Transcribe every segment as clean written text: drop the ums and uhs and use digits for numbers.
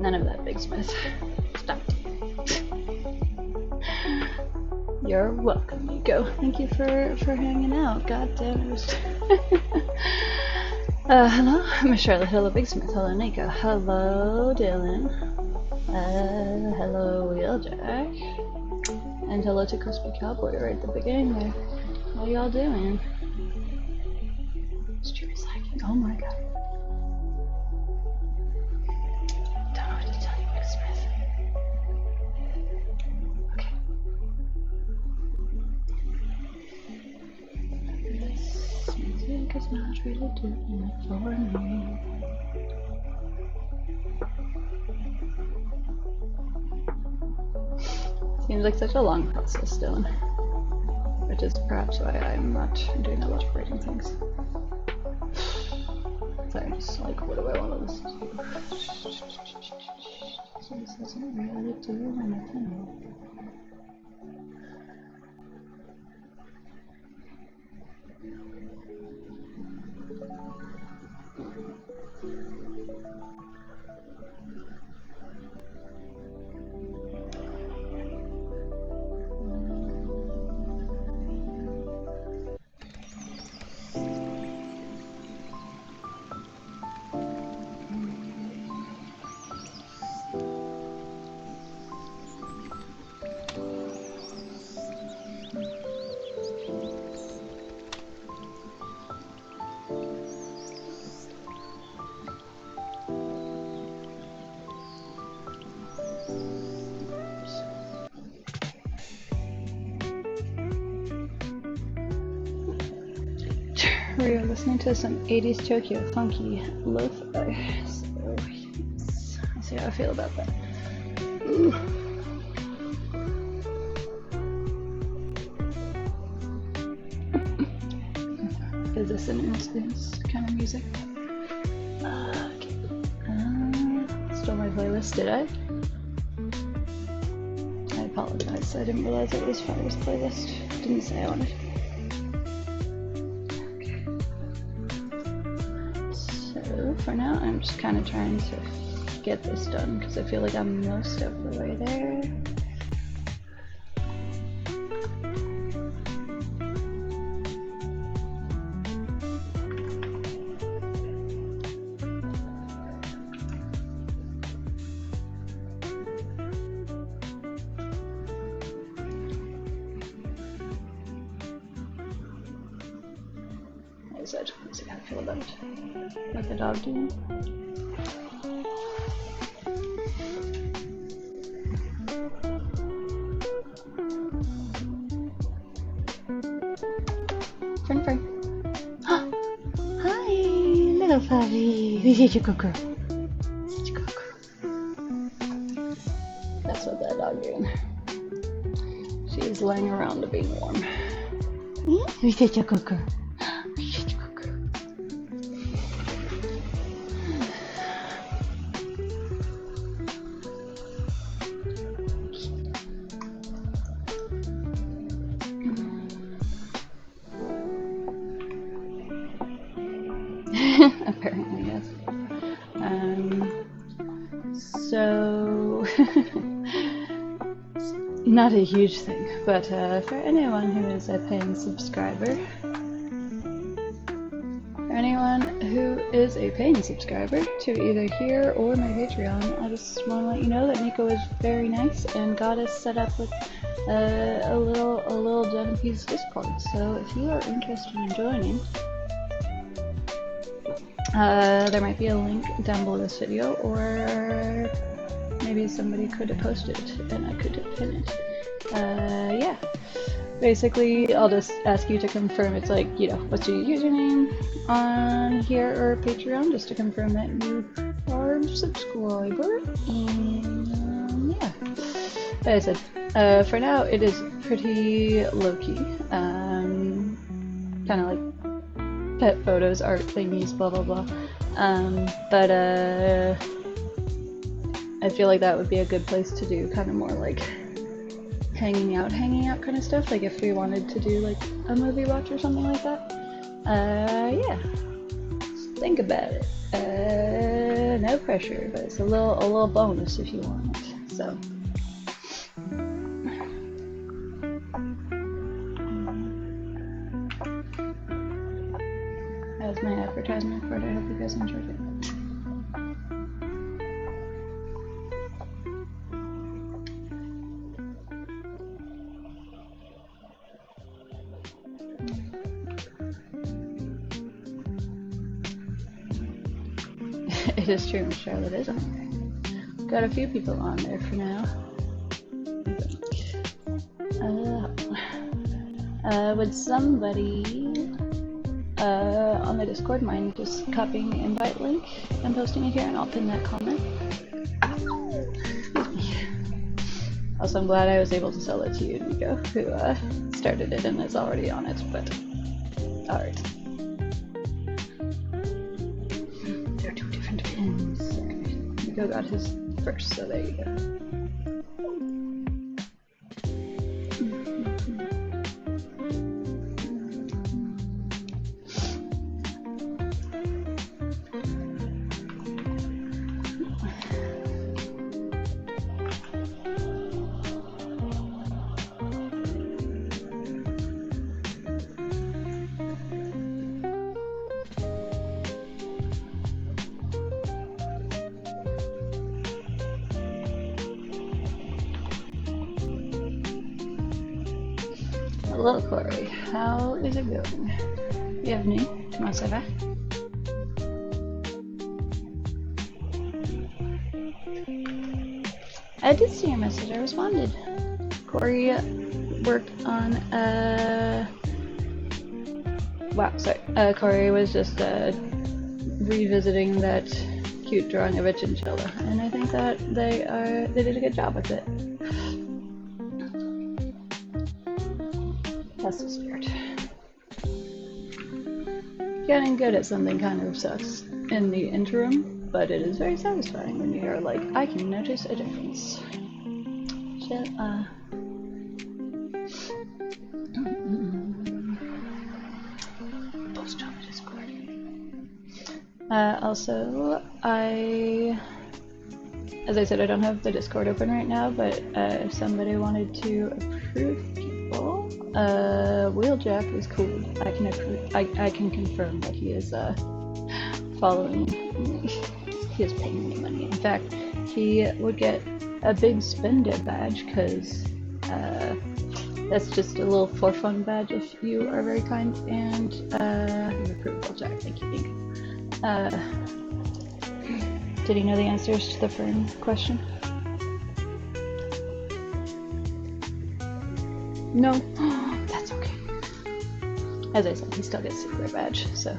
None of that, Big Smith. Stop. You're welcome, Nico. Thank you for hanging out. God damn it. Hello, I'm Charlotte. Hello, Big Smith. Hello, Nico. Hello, Dylan. Hello, Wheeljack. And hello to Crispy Cowboy right at the beginning there. How y'all doing? Stream is lagging. Oh my god. Don't know what to tell you, Big Smith. Okay. This music is not really doing it for me. Seems like such a long process, Dylan. Which is perhaps why I'm not doing a lot of writing things. Sorry, just like, what do I want to listen to? So this doesn't really do anything. We are listening to some 80s Tokyo funky lo-fi, so let's see how I feel about that. Ooh. Is this an instance kind of music? Okay. Stole my playlist, did I? I apologize, I didn't realize it was Fire's playlist. Didn't say I wanted. For now, I'm just kind of trying to get this done because I feel like I'm most of the way there. What is that? Let's see how I feel about it. Like the dog doing. Friend. Hi, little puppy. Such a good girl. Such a good girl. That's what that dog doing. She is laying around to be warm. You're such a good girl. Apparently, yes. So, not a huge thing, but for anyone who is a paying subscriber, to either here or my Patreon, I just want to let you know that Nico is very nice and got us set up with a little Genevieve Discord. So if you are interested in joining, there might be a link down below this video, or maybe somebody could have posted it and I could have pinned it. Yeah. Basically, I'll just ask you to confirm it's like, you know, what's your username on here or Patreon, just to confirm that you are a subscriber. And yeah. Like I said, for now it is pretty low-key. Kind of like pet photos, art thingies, blah blah blah. But I feel like that would be a good place to do kind of more like hanging out kind of stuff, like if we wanted to do like a movie watch or something like that. Yeah, just think about it. no pressure, but it's a little bonus if you want it. So. That was my advertisement for it. I hope you guys enjoyed it. It is true, Charlotte is on there. Got a few people on there for now. Would somebody on the Discord mind just copying the invite link and posting it here, and I'll pin that comment. Excuse me. Also, I'm glad I was able to sell it to you, Nico, who started it and is already on it, but alright. There are two different pins. Okay. Nico got his first, so there you go. Hello, Corey. How is it going? Bienvenue. Comment ça va? I did see your message. I responded. Corey worked on wow, sorry. Corey was just revisiting that cute drawing of a chinchilla, and I think that they did a good job with it. That's the spirit. Getting good at something kind of sucks in the interim, but it is very satisfying when you are like, I can notice a difference. Post on the Discord. Also, as I said, I don't have the Discord open right now, but if somebody wanted to approve people, Wheeljack is cool. I can confirm that he is following me. He is paying me money. In fact, he would get a big spender badge because that's just a little for fun badge if you are very kind and approve Wheeljack. Thank you. Did he know the answers to the fern question? No. That's okay. As I said, he still gets the badge, so.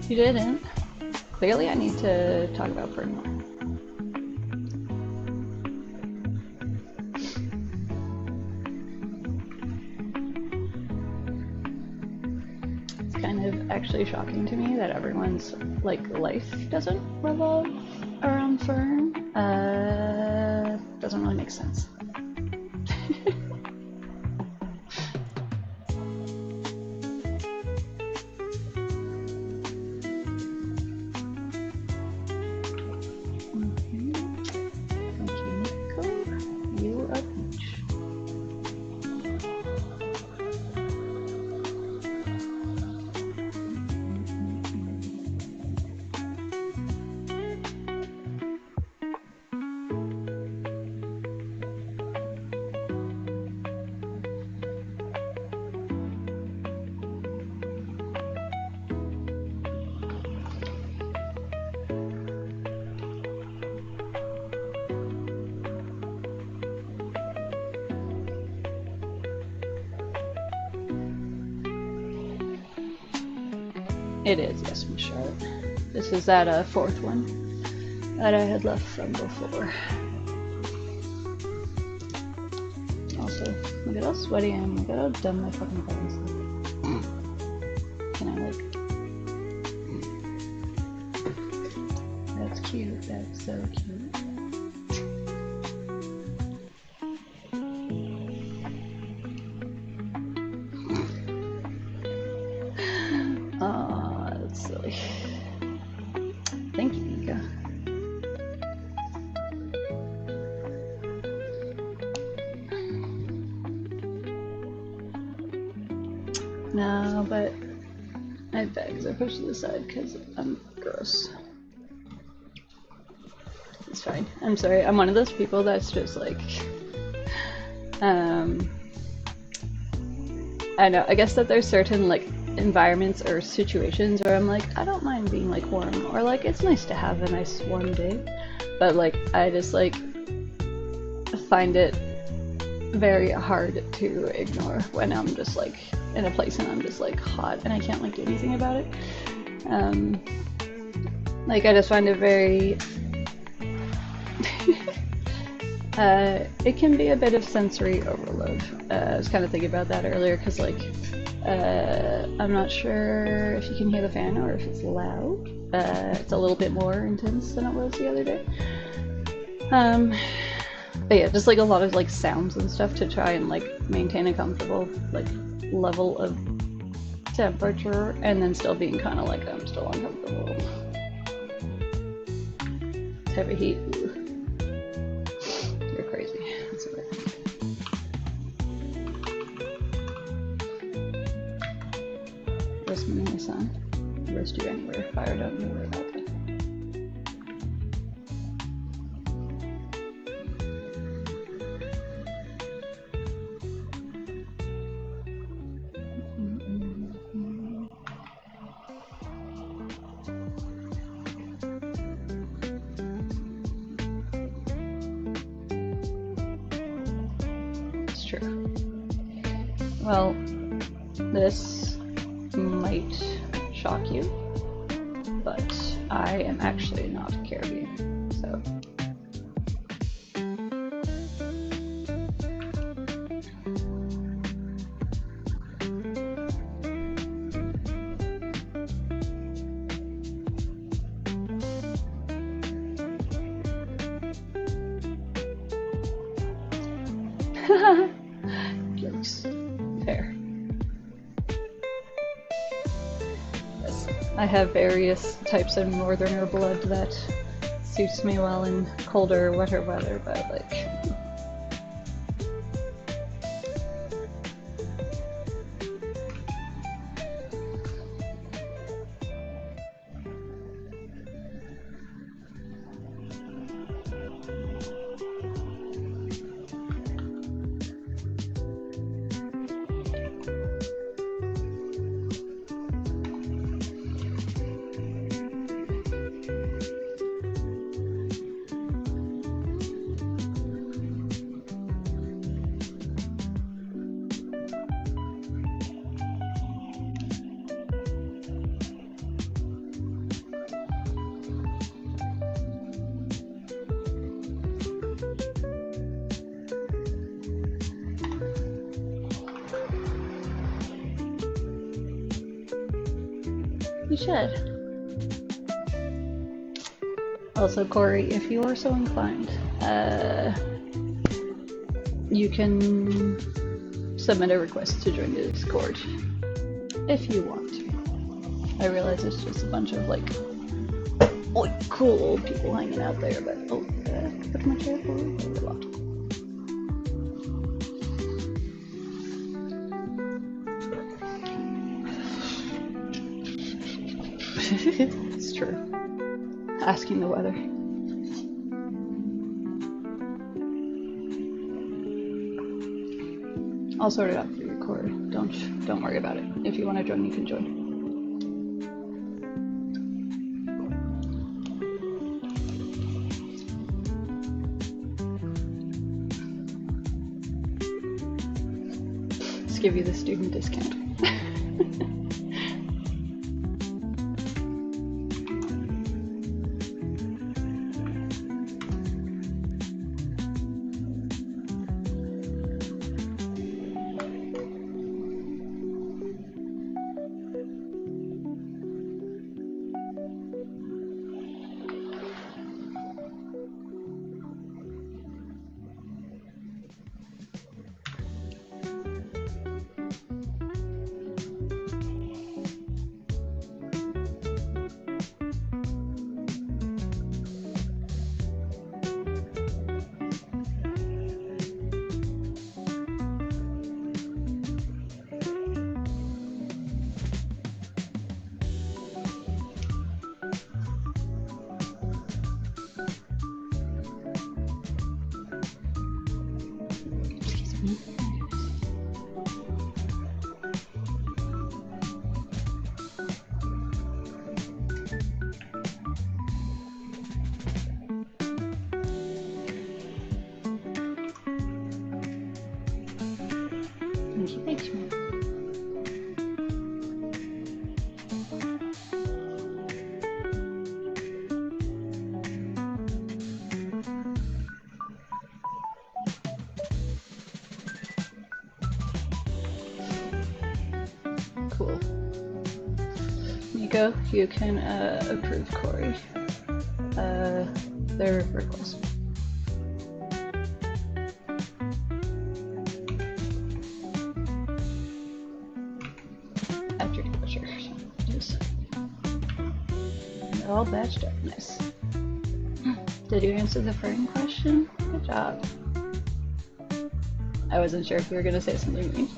You didn't? Clearly I need to talk about fern more. It's kind of actually shocking to me that everyone's like life doesn't revolve around fern. Doesn't really make sense. It is, yes, Miss Charlotte. This is that fourth one that I had left from before. Also, look at how sweaty I am. Look at how dumb my fucking buttons look. Can I like... That's cute. That's so cute. silly. Thank you, Mika. No, but I have bags I push to the side because I'm gross. It's fine. I'm sorry. I'm one of those people that's just like, I know. I guess that there's certain like environments or situations where I'm like, I don't mind being like warm, or like it's nice to have a nice warm day, but like I just like find it very hard to ignore when I'm just like in a place and I'm just like hot and I can't like do anything about it. Like I just find it very it can be a bit of sensory overload. I was kind of thinking about that earlier because like I'm not sure if you can hear the fan or if it's loud. It's a little bit more intense than it was the other day. But yeah, just like a lot of like sounds and stuff to try and like maintain a comfortable like level of temperature and then still being kind of like I'm still uncomfortable. Heavy heat. Ooh. You're crazy. That's okay. Roast me in the sun. Roast you anywhere. Fire don't you worry about that. It's true. Well, this might shock you, but I am actually not Caribbean, so. Jokes. Fair. Yes, I have various types of northerner blood that suits me well in colder, wetter weather, but like... You should. Also, Corey, if you are so inclined, you can submit a request to join the Discord if you want to. I realize it's just a bunch of like cool old people hanging out there, but put my chair forward a lot. It's true. Asking the weather. I'll sort it out for you, Corey. Don't worry about it. If you want to join, you can join. Let's give you the student discount. Cool. Nico, you can approve Corey. Their request. After closure. Yes. They're all batched up. Nice. Did you answer the fern question? Good job. I wasn't sure if you were gonna say something mean.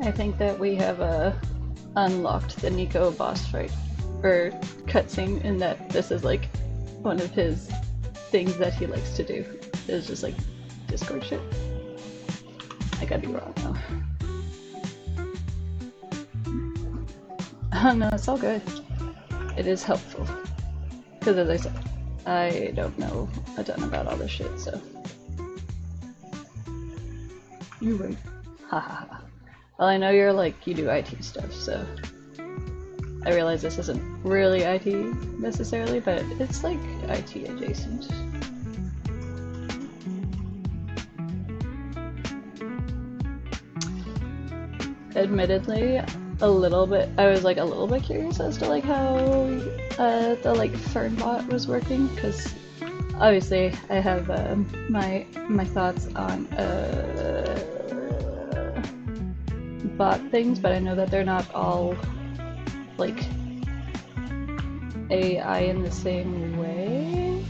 I think that we have unlocked the Nico boss fight or cutscene, in that this is like one of his things that he likes to do. Is just like Discord shit. I could be wrong though. Oh no, it's all good. It is helpful. Because as I said, I don't know a ton about all this shit, so. You right. Ha ha ha. Well, I know you're like, you do IT stuff, so I realize this isn't really IT necessarily, but it's like IT adjacent. Admittedly, a little bit, I was like a little bit curious as to like how the like fern bot was working, because obviously I have my thoughts on bot things, but I know that they're not all like AI in the same way.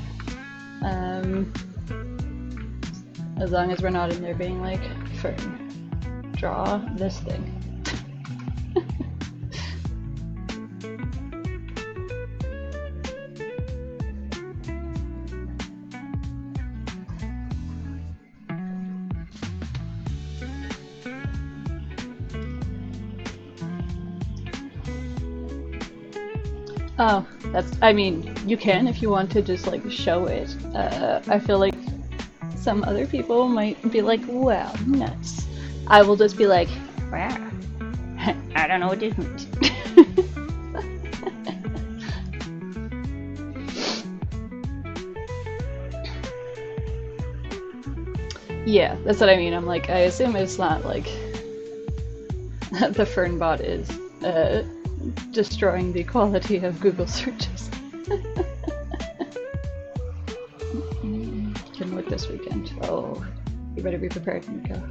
As long as we're not in there being like, fern, draw this thing. Oh, I mean, you can if you want to just like show it. I feel like some other people might be like, wow, nuts. I will just be like, wow, I don't know what this means. Yeah, that's what I mean. I'm like, I assume it's not like the fern bot is destroying the quality of Google searches. Can work this weekend. Oh, you better be prepared, Nico,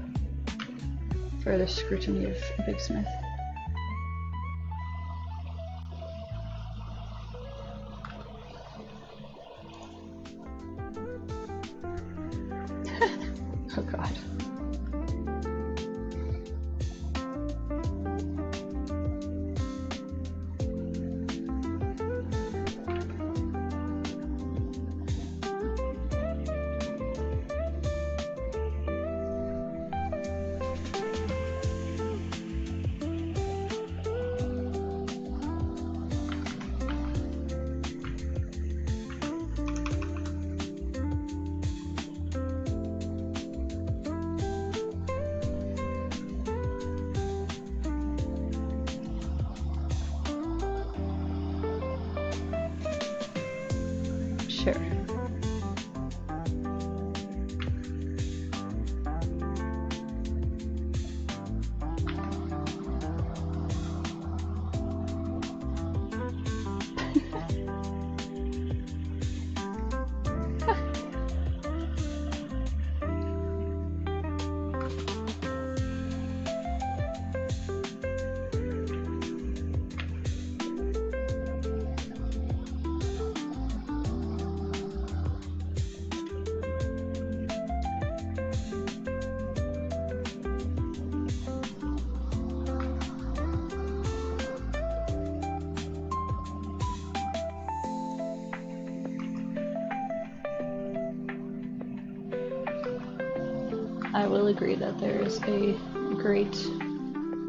for the scrutiny of Big Smith. Oh God. Sure. I will agree that there is a great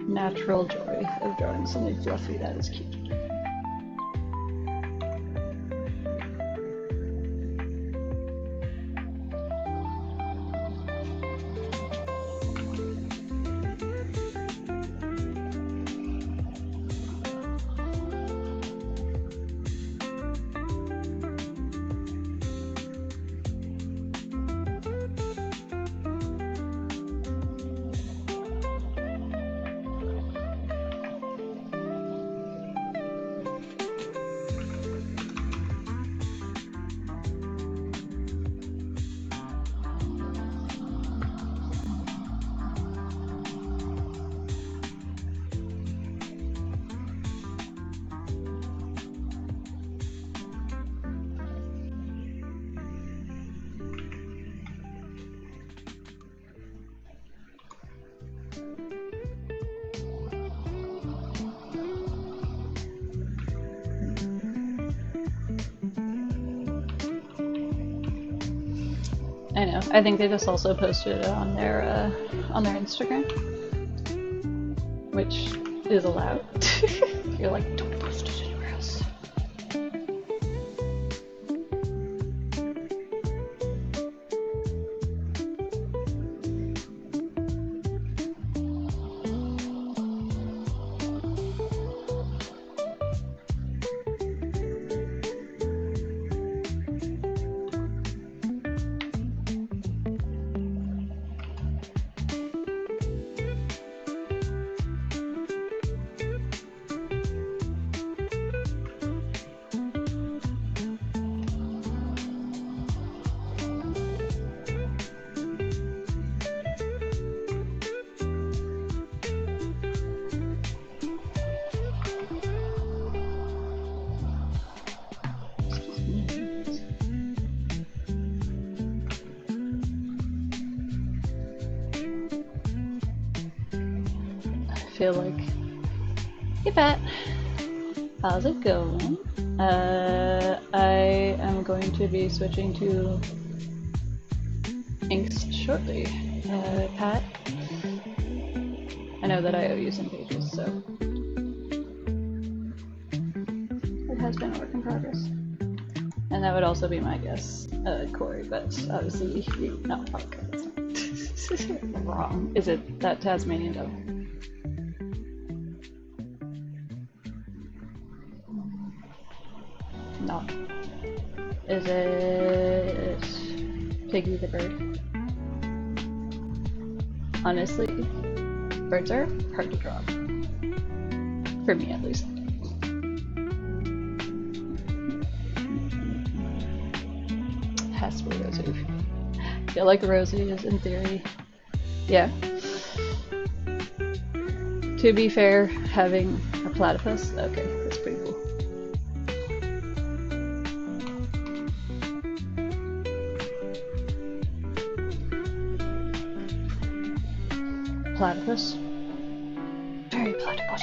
natural joy of drawing something fluffy that is cute. I know. I think they just also posted it on their Instagram, which is allowed. You're like, don't post it anywhere else. Feel like, hey Pat, how's it going? I am going to be switching to inks shortly. Pat, I know that I owe you some pages, so it has been a work in progress. And that would also be my guess, Corey, but obviously you, no, okay, that's not wrong. Is it that Tasmanian devil? No. Is it Piggy the bird? Honestly, birds are hard to draw. For me, at least. Has to be Rosie. I feel like Rosie is, in theory, yeah. To be fair, having a platypus, okay, that's pretty cool. Platypus. Very platypus.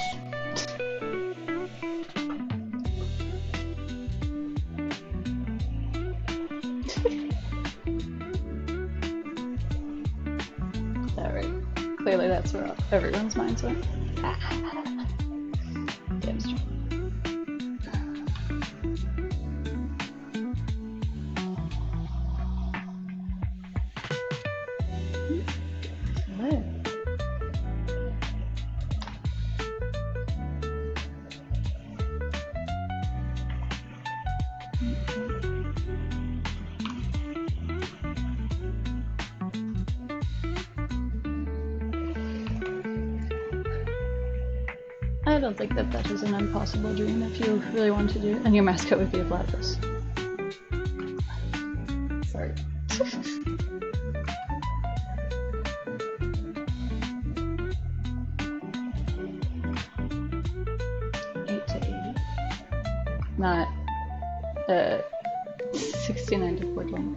Alright. Clearly that's where everyone's minds went. Damn straight. I don't think that that is an impossible dream if you really want to do it. And your mascot would be a platypus. Sorry. 8 to 80. Not 69 to 420.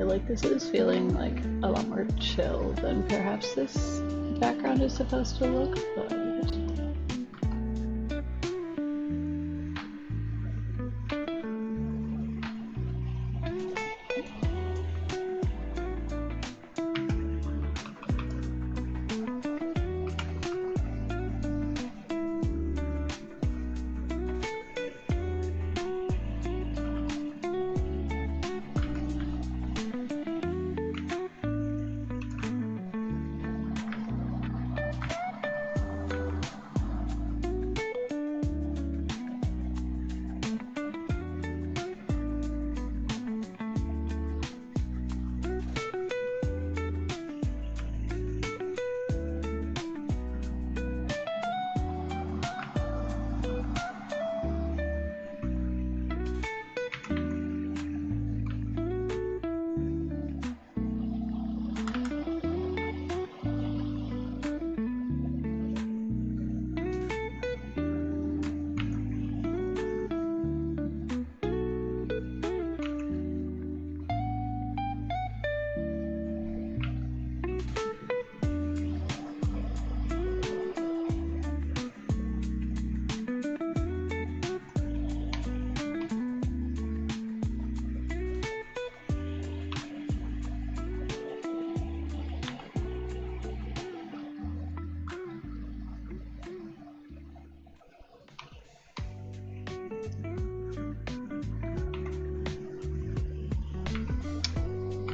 feel like this is feeling like a lot more chill than perhaps this background is supposed to look, but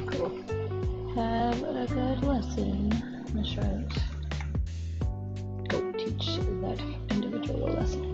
cool. Have a good lesson, Miss Charlotte. Go teach that individual a lesson.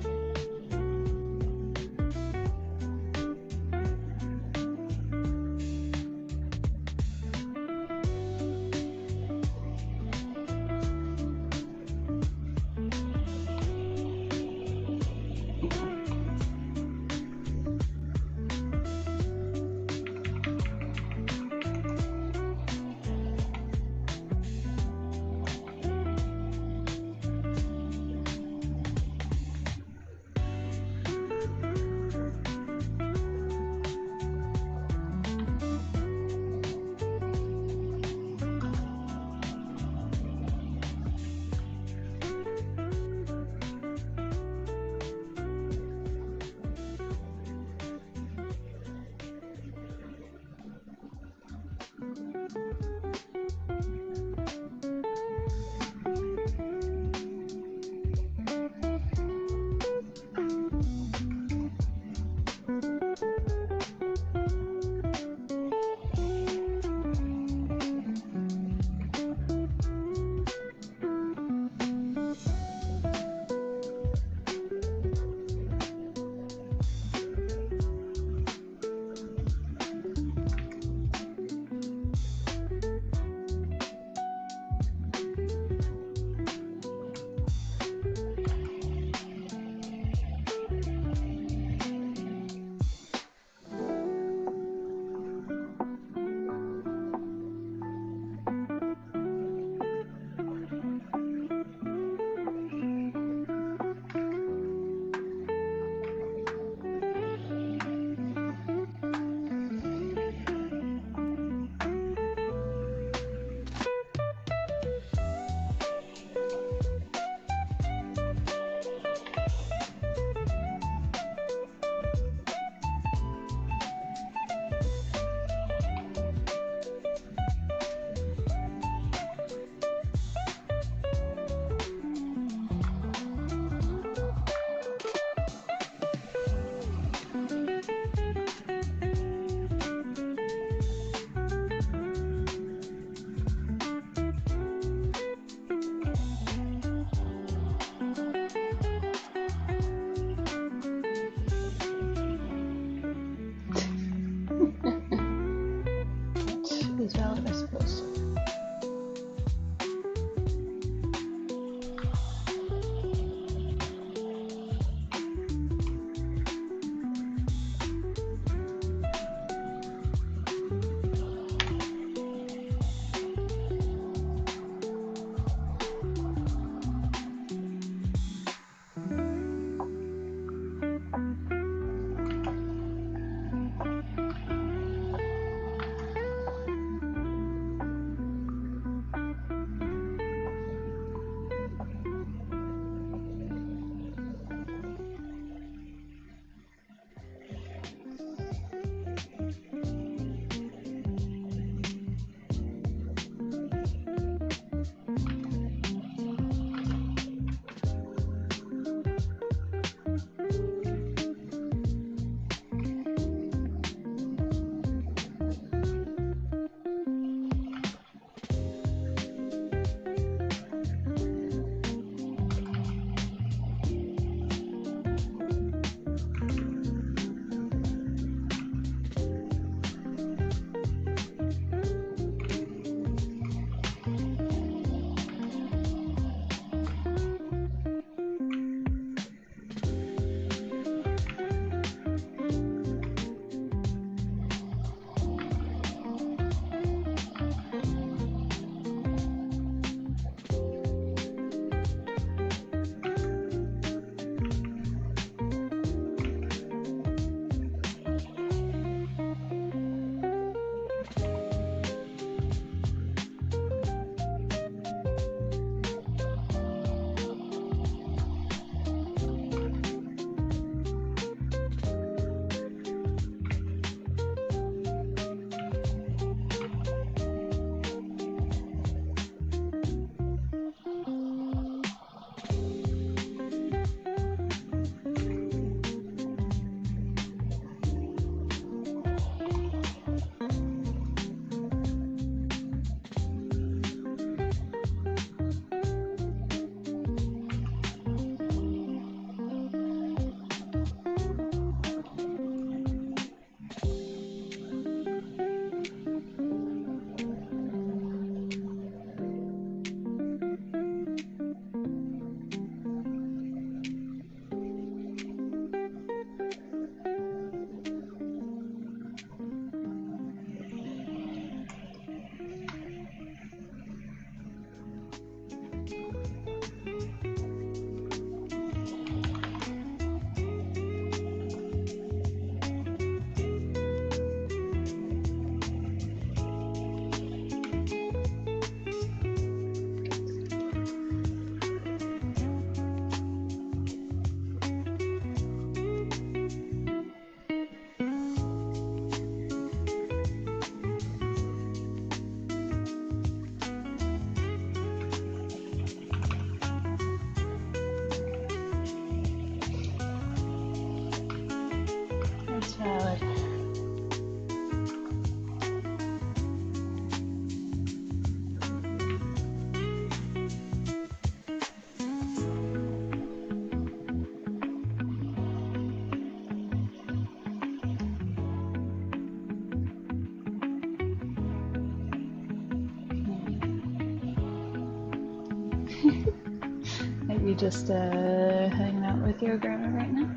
just hanging out with your grandma right now?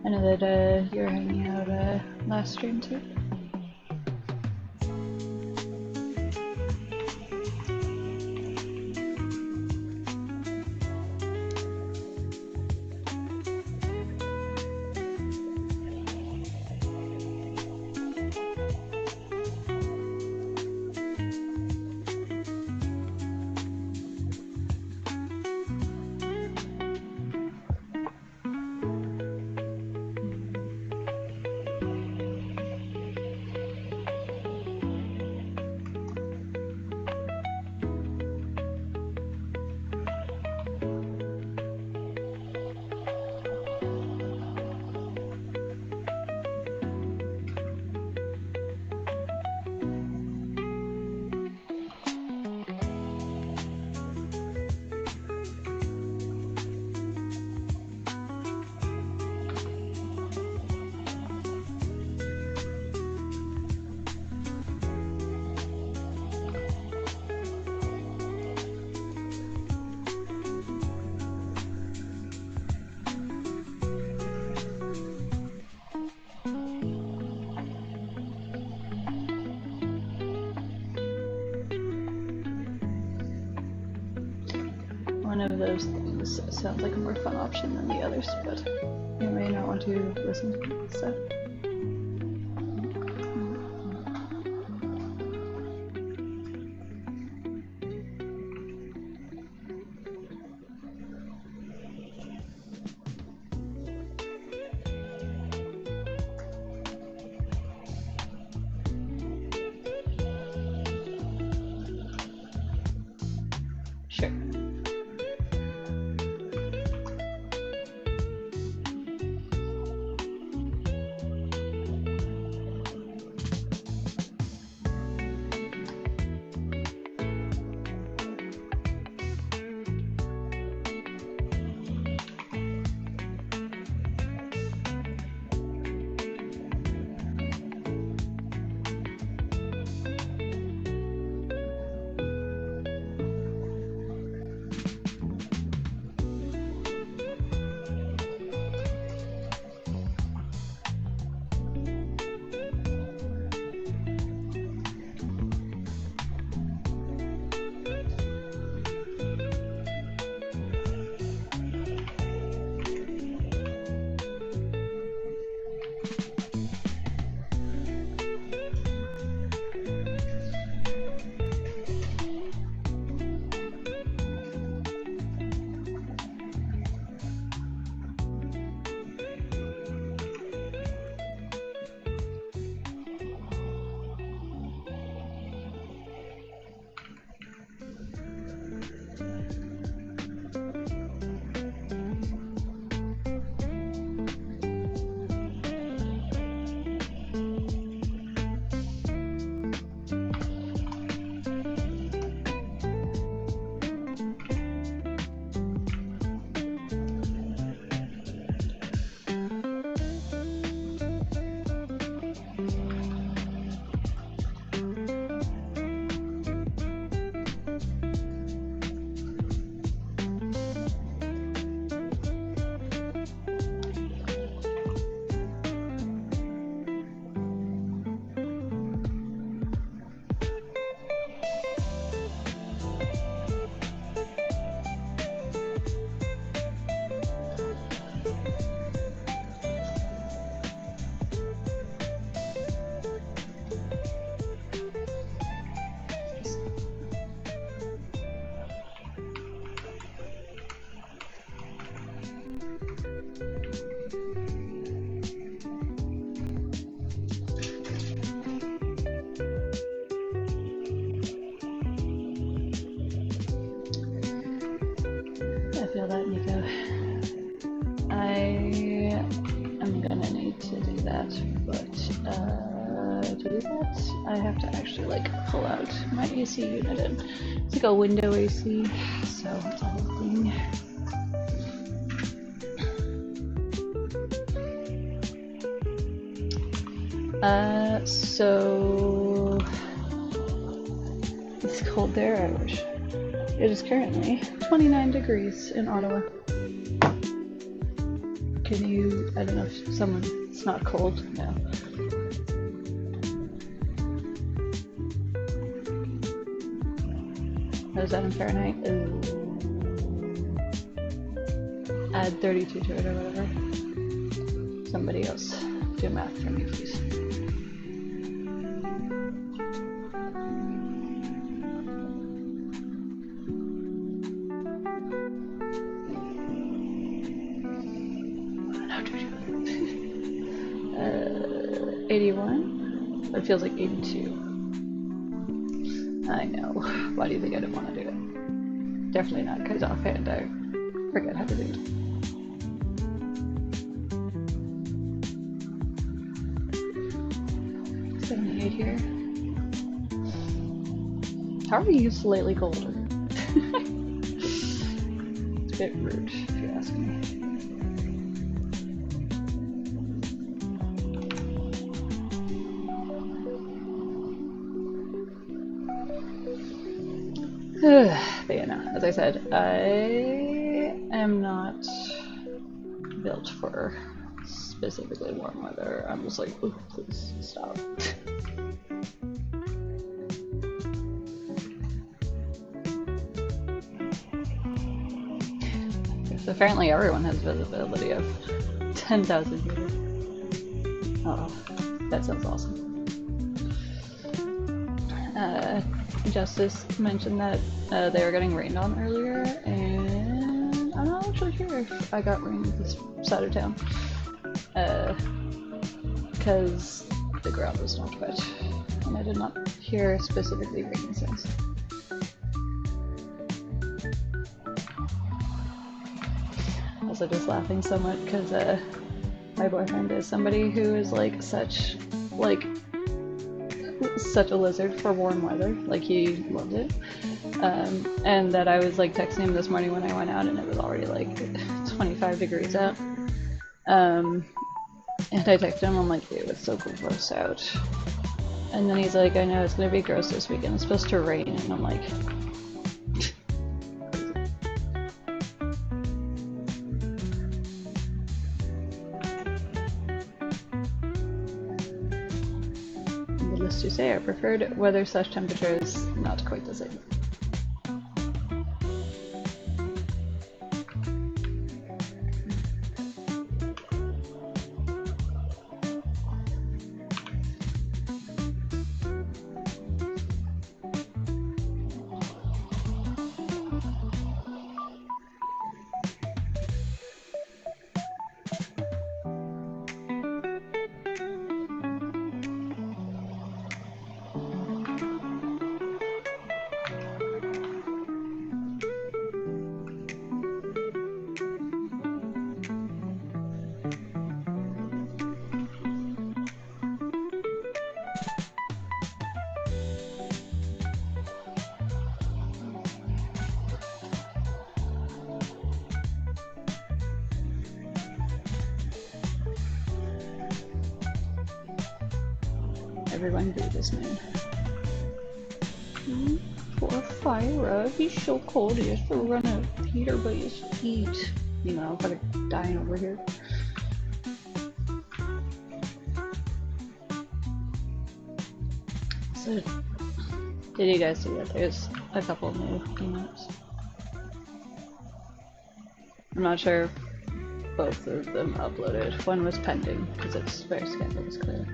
I know that you were hanging out last stream too. One of those things sounds like a more fun option than the others, but you may not want to listen to it, so. Sure. Feel that, Nico. I am gonna need to do that, but to do that, I have to actually like pull out my AC unit, and it's like a window AC, so it's a whole thing. So it's cold there. I wish it is currently 29 degrees in Ottawa. Can you, I don't know if someone, it's not cold, no. What is that in Fahrenheit? Ooh. Add 32 to it or whatever. Somebody else do math for me, please. Uh, 81? It feels like 82. I know. Why do you think I didn't want to do it? Definitely not because offhand I forget how to do it. Here. How are you slightly colder? It's a bit rude, if you ask me. But yeah, no, as I said, I am not built for specifically warm weather. I'm just like, ooh, please stop. Apparently everyone has visibility of 10,000 meters. Oh, that sounds awesome. Justice mentioned that they were getting rained on earlier, and I'm not actually sure if I got rain this side of town. Because the ground was not wet, and I did not hear specifically rain sounds. Also just laughing so much because my boyfriend is somebody who is like such a lizard for warm weather. Like, he loved it. And that I was like texting him this morning when I went out and it was already like 25 degrees out. And I texted him, I'm like, dude, it's so gross out. And then he's like, I know it's gonna be gross this weekend, it's supposed to rain. And I'm like, needless to say, our preferred weather / temperature is not quite the same. Everyone boo this man. Poor Fire, he's so cold, he has to run a heater by his feet. You know, I'm fucking dying over here. So, did you guys see that there's a couple new emotes? I'm not sure if both of them uploaded. One was pending, because it's very scandalous, clearly.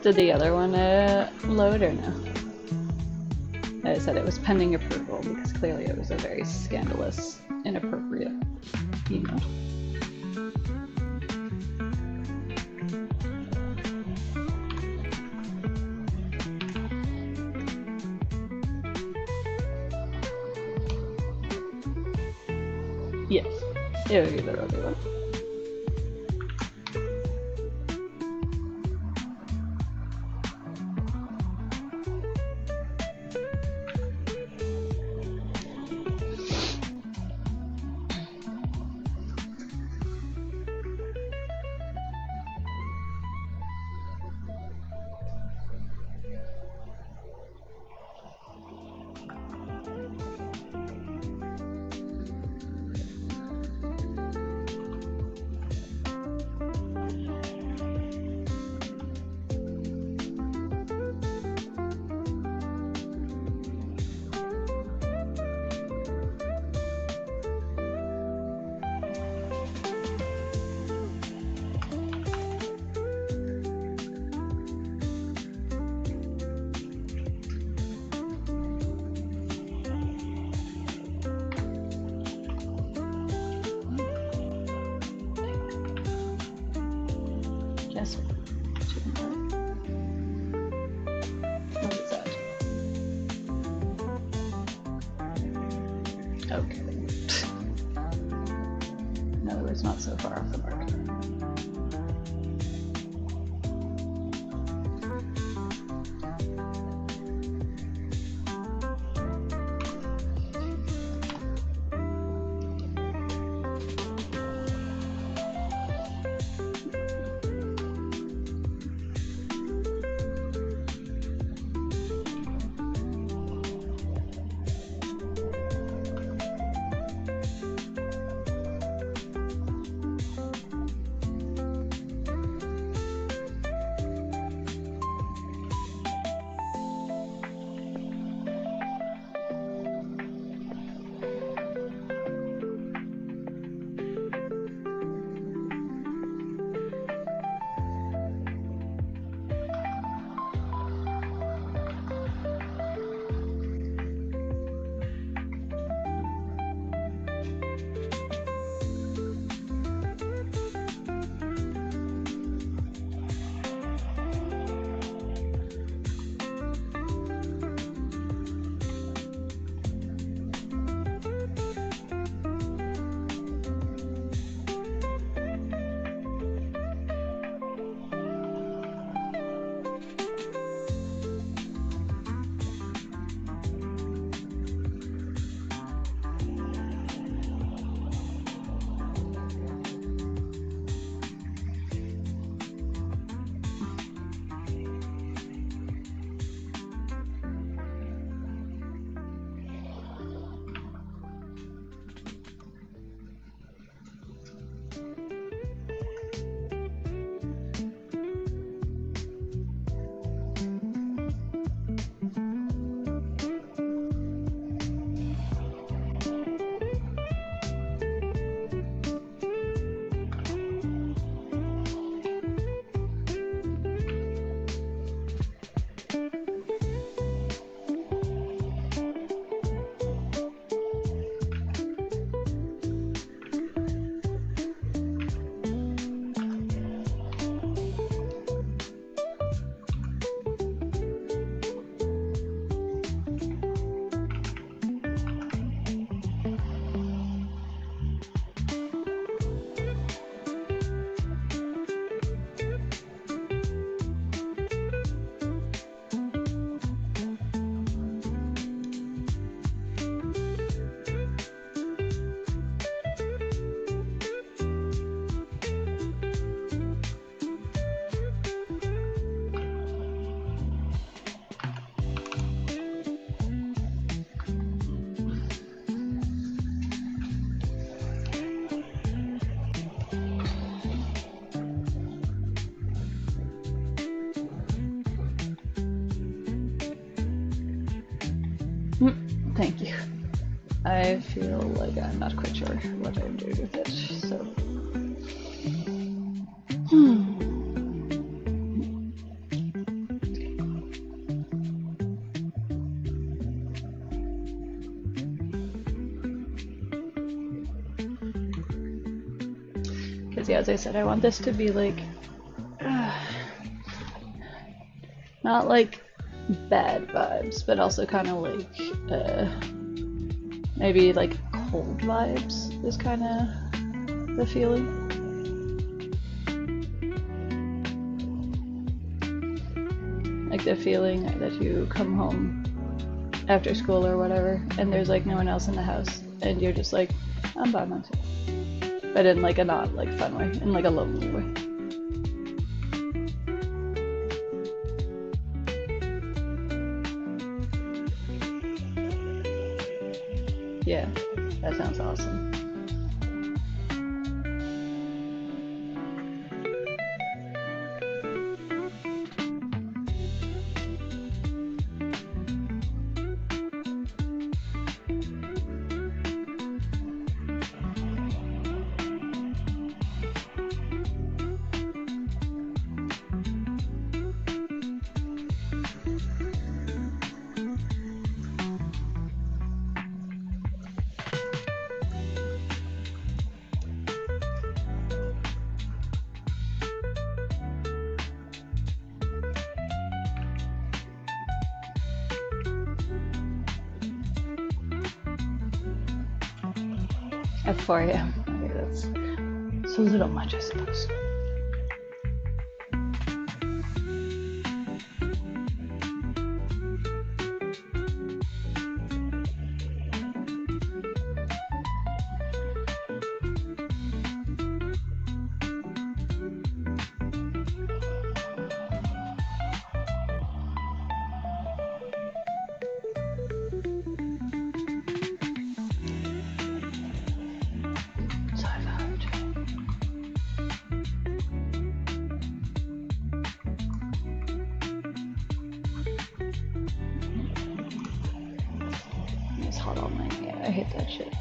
Did the other one load or no? I said it was pending approval because clearly it was a very scandalous, inappropriate email. Yes, it would be the other one. Yes. What is that? Okay. In other words, not so far off the mark. Thank you. I feel like I'm not quite sure what I'm doing with it, so. Because yeah, as I said, I want this to be like, not like bad vibes, but also kind of like, maybe like cold vibes is kind of the feeling. Like the feeling that you come home after school or whatever, and there's like no one else in the house, and you're just like, I'm by myself. But in like a not like fun way, in like a lonely way. Yeah, that sounds awesome. At 4 a.m. Okay, that's a little much, I suppose. It's hot all night. Yeah, I hate that shit.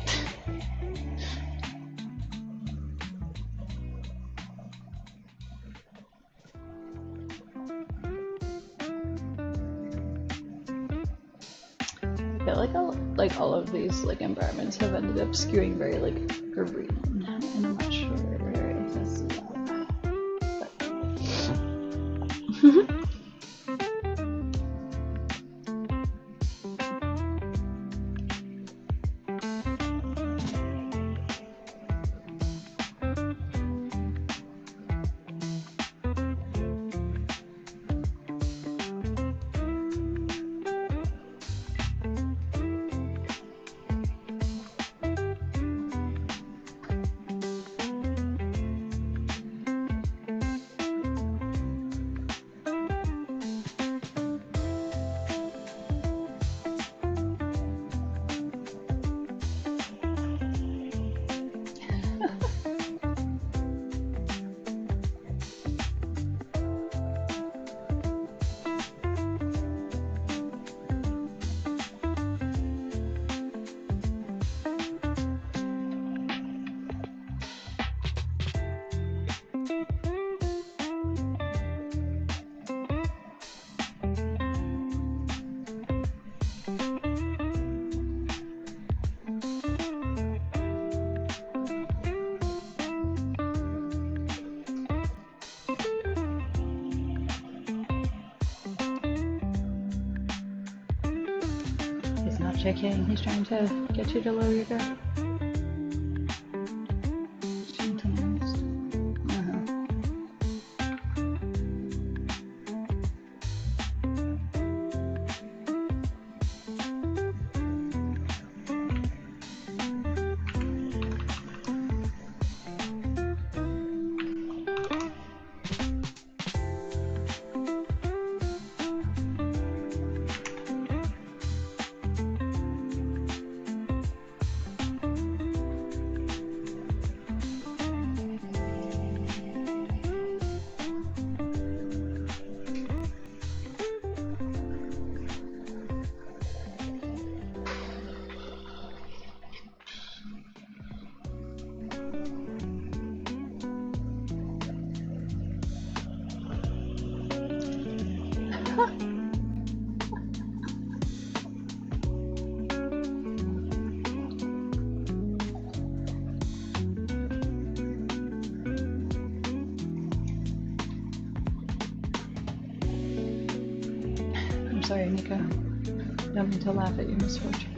I feel like all of these like environments have ended up skewing very like green, and I'm not sure if that's but... He's not checking, he's trying to get you to lower your guard. sorry, Nico. Don't mean to laugh at your misfortune.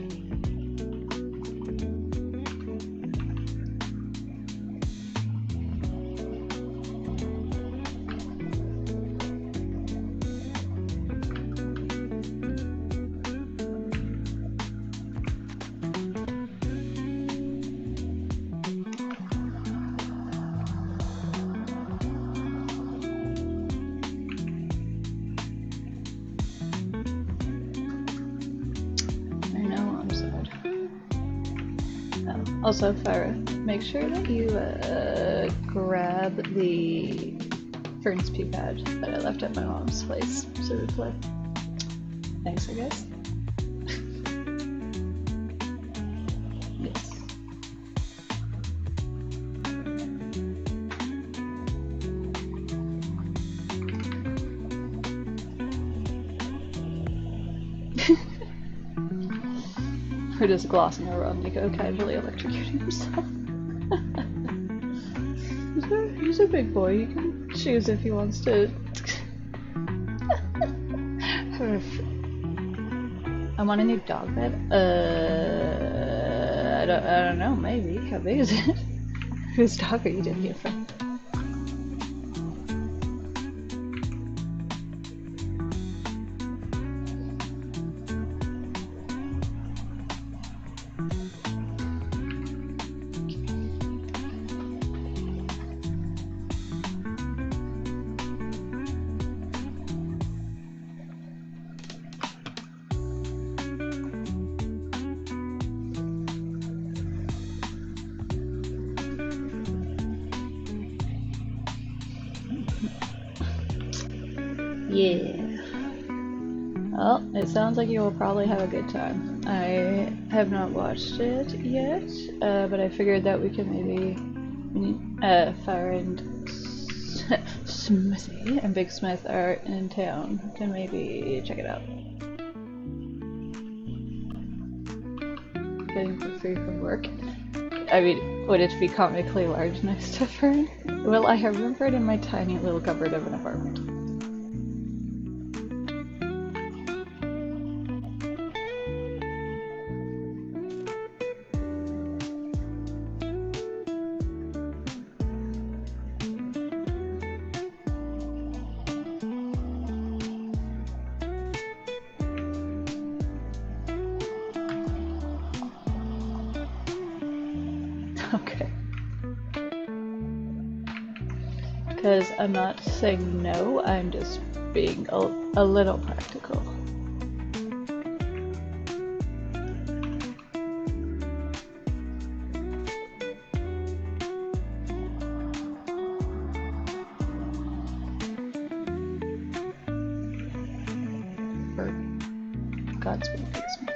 Also, Farah, make sure that you grab the Fern's Pea pad that I left at my mom's place so we play. Thanks, I guess. Yes. We're just glossing over on Nico casually electrocuting himself. He's a big boy, he can choose if he wants to. I want a new dog bed. I don't know, maybe. How big is it? Whose dog are you doing here from? Yeah. Well, it sounds like you will probably have a good time. I have not watched it yet, but I figured that we could maybe Fire and Smithy and Big Smith are in town to maybe check it out. Getting for free from work. I mean, would it be comically large next to Fern? Well, I have room for it in my tiny little cupboard of an apartment. Okay. Because I'm not saying no, I'm just being a little practical. For Godspeed, Big Smith.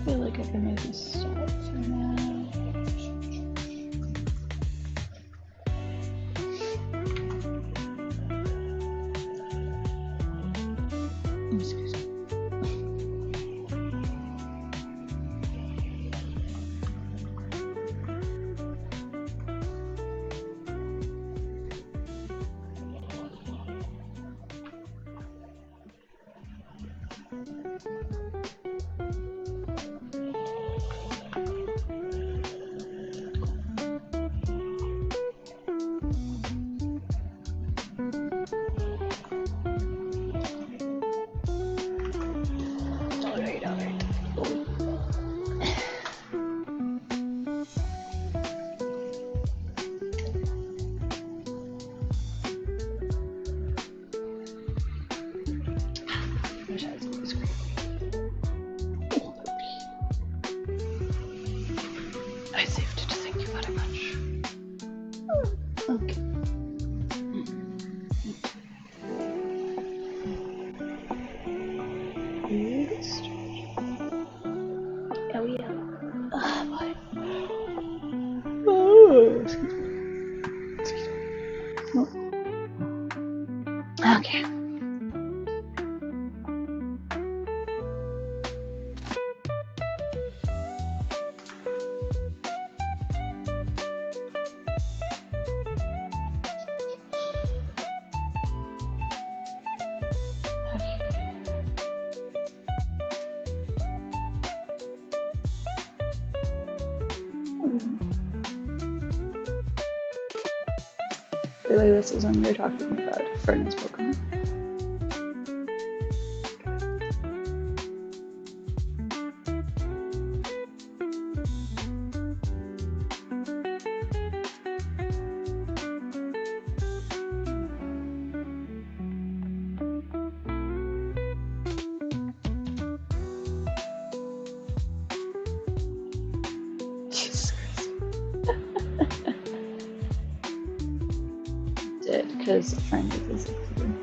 feel like I can maybe stop for now. Excuse me. Alright. Wish I was always great. I saved it, thank you very much. Okay. Oh yeah. What? Oh, excuse me. Okay. Really, this is when we were talking about Fernand's Pokemon. Jesus Christ. Did, because Fernand is exciting.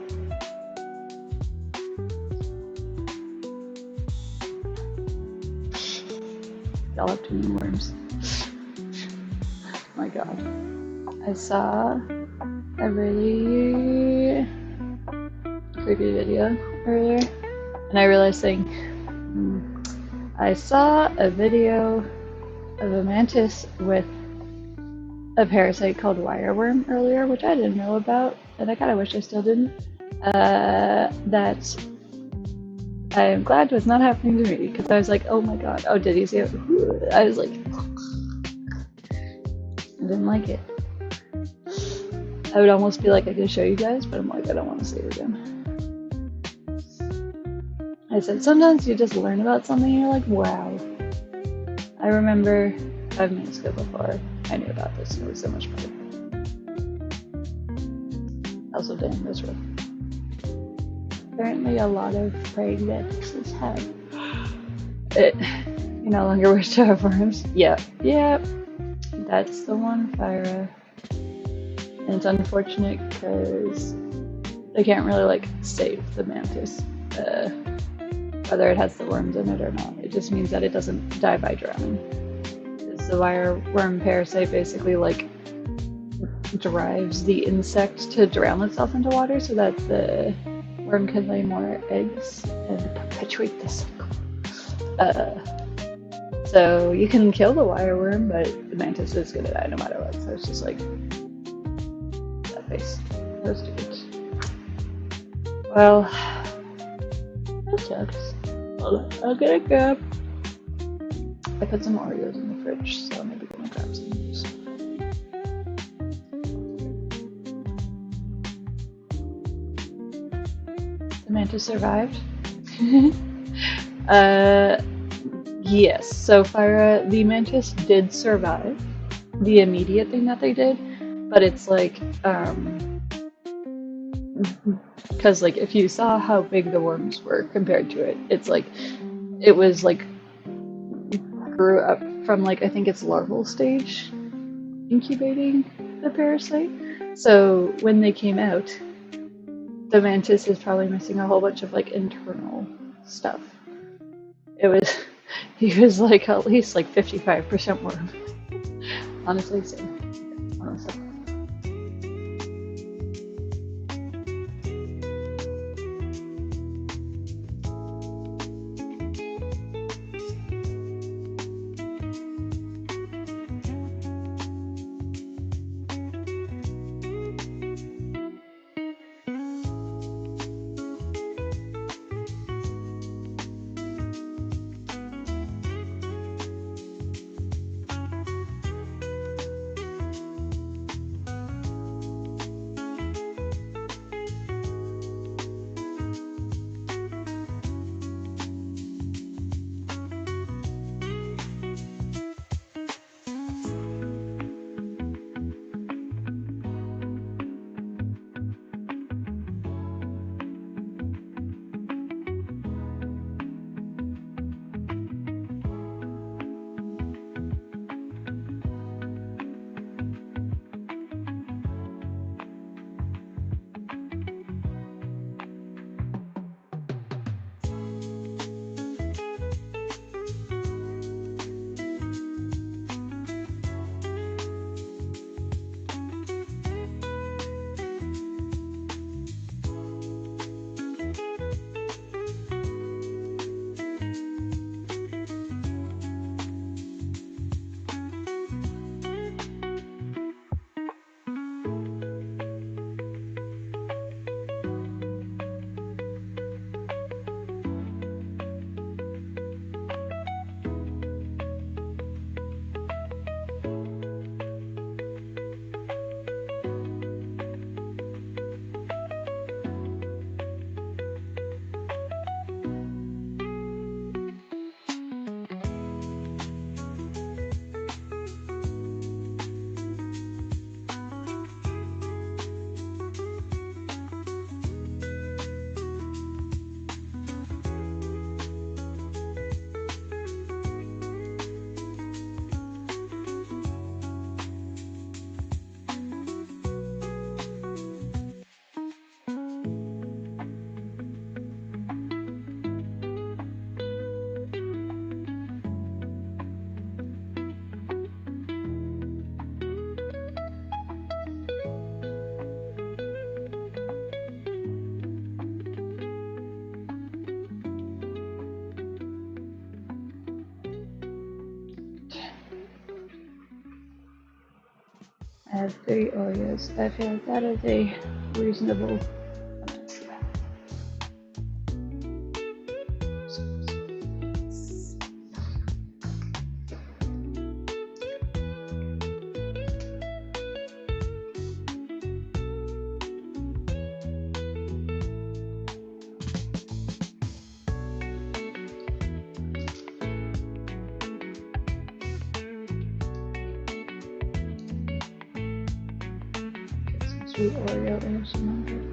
Y'all have too many worms. My god. I saw a really creepy video earlier, and I realized saying, I saw a video of a mantis with a parasite called wireworm earlier, which I didn't know about, and I kind of wish I still didn't. That I am glad was not happening to me, because I was like, oh my god, oh, did you see it? I was like, I didn't like it. I would almost feel like I could show you guys, but I'm like, I don't want to see it again. I said, sometimes you just learn about something and you're like, wow. I remember 5 minutes ago before I knew about this, and it was so much better. Also, damn, this rough. Apparently, a lot of praying mantises have it. You no longer wish to have worms. Yep, that's the one, Fyra. And it's unfortunate because they can't really like save the mantis, whether it has the worms in it or not. It just means that it doesn't die by drowning. Because the wireworm parasite basically like drives the insect to drown itself into water so that the worm can lay more eggs and perpetuate the cycle. So you can kill the wireworm, but the mantis is gonna die no matter what. So it's just like that face. That stupid. Well, that sucks. I'll get a grab. I put some Oreos in the fridge, so maybe gonna grab some of those. The mantis survived. Yes, so Fyra, the mantis did survive the immediate thing that they did, but it's like, because like if you saw how big the worms were compared to it, it's like, it was like, grew up from like, I think it's larval stage, incubating the parasite. So when they came out, the mantis is probably missing a whole bunch of like internal stuff. It was, He was like at least like 55% more. Honestly, so honestly. I have 3 Oreos. I feel like that is a reasonable amount. Get some sweet Oreo ASMR.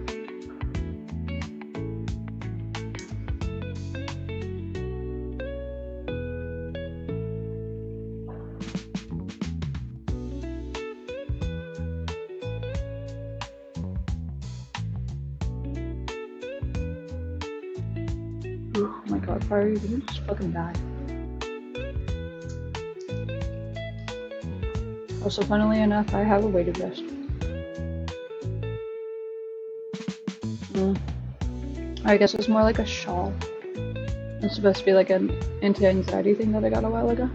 Oh my god, Fire, you can just fucking die. Also, funnily enough, I have a weighted vest. I guess it's more like a shawl. It's supposed to be like an anti-anxiety thing that I got a while ago.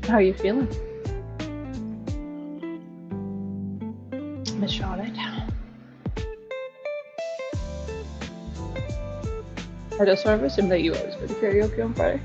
How are you feeling, Miss Charlotte? I just sort of assumed that you always go to karaoke on Friday.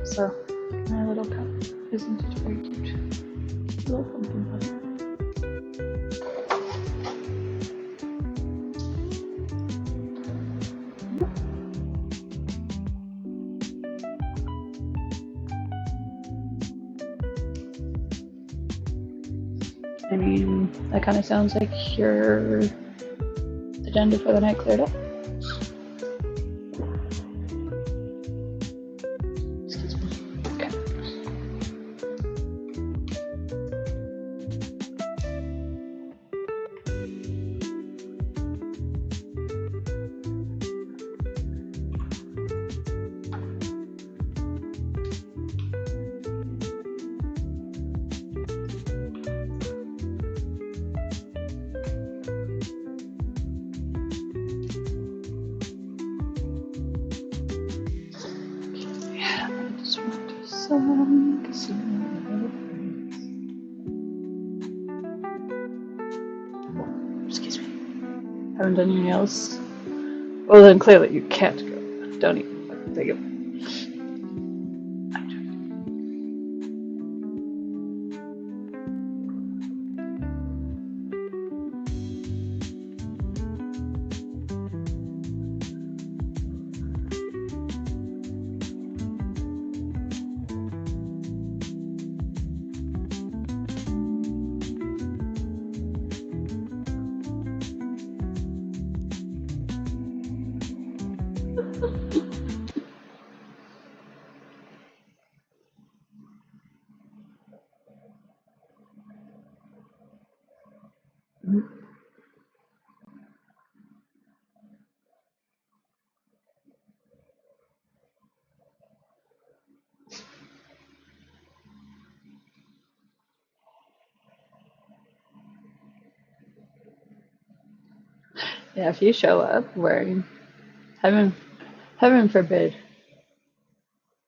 So, my little cup isn't it very cute? Little pumpkin pie. I mean, that kind of sounds like your agenda for the night cleared up. Excuse me. Okay. Some casino. Excuse me. Haven't done your nails? Well, then clearly you can't go. Don't even fucking think of it. Yeah, if you show up wearing, heaven forbid,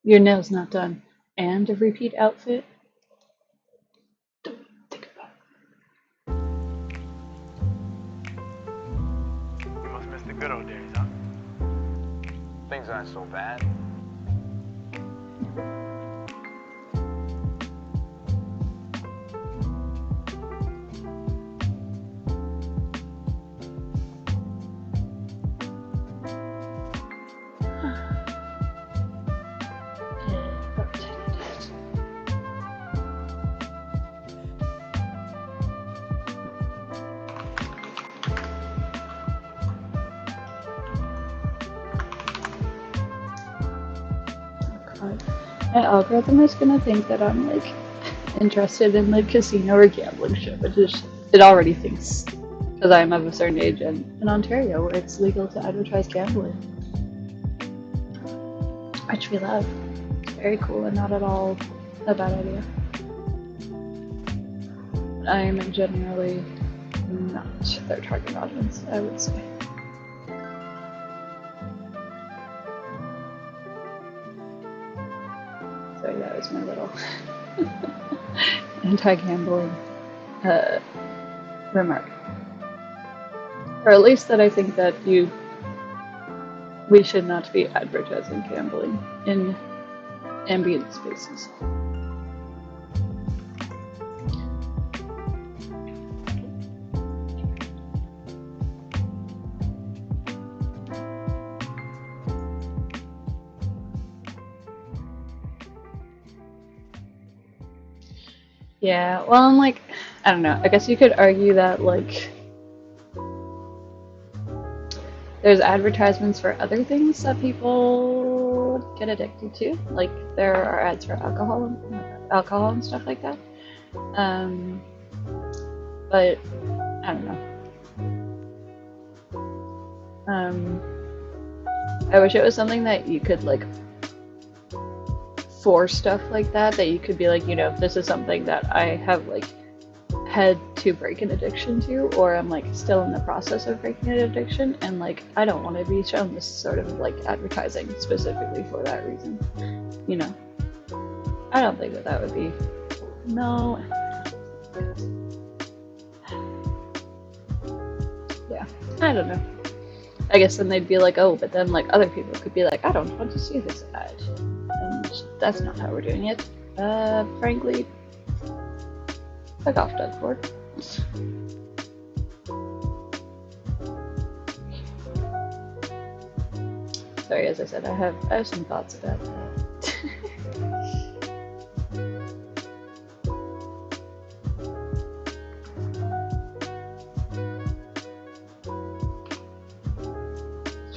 your nails not done, and a repeat outfit, don't think about You must miss the good old days, huh? Things aren't so bad. it. My algorithm is gonna think that I'm like interested in like casino or gambling shit, which is it already thinks because I'm of a certain age and in Ontario where it's legal to advertise gambling, which we love. It's very cool and not at all a bad idea. I am generally not their target audience, I would say. So that was my little anti-gambling remark. Or at least that I think that we should not be advertising gambling in ambient spaces. Yeah, well, I'm like, I don't know. I guess you could argue that like there's advertisements for other things that people get addicted to. Like there are ads for alcohol and stuff like that. But I don't know. I wish it was something that you could like for stuff like that you could be like, you know, this is something that I have like had to break an addiction to, or I'm like still in the process of breaking an addiction, and like I don't want to be shown this sort of like advertising specifically for that reason. You know, I don't think that that would be. No. Yeah, I don't know. I guess then they'd be like, oh, but then like other people could be like, I don't want to see this ad, and that's not how we're doing it. Frankly, fuck off, Doug Ford. Sorry, as I said, I have some thoughts about that.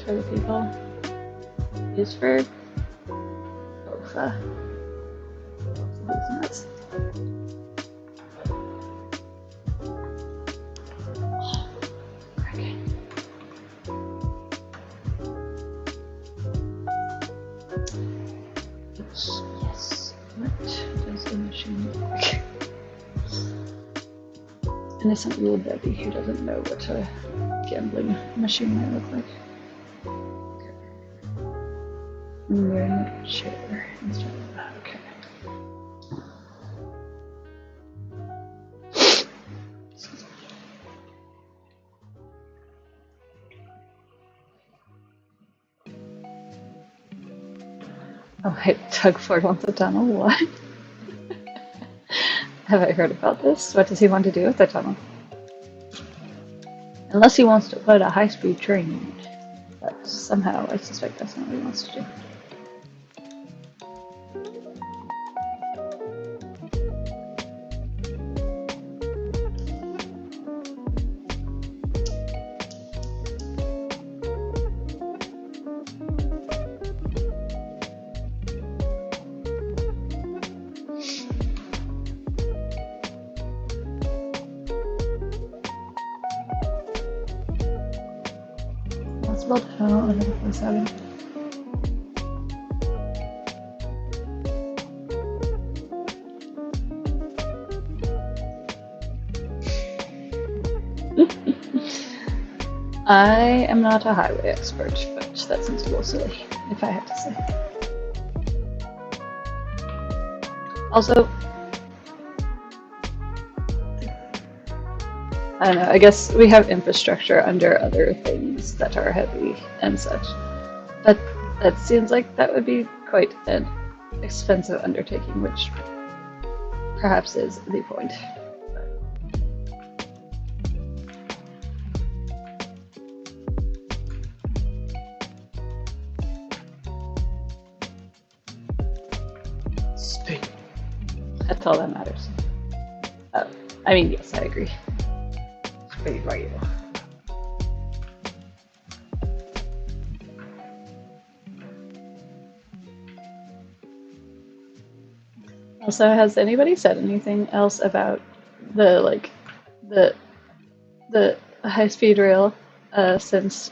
For the people, is for both business. Okay. Yes. What does the machine look like? Innocent little Debbie who doesn't know what a gambling machine might look like. And we're in a chair instead of that. Okay. Oh, wait, Doug Ford wants a tunnel? What? Have I heard about this? What does he want to do with the tunnel? Unless he wants to put a high-speed train in it. But somehow I suspect that's not what he wants to do. Let's build a tunnel under the 47. I am not a highway expert, but that seems a little silly, if I have to say. Also, I don't know, I guess we have infrastructure under other things that are heavy and such. But that seems like that would be quite an expensive undertaking, which perhaps is the point. Speed. That's all that matters. I mean, yes, I agree. Speed, right? Also, has anybody said anything else about the the high-speed rail since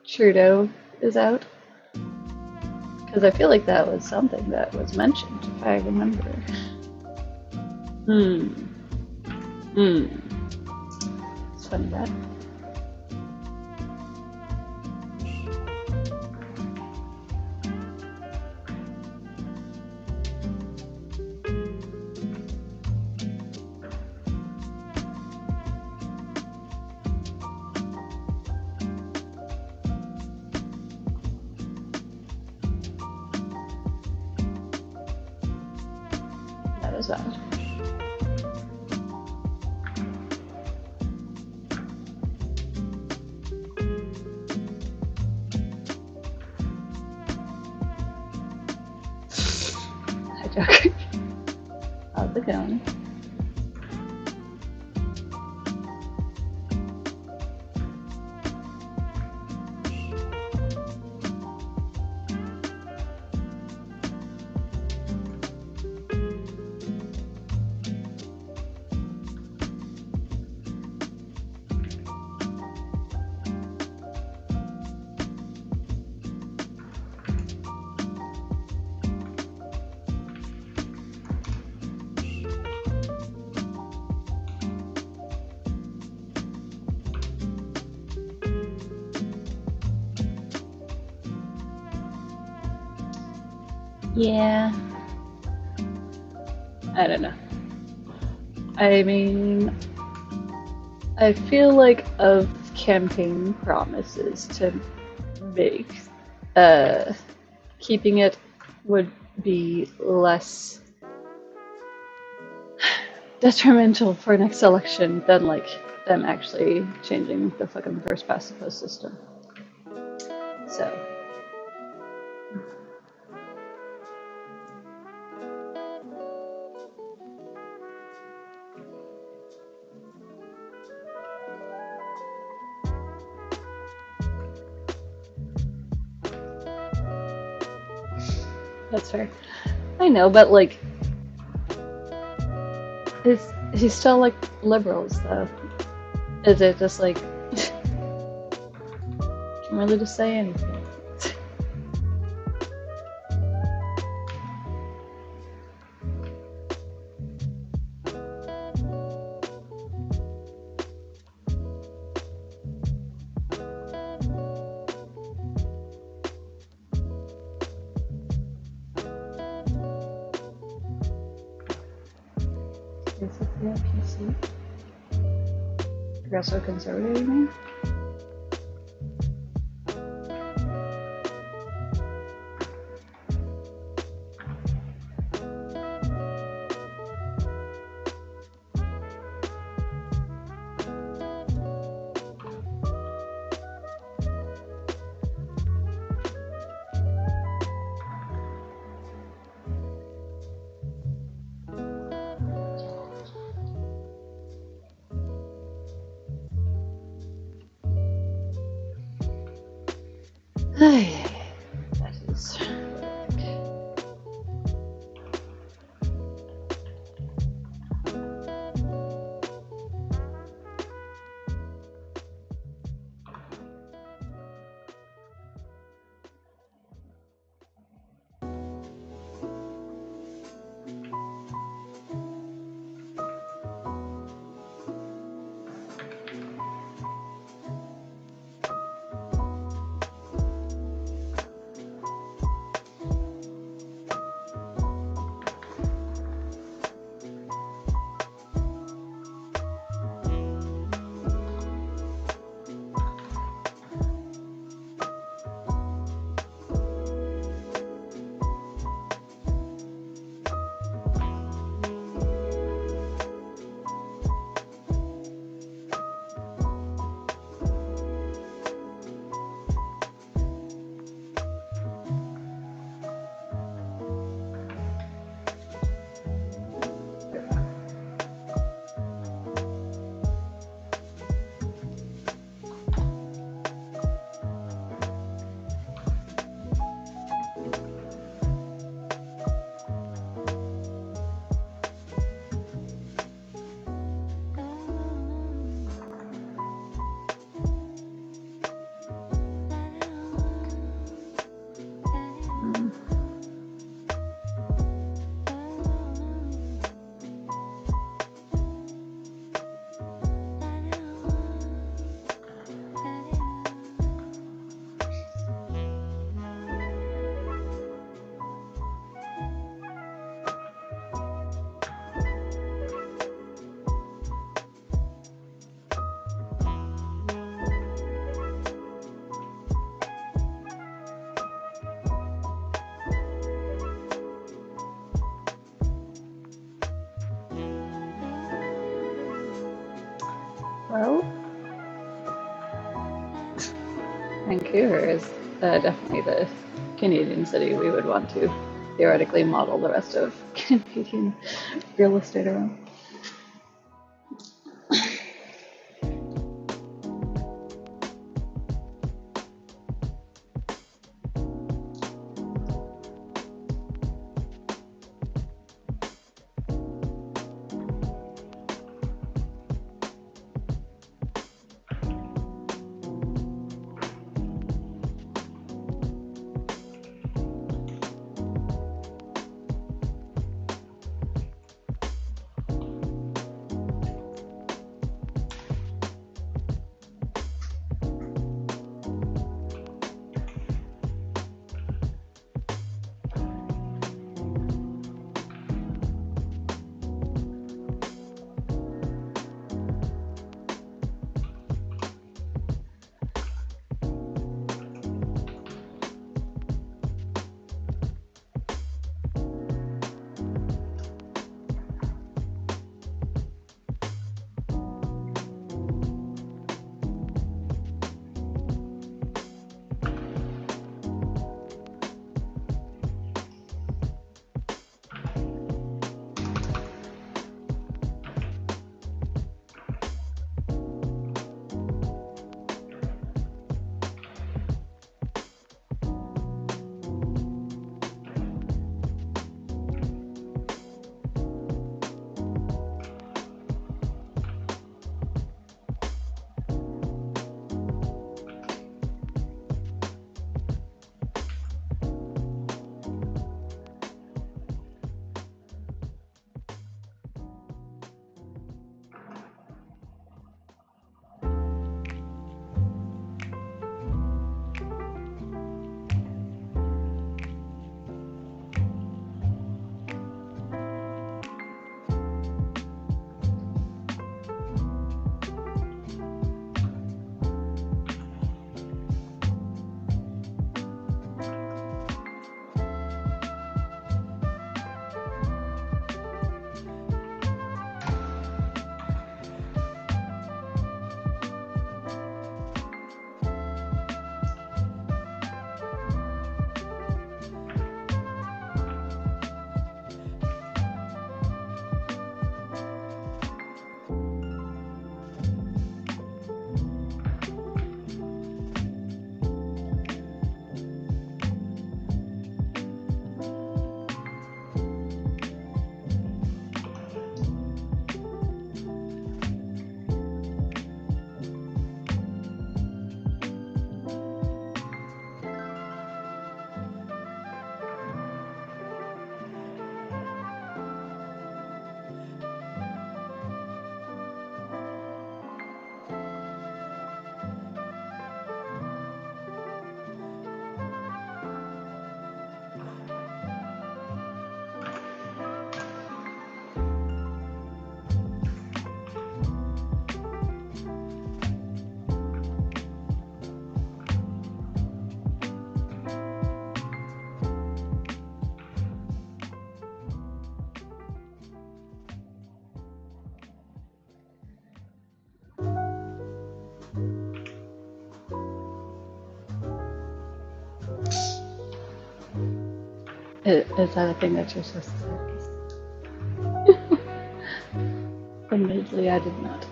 Trudeau is out? Because I feel like that was something that was mentioned, if I remember. It's funny that. That is valid. Hi, Joker. How's it going? Yeah, I don't know. I mean, I feel like of campaign promises to make, uh, keeping it would be less detrimental for next election than like them actually changing the fucking first past the post system. So that's fair. I know, but like, is he still like liberals though? Is it just like can really just say anything? Basically, a PC. Progressive conservative, you mean? That is. Well, Vancouver is definitely the Canadian city we would want to theoretically model the rest of Canadian real estate around. Is that a thing that you're supposed to say? Admittedly, I did not.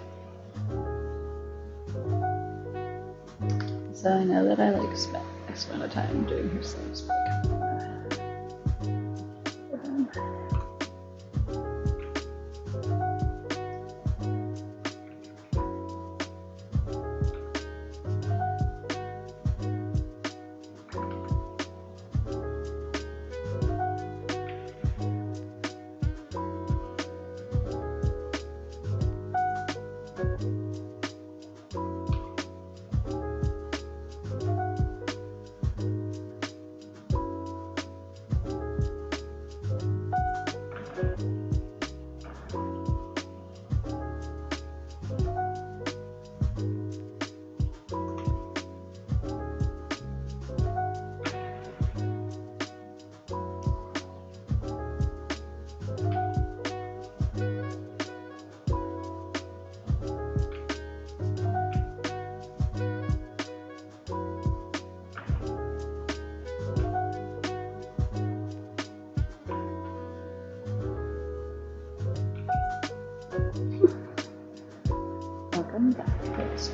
So I know that I like spent X amount of time doing her sleeves. Welcome back, folks.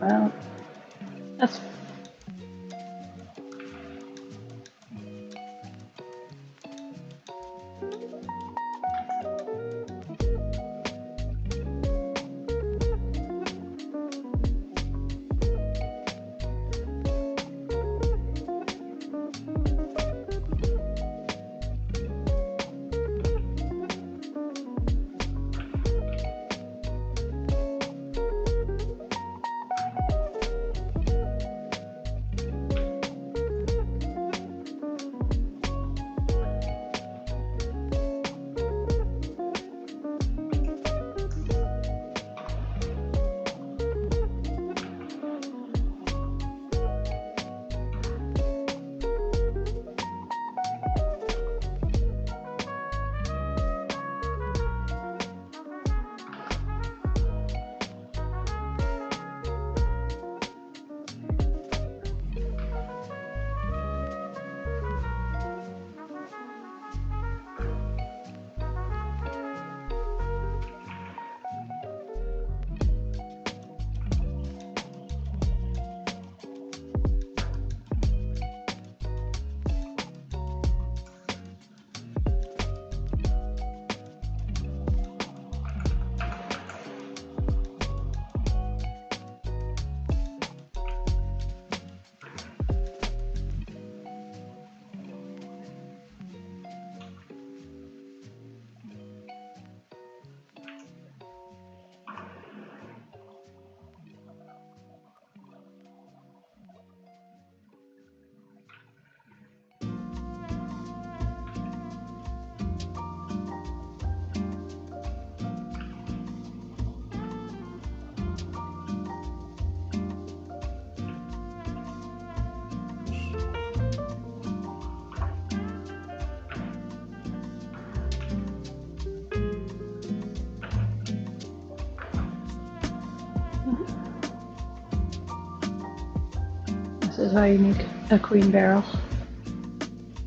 Well, that's this is why you need a queen barrel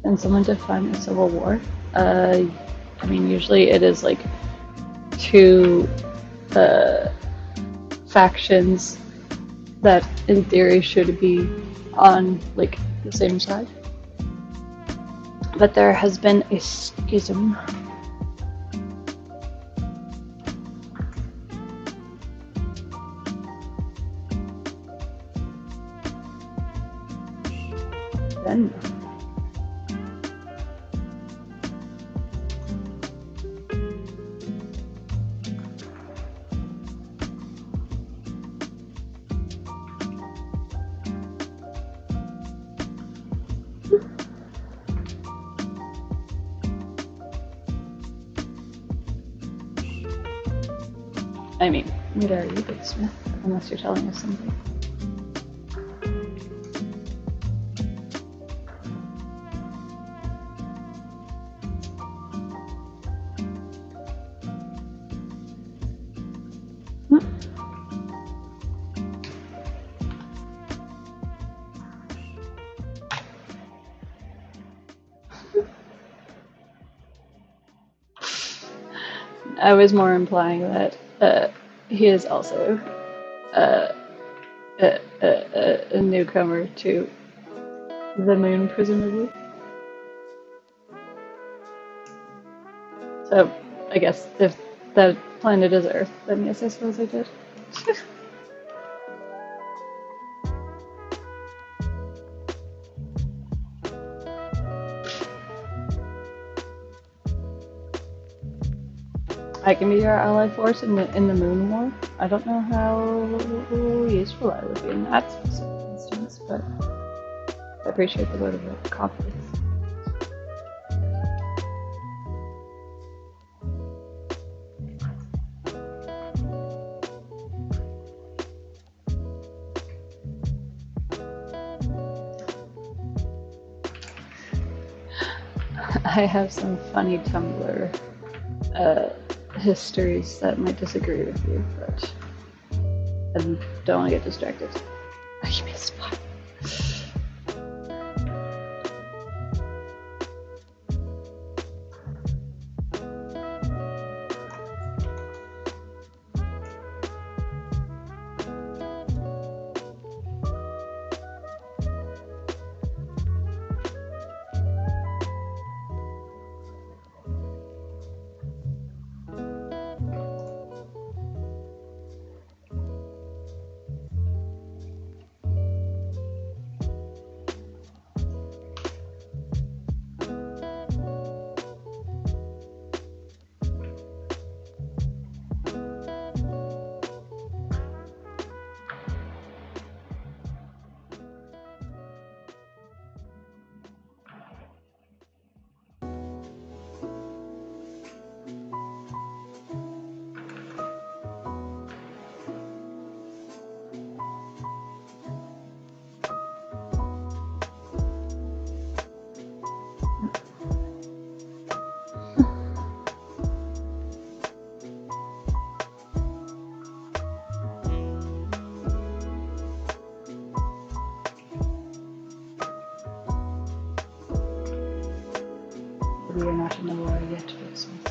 and someone to find a civil war. I mean, usually it is like two factions that, in theory, should be on like the same side, but there has been a schism. Then I mean, neither are you, Big Smith, unless you're telling us something. I was more implying that he is also uh, a newcomer to the moon, presumably. So, I guess if the planet is Earth, then yes, I suppose I did. I can be your allied force in the Moon War. I don't know how useful I would be in that specific instance, but I appreciate the vote of confidence. I have some funny Tumblr histories that might disagree with you, but I don't want to get distracted. Oh, give me a spot. We are not in the war yet, Big Smith.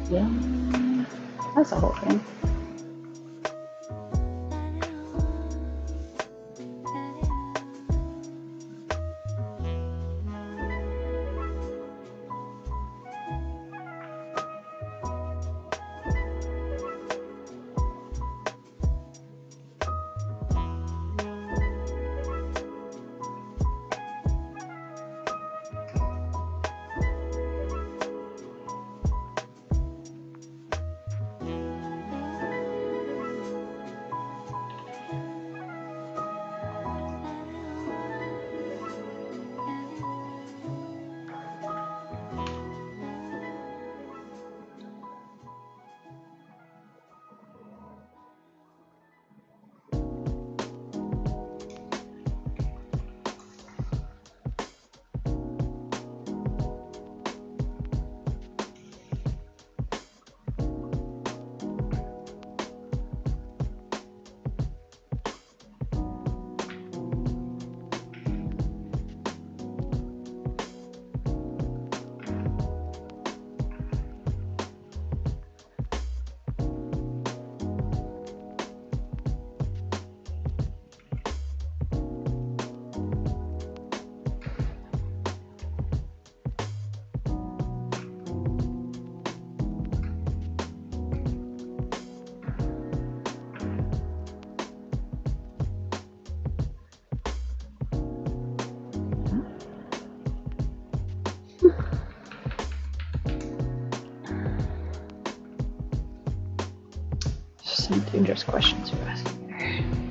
Yeah, that's the whole thing. some dangerous questions you're asking there.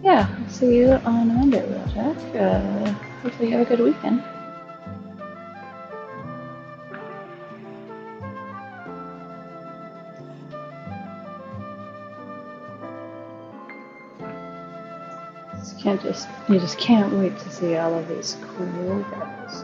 Yeah, I'll see you on Monday, Wheeljack. Hopefully you have a good weekend. You just can't wait to see all of these cool guys.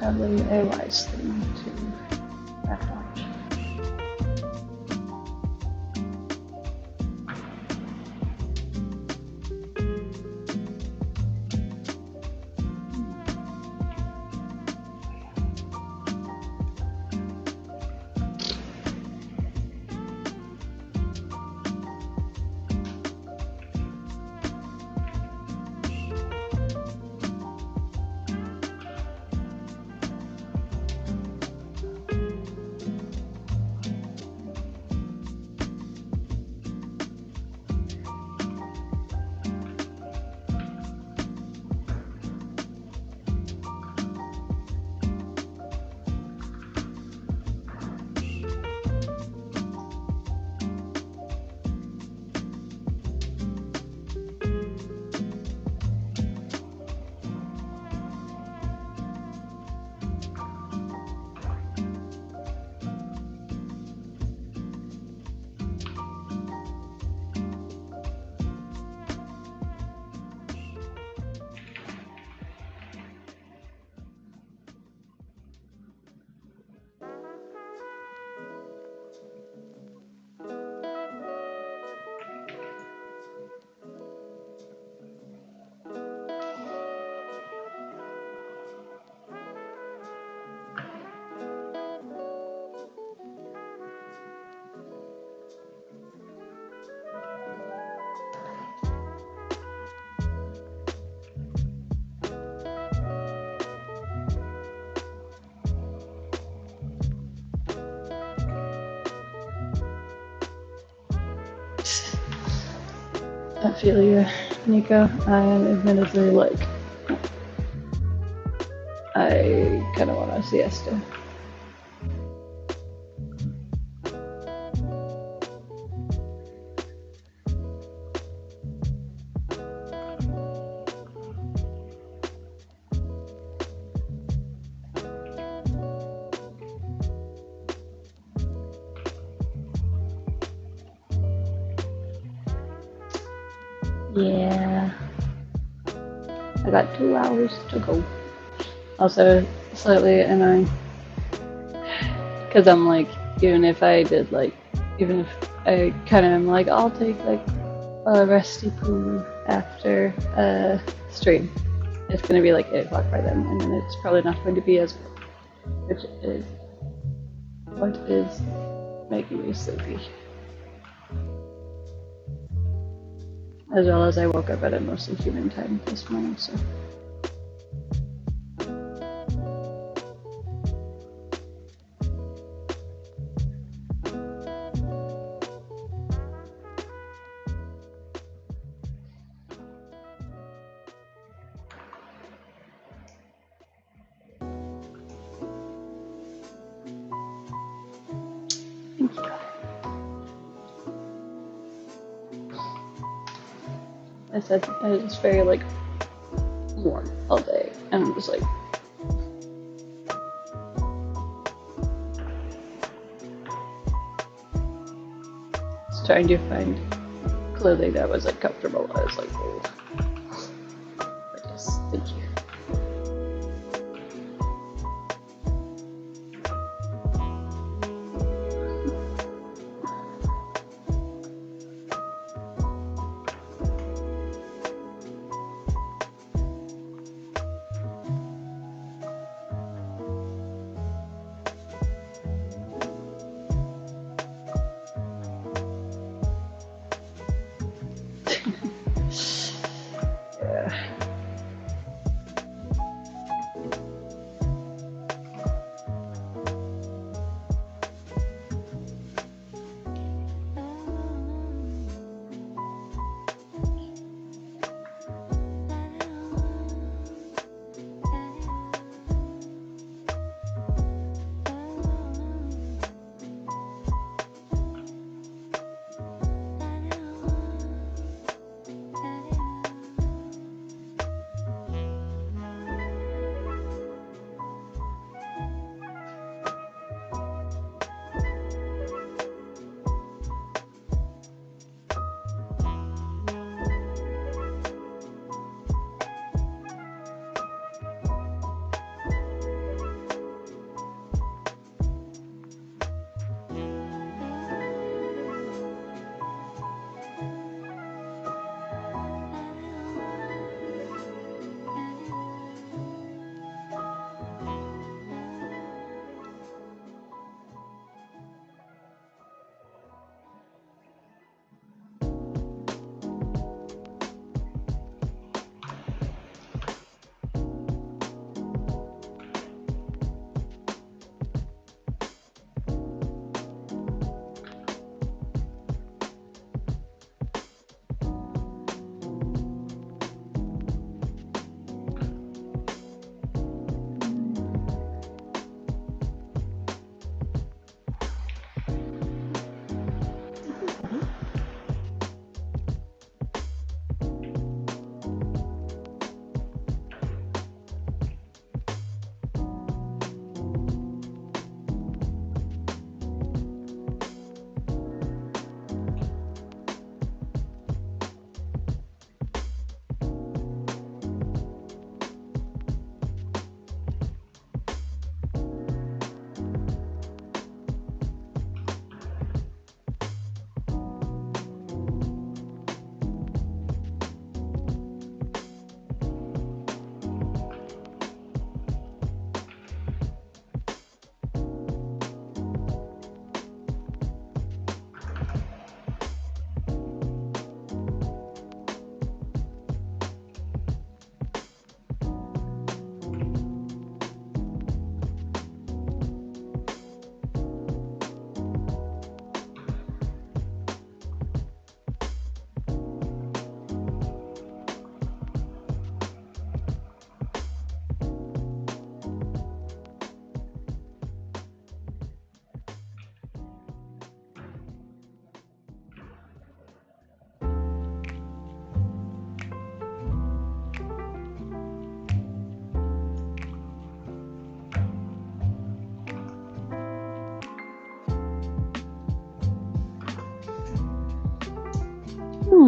probably a wise thing to acknowledge. I feel you, Nico. I am admittedly like, I kind of want a siesta. Yeah. I got 2 hours to go. Also, slightly annoying. Because I'm like, even if I kind of am like, I'll take like a resty poo after stream. It's gonna be like 8 o'clock by then, and then it's probably not going to be as good, which is what is making me sleepy. As well as I woke up at a mostly human time this morning, so. Thank you. I said I was very like warm all day, and I'm just like, just trying to find clothing that was like comfortable. I was like, oh, but yes, thank you. Yeah.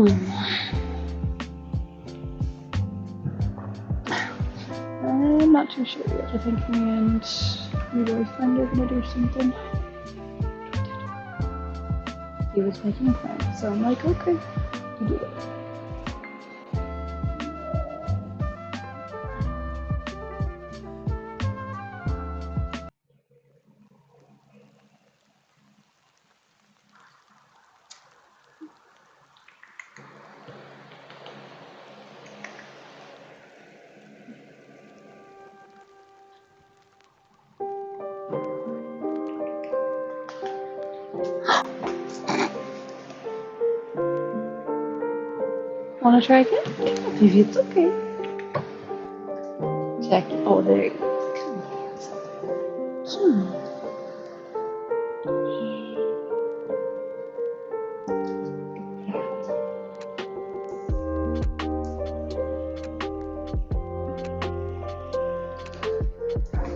I'm not too sure yet. I think me and my boyfriend are gonna do something. He was making a plan, so I'm like, okay, you do it. Wanna try again? Maybe it's okay. Check. Oh, there you go.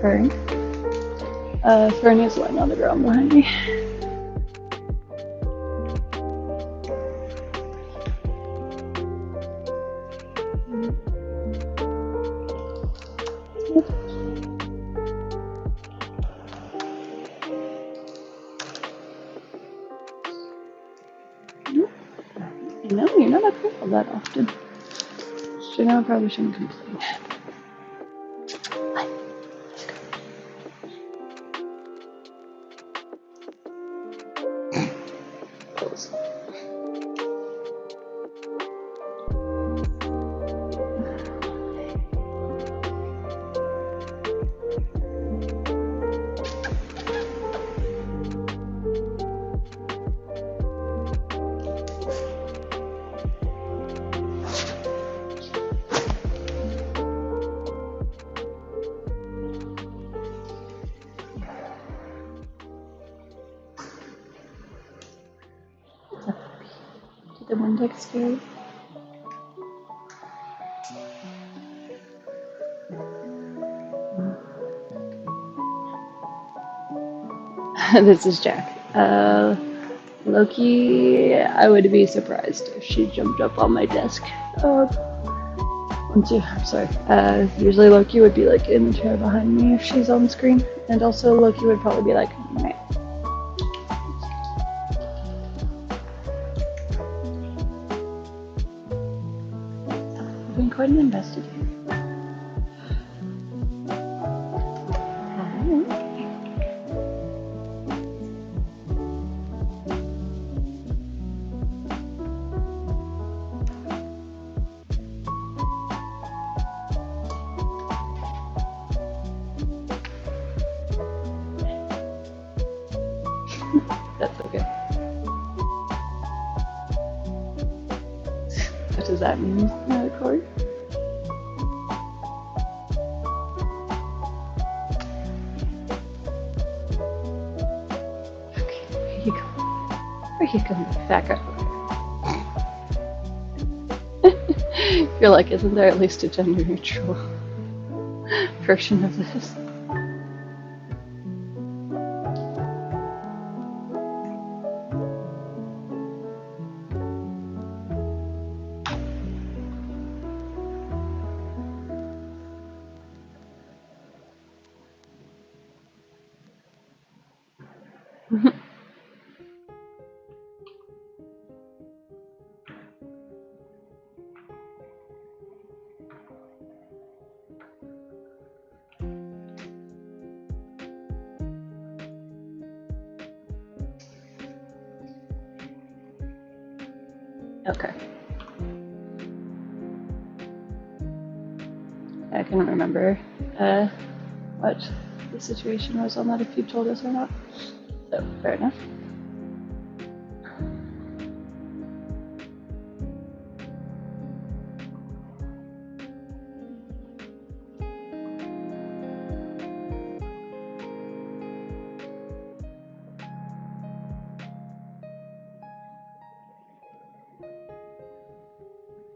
Fern. Fern is lying on the ground behind me. No, you're not up here all that often. So now I probably shouldn't complain. Close. Did the wind get scared? This is Jack. Loki, I would be surprised if she jumped up on my desk. I'm sorry. Usually Loki would be like in the chair behind me if she's on screen, and also Loki would probably be like, meh. I've been quite an investigator. That's okay. What does that mean, Corey? Okay, where you go? Where you going, back up? You're like, isn't there at least a gender neutral version of this? Okay. I can't remember what the situation was on that, if you told us or not. So, fair enough.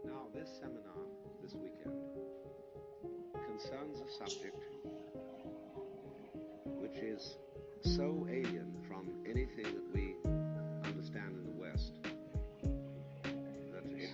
Now, this seminar this weekend concerns a subject which is so alien from anything that we understand in the West that it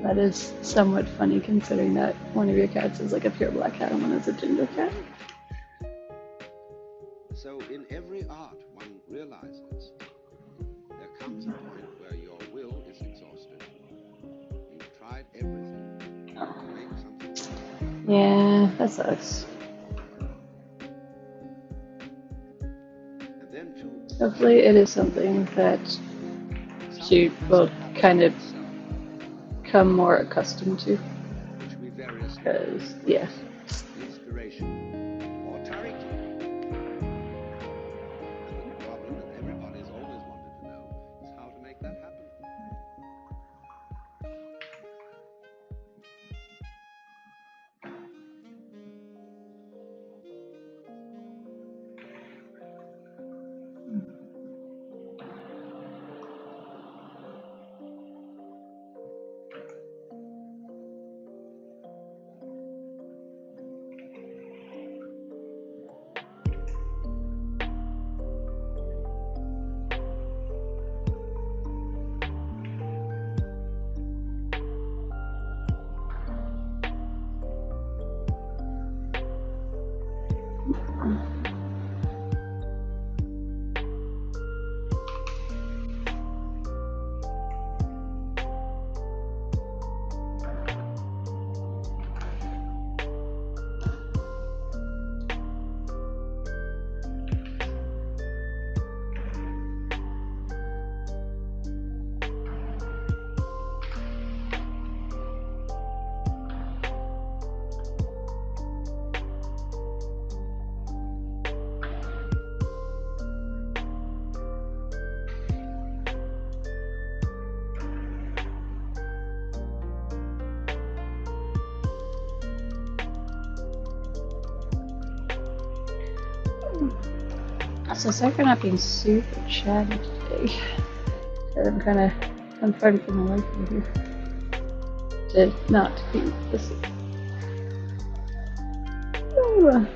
That is somewhat funny considering that one of your cats is like a pure black cat and one is a ginger cat. So in every art, one realizes there comes a point where your will is exhausted. You've tried everything to make something. Yeah, that sucks. And then to Hopefully it is something that she will kind of come more accustomed to. which we variously Because, yeah. inspiration or charity. And the problem that everybody's always wanted to know is how to make that happen. So sorry for not being super chatty today. I'm kind of confronting my life over here to not be this. Ooh.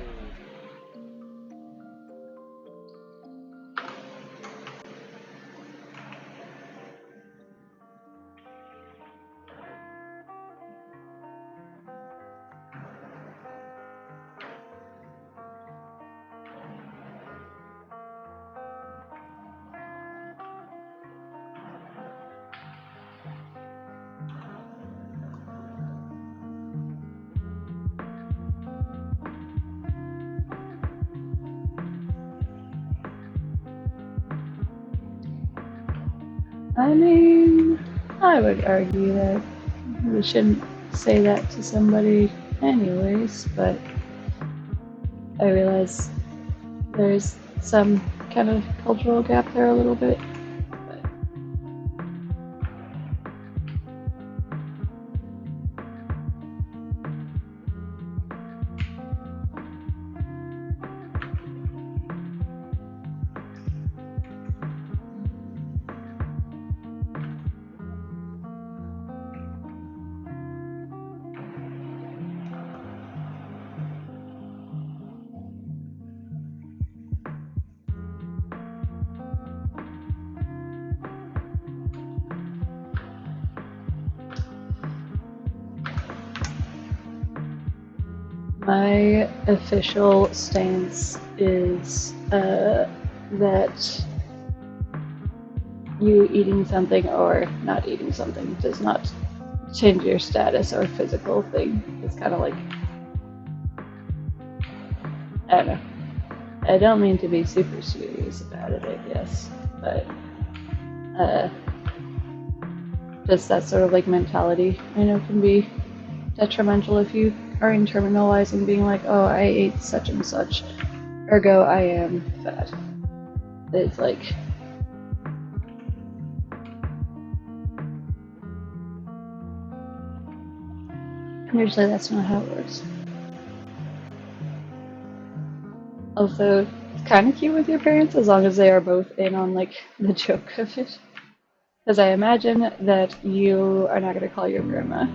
I mean, I would argue that we shouldn't say that to somebody anyways, but I realize there's some kind of cultural gap there a little bit. My official stance is that you eating something or not eating something does not change your status or physical thing. It's kind of like, I don't know. I don't mean to be super serious about it, I guess, but just that sort of like mentality, I know, can be detrimental if you are internalizing being like, oh, I ate such and such, ergo I am fat. It's like, usually that's not how it works. Also, it's kind of cute with your parents as long as they are both in on like the joke of it. Because I imagine that you are not going to call your grandma,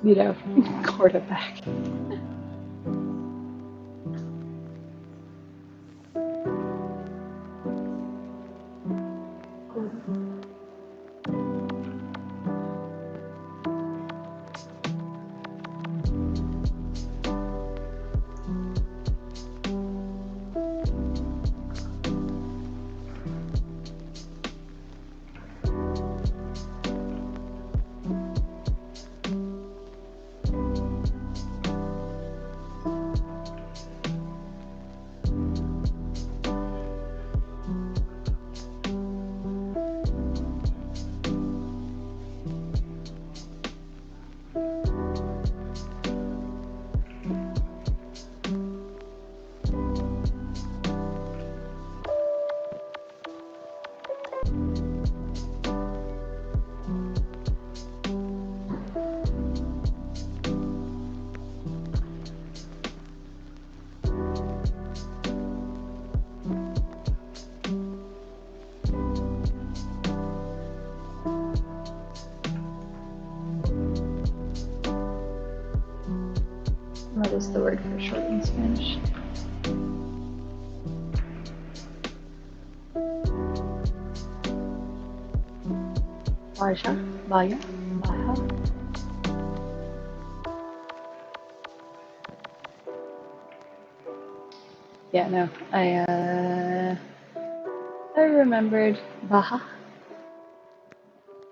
you know, quarterback. is the word for short in Spanish. Vaya, vaya, baja. Yeah, no, I remembered baja.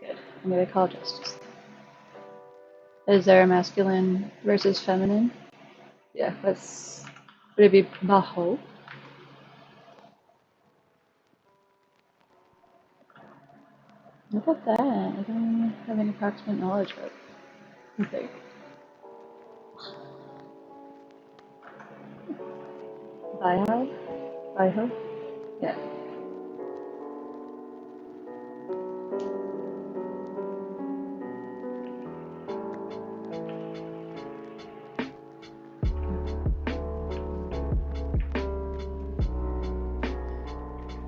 Good. I'm gonna call justice. Is there a masculine versus feminine? Yeah, would it be bajo? Look at that. I don't have any approximate knowledge of it. Okay. Bajo? Bajo? Yeah.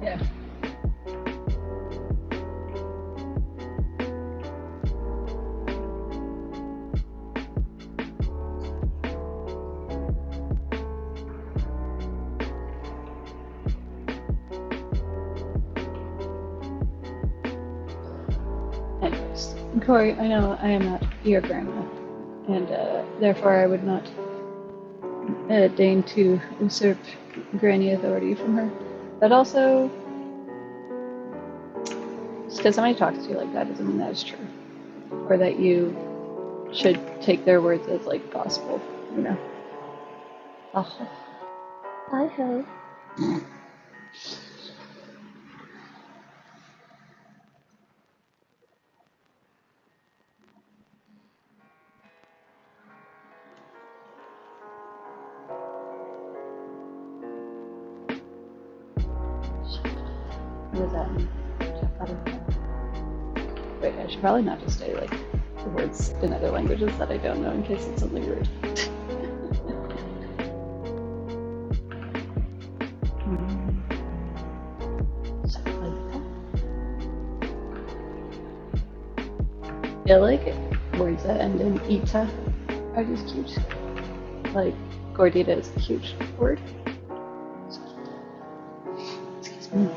Yeah. Anyways, Corey, I know I am not your grandma, and therefore I would not deign to usurp granny authority from her. But also, just because somebody talks to you like that doesn't mean that is true, or that you should take their words as like gospel, you know. Oh, I hope. What does that mean? Wait, I should probably not just say like words in other languages that I don't know in case it's something rude. I feel like words that end in ita are just cute. Like gordita is a cute word. Excuse me.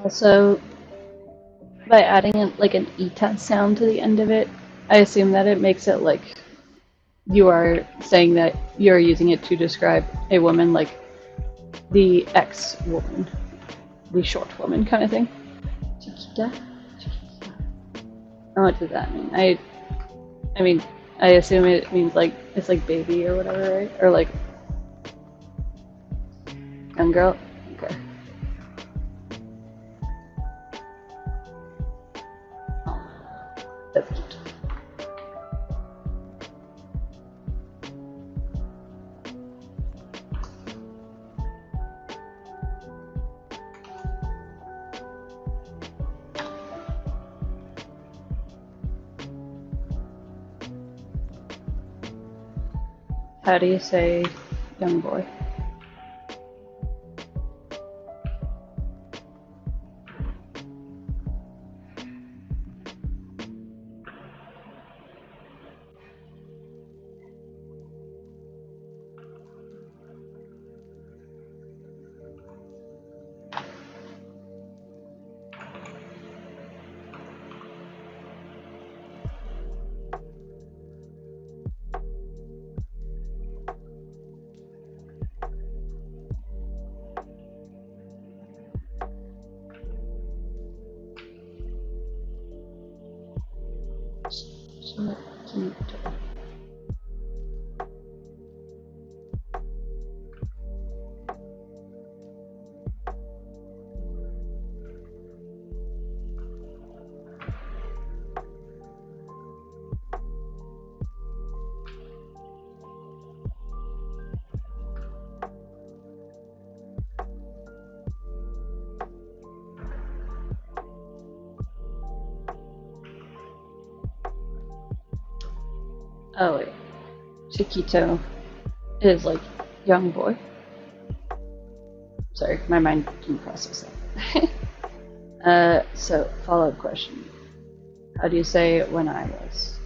Also, by adding like an ita sound to the end of it, I assume that it makes it like you are saying that you're using it to describe a woman, like the ex-woman, the short woman kind of thing. Chiquita? What does that mean? I mean, I assume it means like it's like baby or whatever, right? Or like young girl. Okay. Oh, that's cute. How do you say young boy? Oh wait, chiquito is like young boy. Sorry, my mind didn't process that. So, follow-up question. How do you say when I was?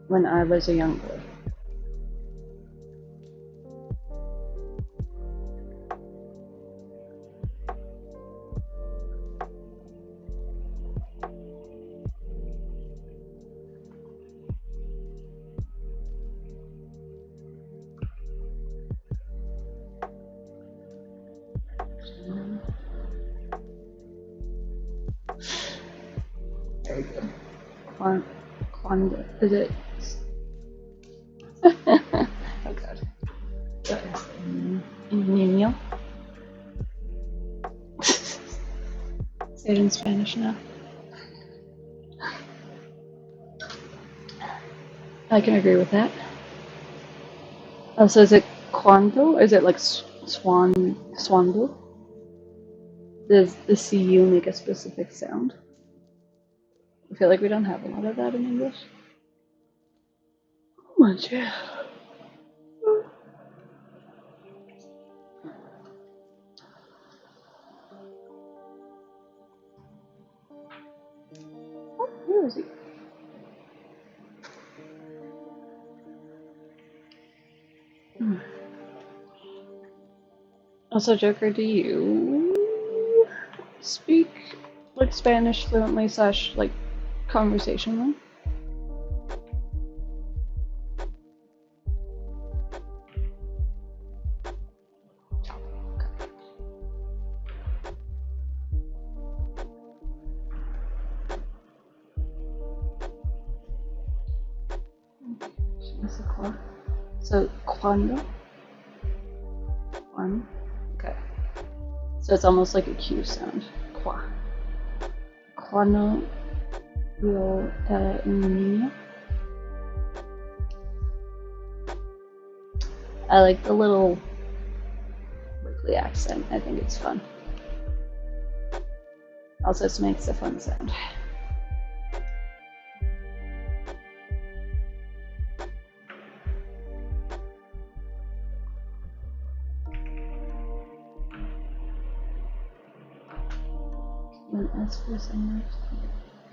When I was a young boy. Very good. Quando, is it? Oh god. Niño. Say it in Spanish now. I can agree with that. Oh, so is it cuando? Is it like swando? Does the CU make a specific sound? I feel like we don't have a lot of that in English. Oh my god. Oh, where is he? Also, Joker, do you speak like Spanish fluently slash like conversationally? So, cuando? One. Okay. So it's almost like a Q sound. Qua. Cuando yo era un niño. I like the little Berkeley accent. I think it's fun. Also, it makes a fun sound. When S for singers,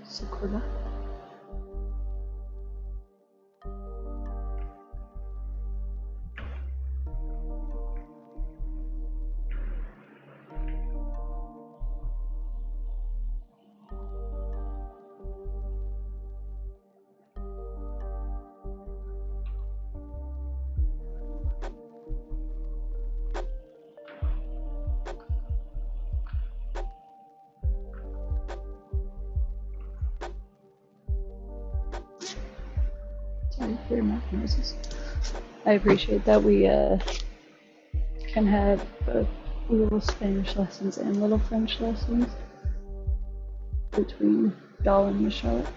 Sakura. Sorry for your mouth noises. I appreciate that we can have both little Spanish lessons and little French lessons between Doll and Miss Charlotte.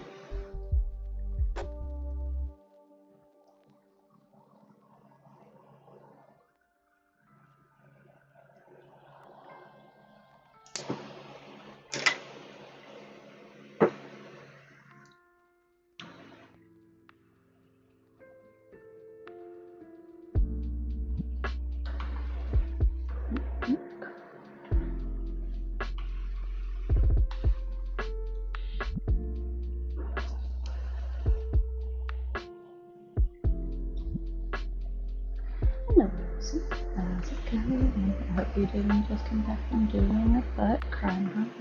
Hello, Rosie. How's it going? I hope you didn't just come back from doing a butt crime hunt.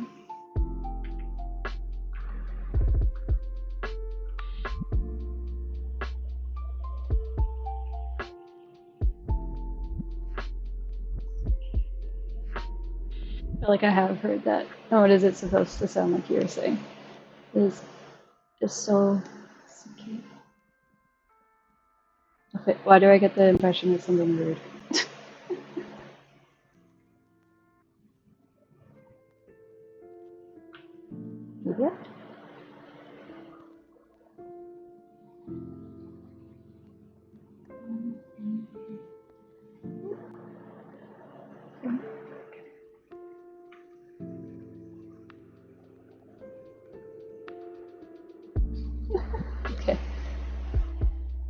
I feel like I have heard that. Oh, what is it supposed to sound like you were saying? Is so cute. Okay, why do I get the impression it's something rude? Yeah.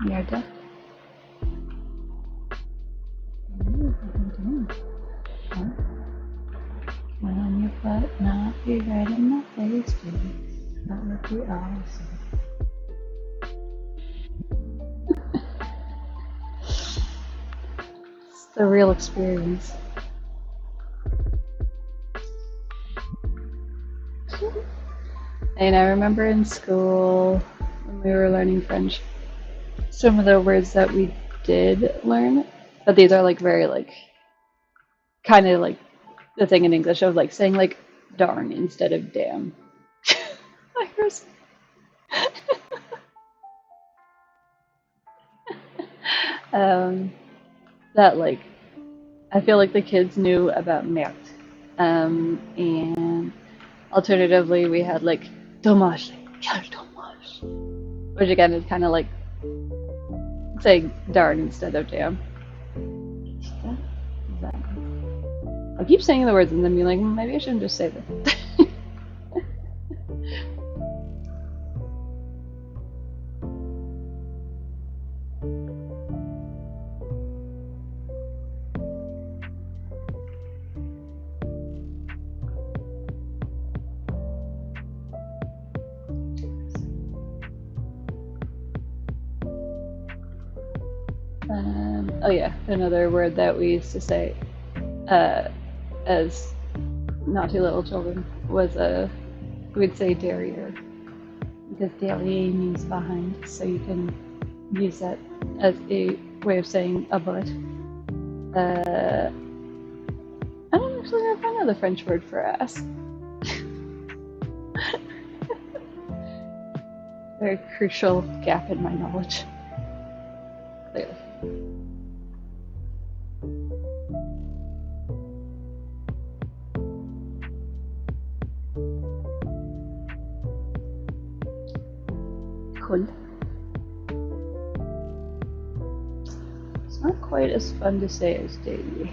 Mierda. One on your butt, not be right in my face, please. That would be awesome. It's the real experience. And I remember in school when we were learning French, some of the words that we did learn, but these are like very like kind of like the thing in English of like saying like darn instead of damn. I was that like I feel like the kids knew about merde. And alternatively we had like dommage, like quel dommage, which again is kind of like saying darn instead of damn. I keep saying the words and then being like, maybe I shouldn't just say them. Oh yeah, another word that we used to say as not too little children was we'd say derriere because derriere means behind, so you can use that as a way of saying a butt. I don't actually know if I know the French word for ass. Very crucial gap in my knowledge. Clearly. Cool. It's not quite as fun to say as daily.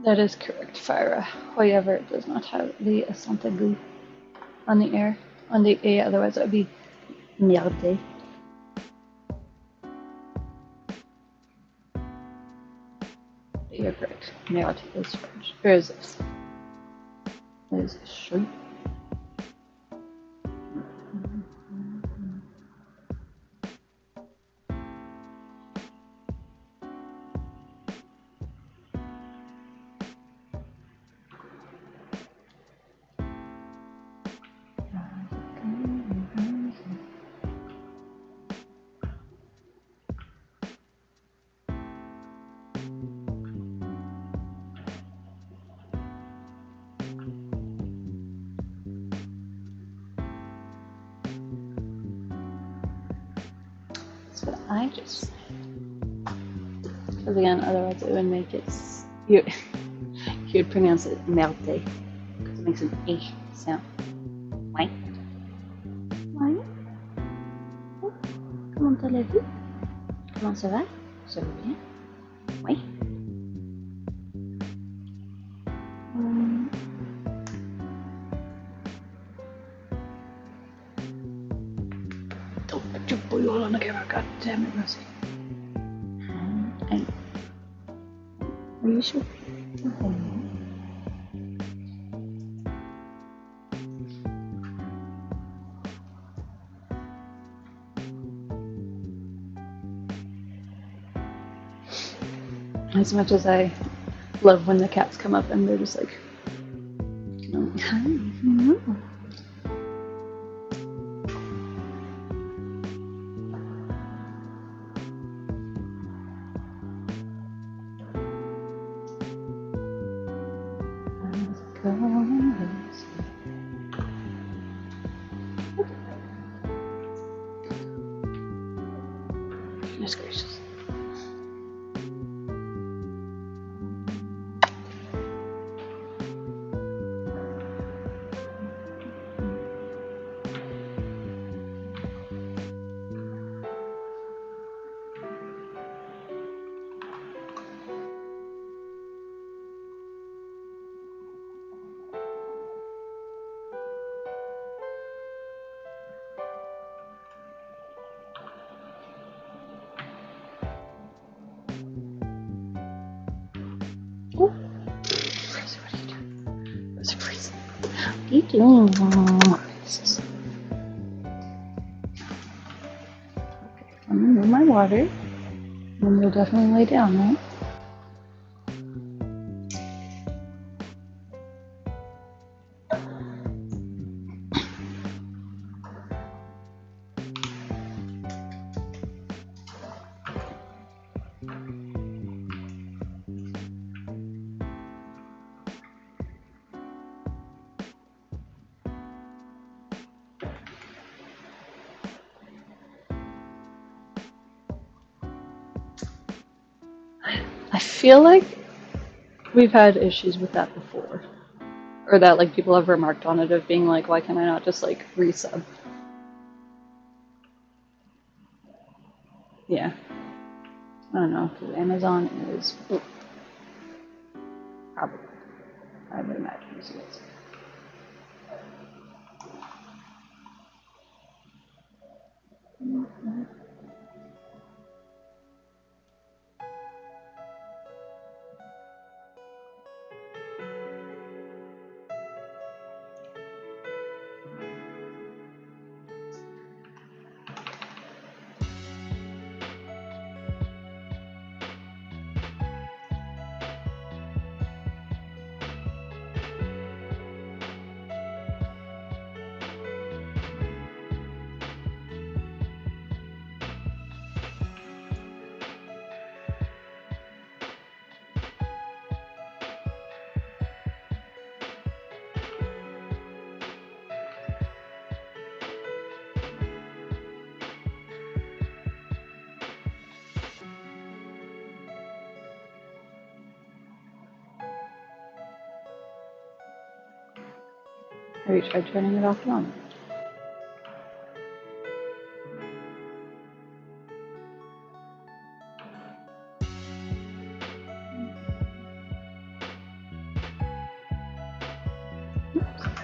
That is correct, Fyra. However, it does not have the accent aigu on the air, on the A, otherwise it would be merde. You're correct. Merde is French. Or is this? Is shriek. That's what I just said. Because again, otherwise it would make it. You would pronounce it merde. Because it makes an A sound. Why? Why? Comment allez-vous? Comment ça va? Ça va bien? Oui? Don't put your boil on the camera, god damn it, Rosie. Are you sure? Okay. As much as I love when the cats come up and they're just like, hi. Oh, Rosie, what are you doing? Rosie, Rosie. What are you doing? I'm gonna move my water, and you'll definitely lay down, right? I feel like we've had issues with that before. Or that like people have remarked on it of being like, why can I not just like resub? Yeah. I don't know, because Amazon is probably, I would imagine it is. Have you tried turning it off and on? Oops.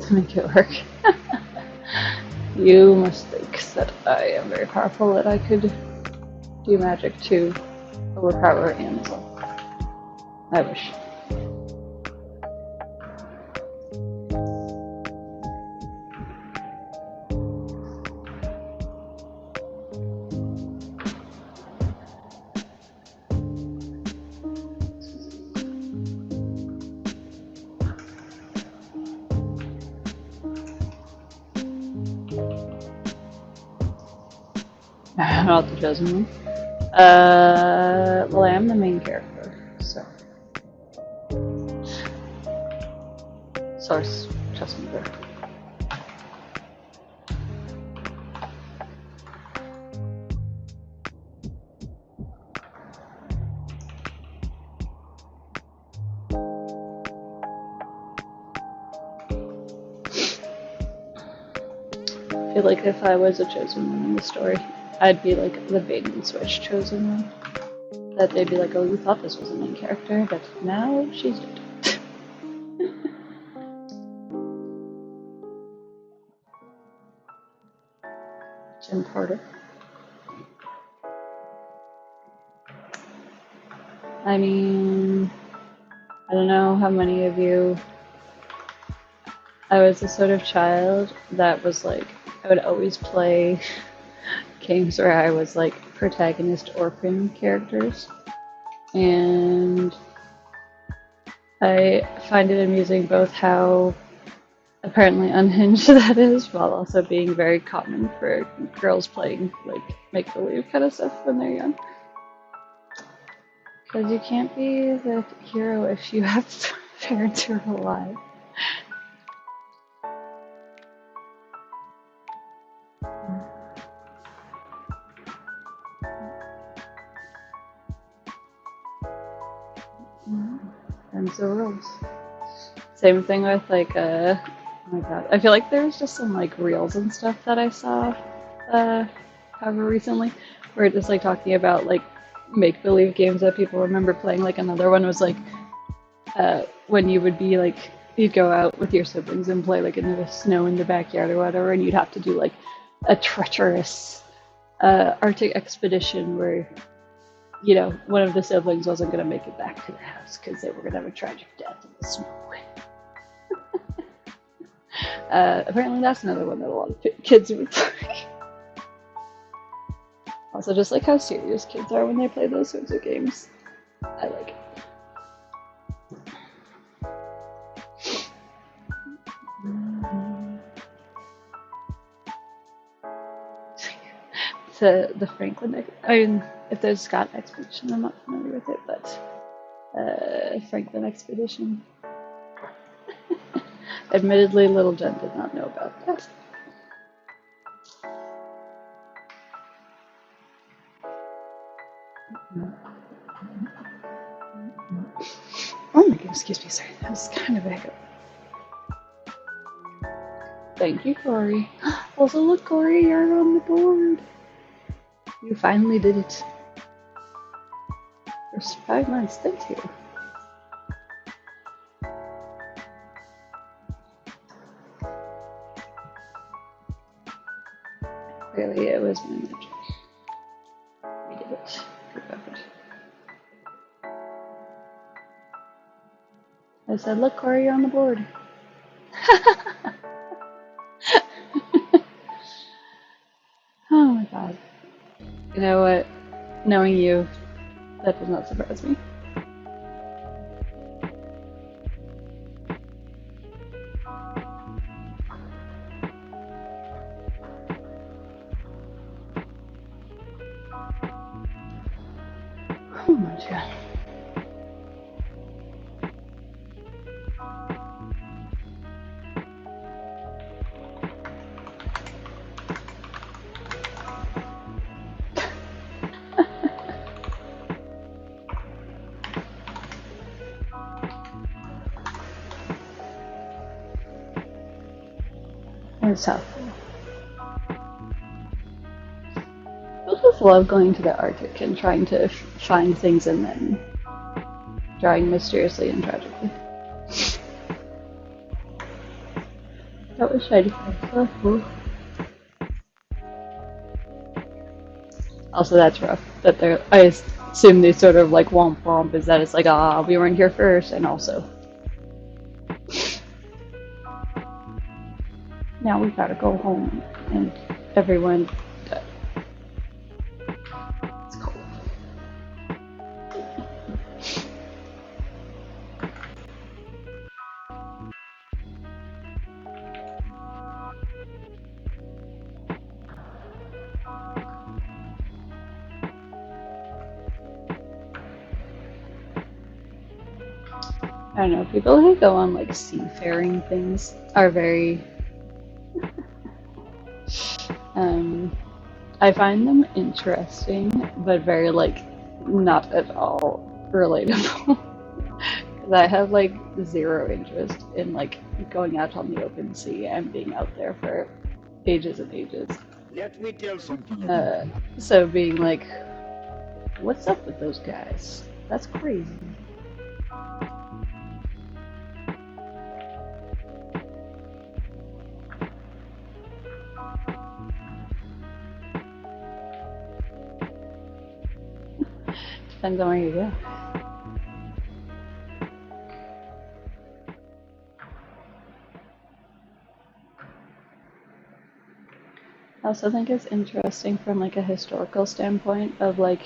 To make it work. You must think that I am very powerful, that I could do magic to overpower Amazon. I wish. Not the chosen one. Well, I am the main character, so. Source, trust me there. I feel like if I was a chosen one in the story, I'd be like the bait and switch chosen one. That they'd be like, oh, you thought this was a main character, but now she's dead. Jim Porter. I mean, I don't know how many of you. I was the sort of child that was like, I would always play games where I was like protagonist orphan characters. And I find it amusing both how apparently unhinged that is, while also being very common for girls playing like make-believe kind of stuff when they're young. Because you can't be the hero if you have parents who are alive. And the rules. Same thing with like oh my god, I feel like there was just some like reels and stuff that I saw however recently where it just like talking about like make-believe games that people remember playing. Like another one was like when you would be like, you'd go out with your siblings and play like in the snow in the backyard or whatever, and you'd have to do like a treacherous Arctic expedition where, you know, one of the siblings wasn't going to make it back to the house because they were going to have a tragic death in the snow. Apparently that's another one that a lot of kids would play. Also, just like how serious kids are when they play those sorts of games. I like it. The Franklin, I mean, if there's Scott Expedition, I'm not familiar with it, but Franklin Expedition. Admittedly, Little Jen did not know about that. Oh my god, excuse me, sorry, that was kind of a hiccup. Thank you, Corey. Also, look, Corey, you're on the board. You finally did it. For 5 months, thank you. Really, it was my magic. We did it. Good effort. I said, look, Corey, you're on the board. Oh my god. You know what? Knowing you, that does not surprise me. Oh my god. It's helpful. I just love going to the Arctic and trying to find things and then dying mysteriously and tragically. That was shiny. So cool. Also, that's rough. That they're, I assume they sort of like womp womp is that it's like, ah, we weren't here first, and also now we gotta go home, and everyone died. It's cold. I don't know, people who go on like seafaring things are very I find them interesting, but very like not at all relatable. Because I have like zero interest in like going out on the open sea and being out there for ages and ages. Let me tell something. So being like, what's up with those guys? That's crazy. Depends on where you go. I also think it's interesting from like a historical standpoint of like,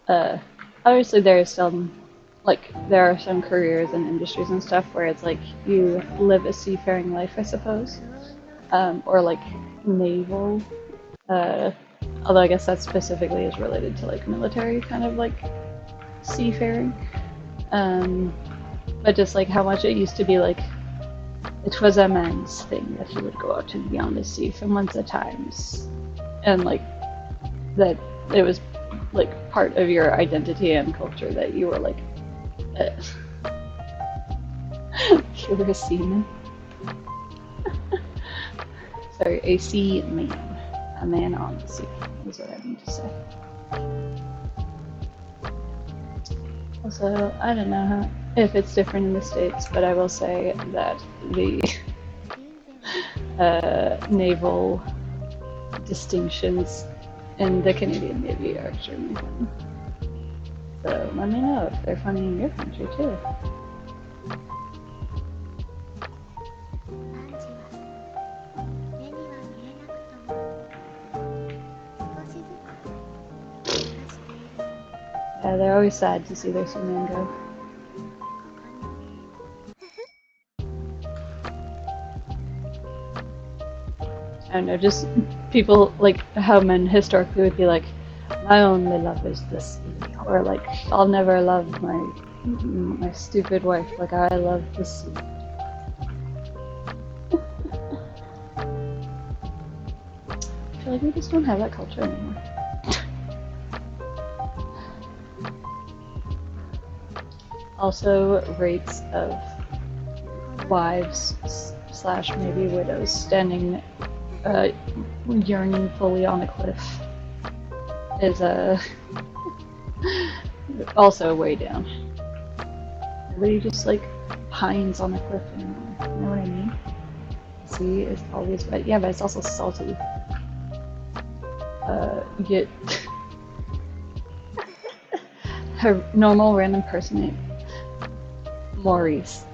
obviously there is some, like there are some careers and industries and stuff where it's like you live a seafaring life, I suppose, or like naval, although I guess that specifically is related to like military kind of like seafaring, but just like how much it used to be like it was a man's thing that he would go out and be on the sea for months at times, and like that it was like part of your identity and culture that you were like you were a seaman. Sorry, a sea man, a man on the sea is what I mean to say. Also, I don't know if it's different in the States, but I will say that the naval distinctions in the Canadian Navy are extremely funny. So let me know if they're funny in your country too. Yeah, they're always sad to see their seaman go. I don't know, just people like how men historically would be like, my only love is the sea, or like, I'll never love my stupid wife, like I love the sea. I feel like we just don't have that culture anymore. Also, rates of wives slash maybe widows standing yearningfully on a cliff is also way down. Nobody just like pines on a cliff anymore. You know what I mean? The sea is always wet. Yeah, but it's also salty. You get her normal random person name, Maurice.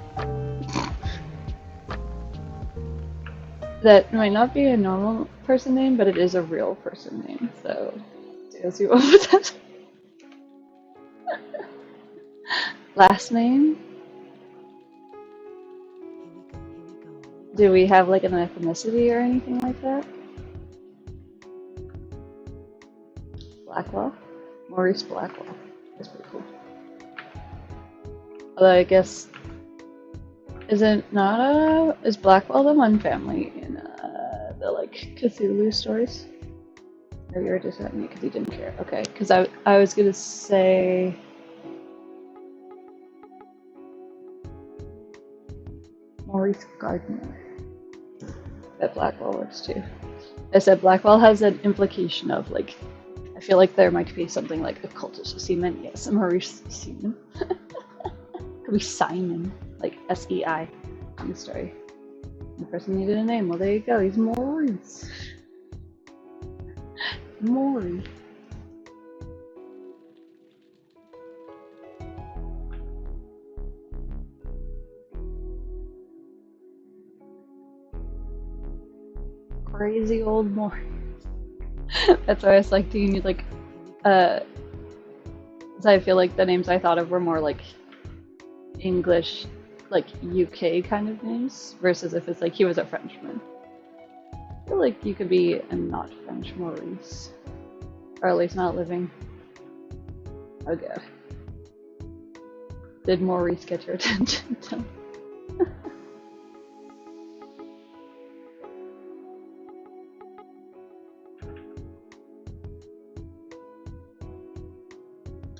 That might not be a normal person name, but it is a real person name, so do as you want with that. Last name? Do we have like an ethnicity or anything like that? Blackwell? Maurice Blackwell. That's pretty cool. Although I guess, is Blackwell the one family in the like Cthulhu stories? Or you were just at me because you didn't care. Okay, because I was gonna say Maurice Gardner. That Blackwell works too. I said Blackwell has an implication of like, I feel like there might be something like occultist seaman. Yes, Maurice Seaman. Could be Simon, like S-E-I in the story. The person needed a name. Well, there you go. He's Maurice. Maurice. Crazy old Maurice. That's why I was like, do you need like, so I feel like the names I thought of were more like English, like UK kind of names, versus if it's like he was a Frenchman. I feel like you could be a not French Maurice, or at least not living. Okay. Did Maurice get your attention?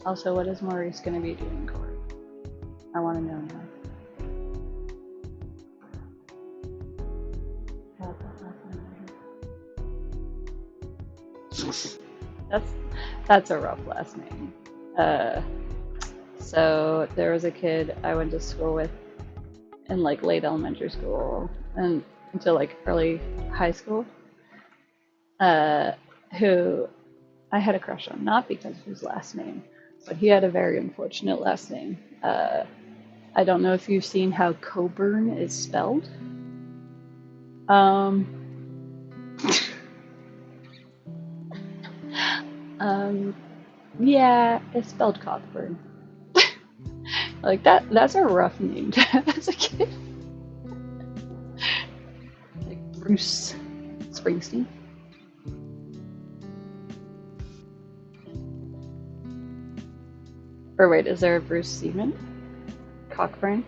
Also, what is Maurice gonna be doing, Corey? I want to know now. That's that's a rough last name. Uh, so there was a kid I went to school with in like late elementary school and until like early high school, uh, who I had a crush on, not because of his last name, but he had a very unfortunate last name. I don't know if you've seen how Coburn is spelled. Um, um, yeah, it's spelled Cockburn. Like that's a rough name to have as a kid. Like Bruce Springsteen. Or wait, is there a Bruce Seaman? Cockburn?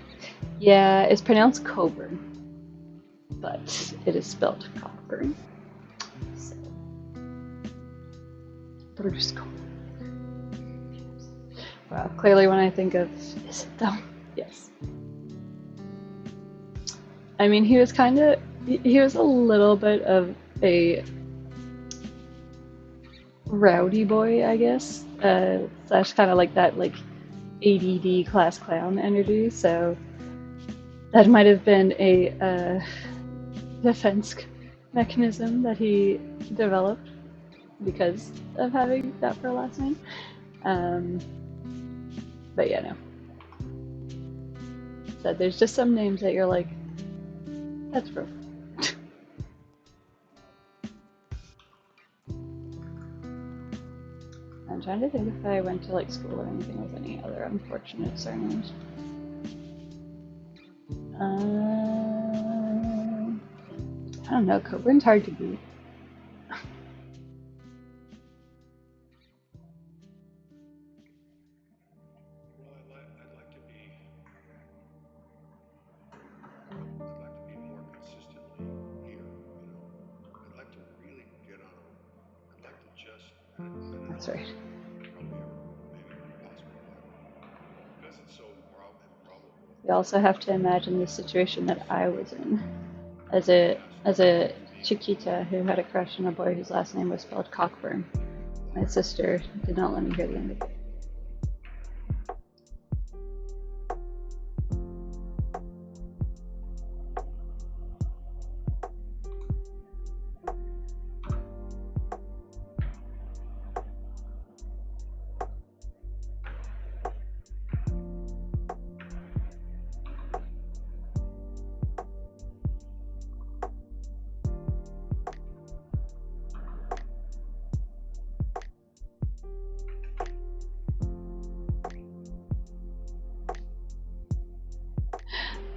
Yeah, it's pronounced Coburn, but it is spelled Cockburn. So, Bruce Coburn. Wow, clearly when I think of, is it though? Yes. I mean, he was he was a little bit of a rowdy boy, I guess, slash kind of like that, like ADD class clown energy. So that might have been a defense mechanism that he developed because of having that for a last name. But yeah, no. So there's just some names that you're like, that's rough. I'm trying to think if I went to like school or anything with any other unfortunate surnames. I don't know, Coburn's hard to beat. More consistently here, I'd like to really get on a, I'd like to just, I don't know, That's right. probably ever, maybe possible, but because it's so improbable. You also have to imagine the situation that I was in as a Chiquita who had a crush on a boy whose last name was spelled Cockburn. My sister did not let me hear the end of it.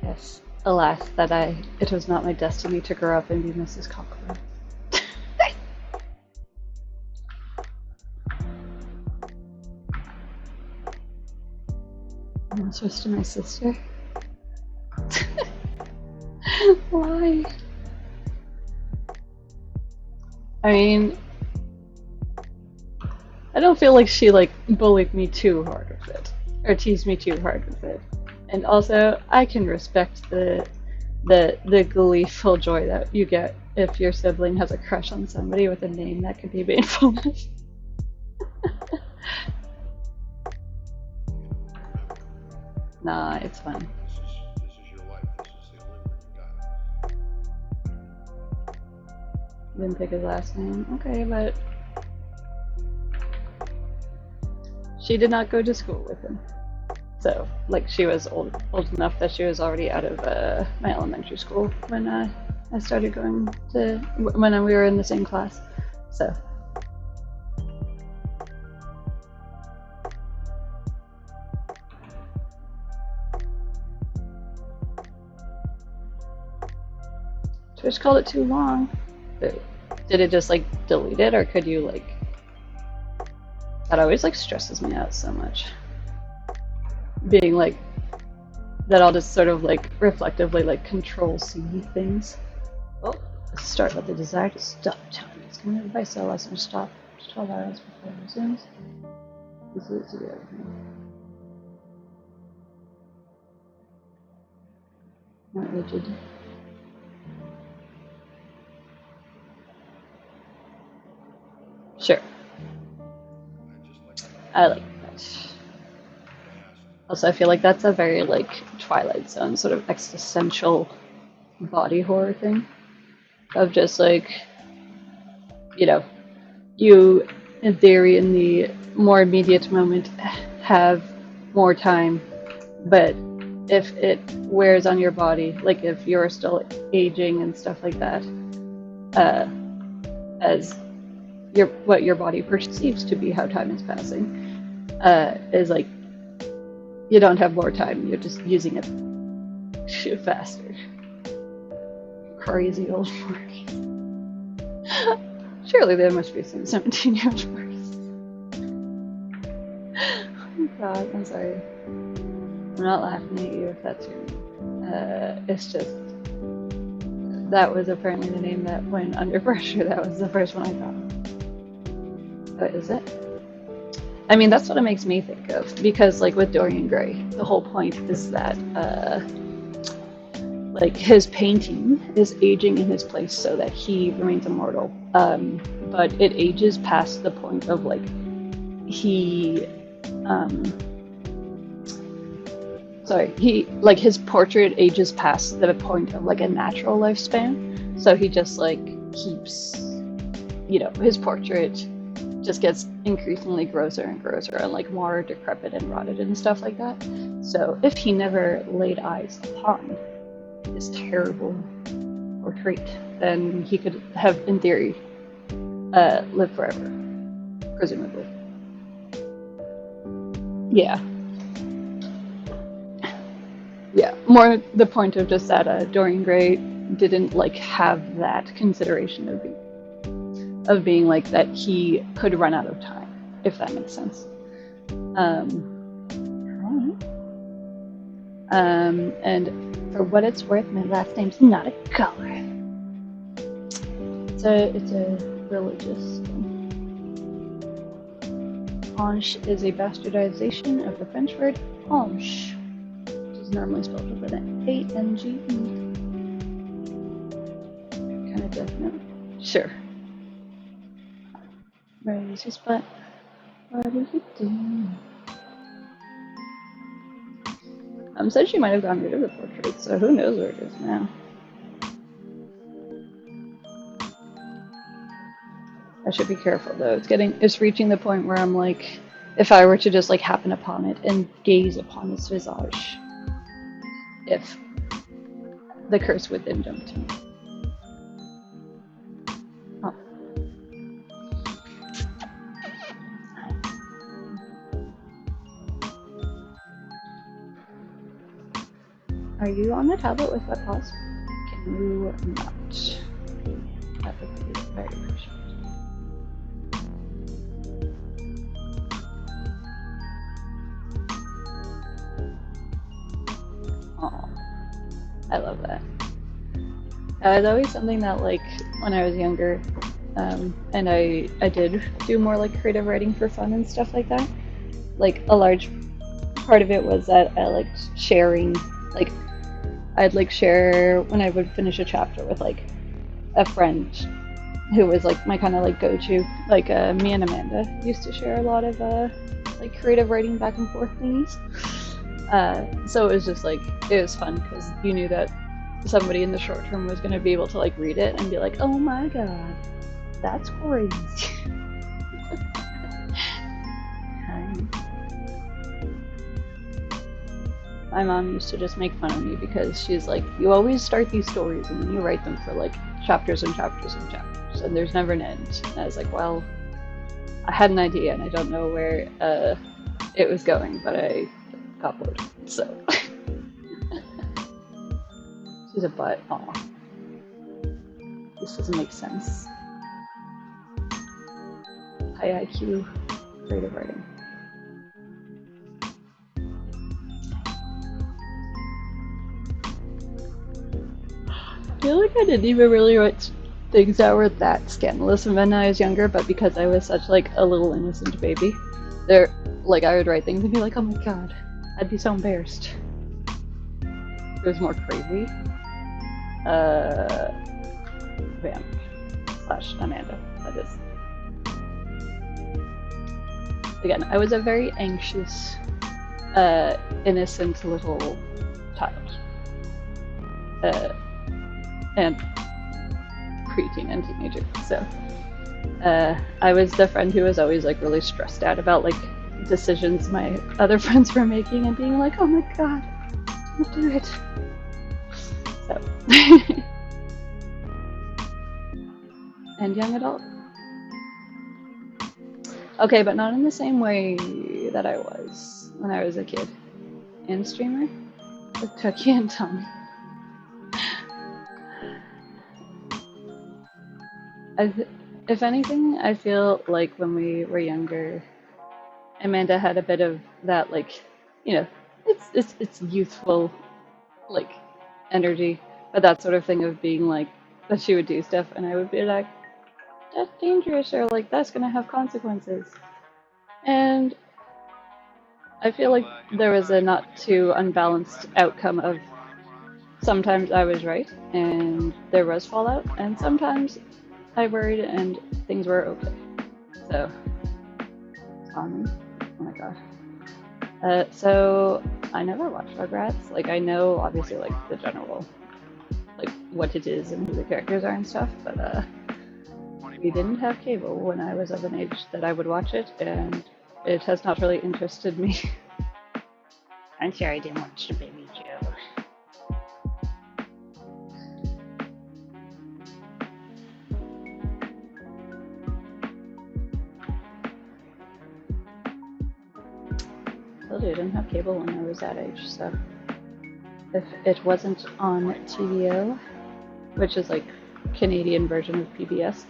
Yes, alas, it was not my destiny to grow up and be Mrs. Cockburn. I'm supposed to my sister. Why? I mean, I don't feel like she like bullied me too hard with it, or teased me too hard with it. And also, I can respect the gleeful joy that you get if your sibling has a crush on somebody with a name that could be made fun of. Nah, it's fun. This is your life. This is the only one you got. Didn't pick his last name. Okay, but she did not go to school with him. So, like, she was old enough that she was already out of my elementary school when I started going to when we were in the same class. So. Twitch called it too long. Did it just like delete it, or could you like? That always like stresses me out so much. Being like that, I'll just sort of like reflectively like control C things. Oh, let's start with the desire to stop time. It's going to advise a lesson to stop 12 hours before it resumes. This is the not rigid. Sure. I like that. Also, I feel like that's a very like Twilight Zone sort of existential body horror thing of just like, you know, you in theory in the more immediate moment have more time, but if it wears on your body, like if you're still aging and stuff like that, as what your body perceives to be how time is passing, is like you don't have more time, you're just using it faster. Crazy old words. Surely there must be some 17-year-old words. Oh god, I'm sorry. I'm not laughing at you if that's your name. It's just that was apparently the name that when under pressure, that was the first one I thought. What is it? I mean, that's what it makes me think of, because like with Dorian Gray, the whole point is that like his painting is aging in his place so that he remains immortal. But it ages past the point of like he like his portrait ages past the point of like a natural lifespan. So he just like keeps, his portrait just gets increasingly grosser and grosser and like more decrepit and rotted and stuff like that. So if he never laid eyes upon this terrible portrait, then he could have, in theory, lived forever, presumably. Yeah. Yeah, more the point of just that Dorian Gray didn't like have that consideration of being like that he could run out of time, if that makes sense. And for what it's worth, my last name's not a color. It's a religious thing. Onge is a bastardization of the French word ange, which is normally spelled with an A-N-G-E. Kind of definite. Sure. Raise your spot. What are you doing? Said she might have gotten rid of the portrait, so who knows where it is now. I should be careful though. It's reaching the point where I'm like, if I were to just like happen upon it and gaze upon its visage, if the curse would then jump to me. Oh. Are you on the tablet with web pause? Can you not? That would be very appreciated. Oh, I love that. It's always something that, like, when I was younger, and I did do more like creative writing for fun and stuff like that. Like a large part of it was that I liked sharing. Like, I'd like share when I would finish a chapter with like a friend who was like my kind of like go-to. Like me and Amanda used to share a lot of like creative writing back and forth things. So it was just like, it was fun because you knew that somebody in the short term was going to be able to like read it and be like, oh my god, that's crazy. My mom used to just make fun of me because she's like, you always start these stories and then you write them for like chapters and chapters and chapters and there's never an end. And I was like, well, I had an idea and I don't know where it was going, but I got bored, so. She's a butt. Aw. This doesn't make sense. High IQ creative writing. I feel like I didn't even really write things that were that scandalous when I was younger, but because I was such like a little innocent baby, like I would write things and be like, oh my god, I'd be so embarrassed. It was more crazy. Vamp / Amanda, that is. again, I was a very anxious, innocent little child. And preteen and teenager. So I was the friend who was always like really stressed out about like decisions my other friends were making and being like, oh my god, don't do it. So and young adult. Okay, but not in the same way that I was when I was a kid. And streamer with Cookie and Tommy. If anything, I feel like when we were younger, Amanda had a bit of that, like, you know, it's youthful, like, energy, but that sort of thing of being like that she would do stuff, and I would be like, that's dangerous, or like that's gonna have consequences. And I feel like there was a not too unbalanced outcome of sometimes I was right and there was fallout, and sometimes I worried and things were okay. So, oh my god. So I never watched Rugrats. Like I know obviously like the general, like what it is and who the characters are and stuff, but we didn't have cable when I was of an age that I would watch it, and it has not really interested me. I'm sorry I didn't watch the Baby Joe. I didn't have cable when I was that age, so if it wasn't on TVO, which is like Canadian version of PBS,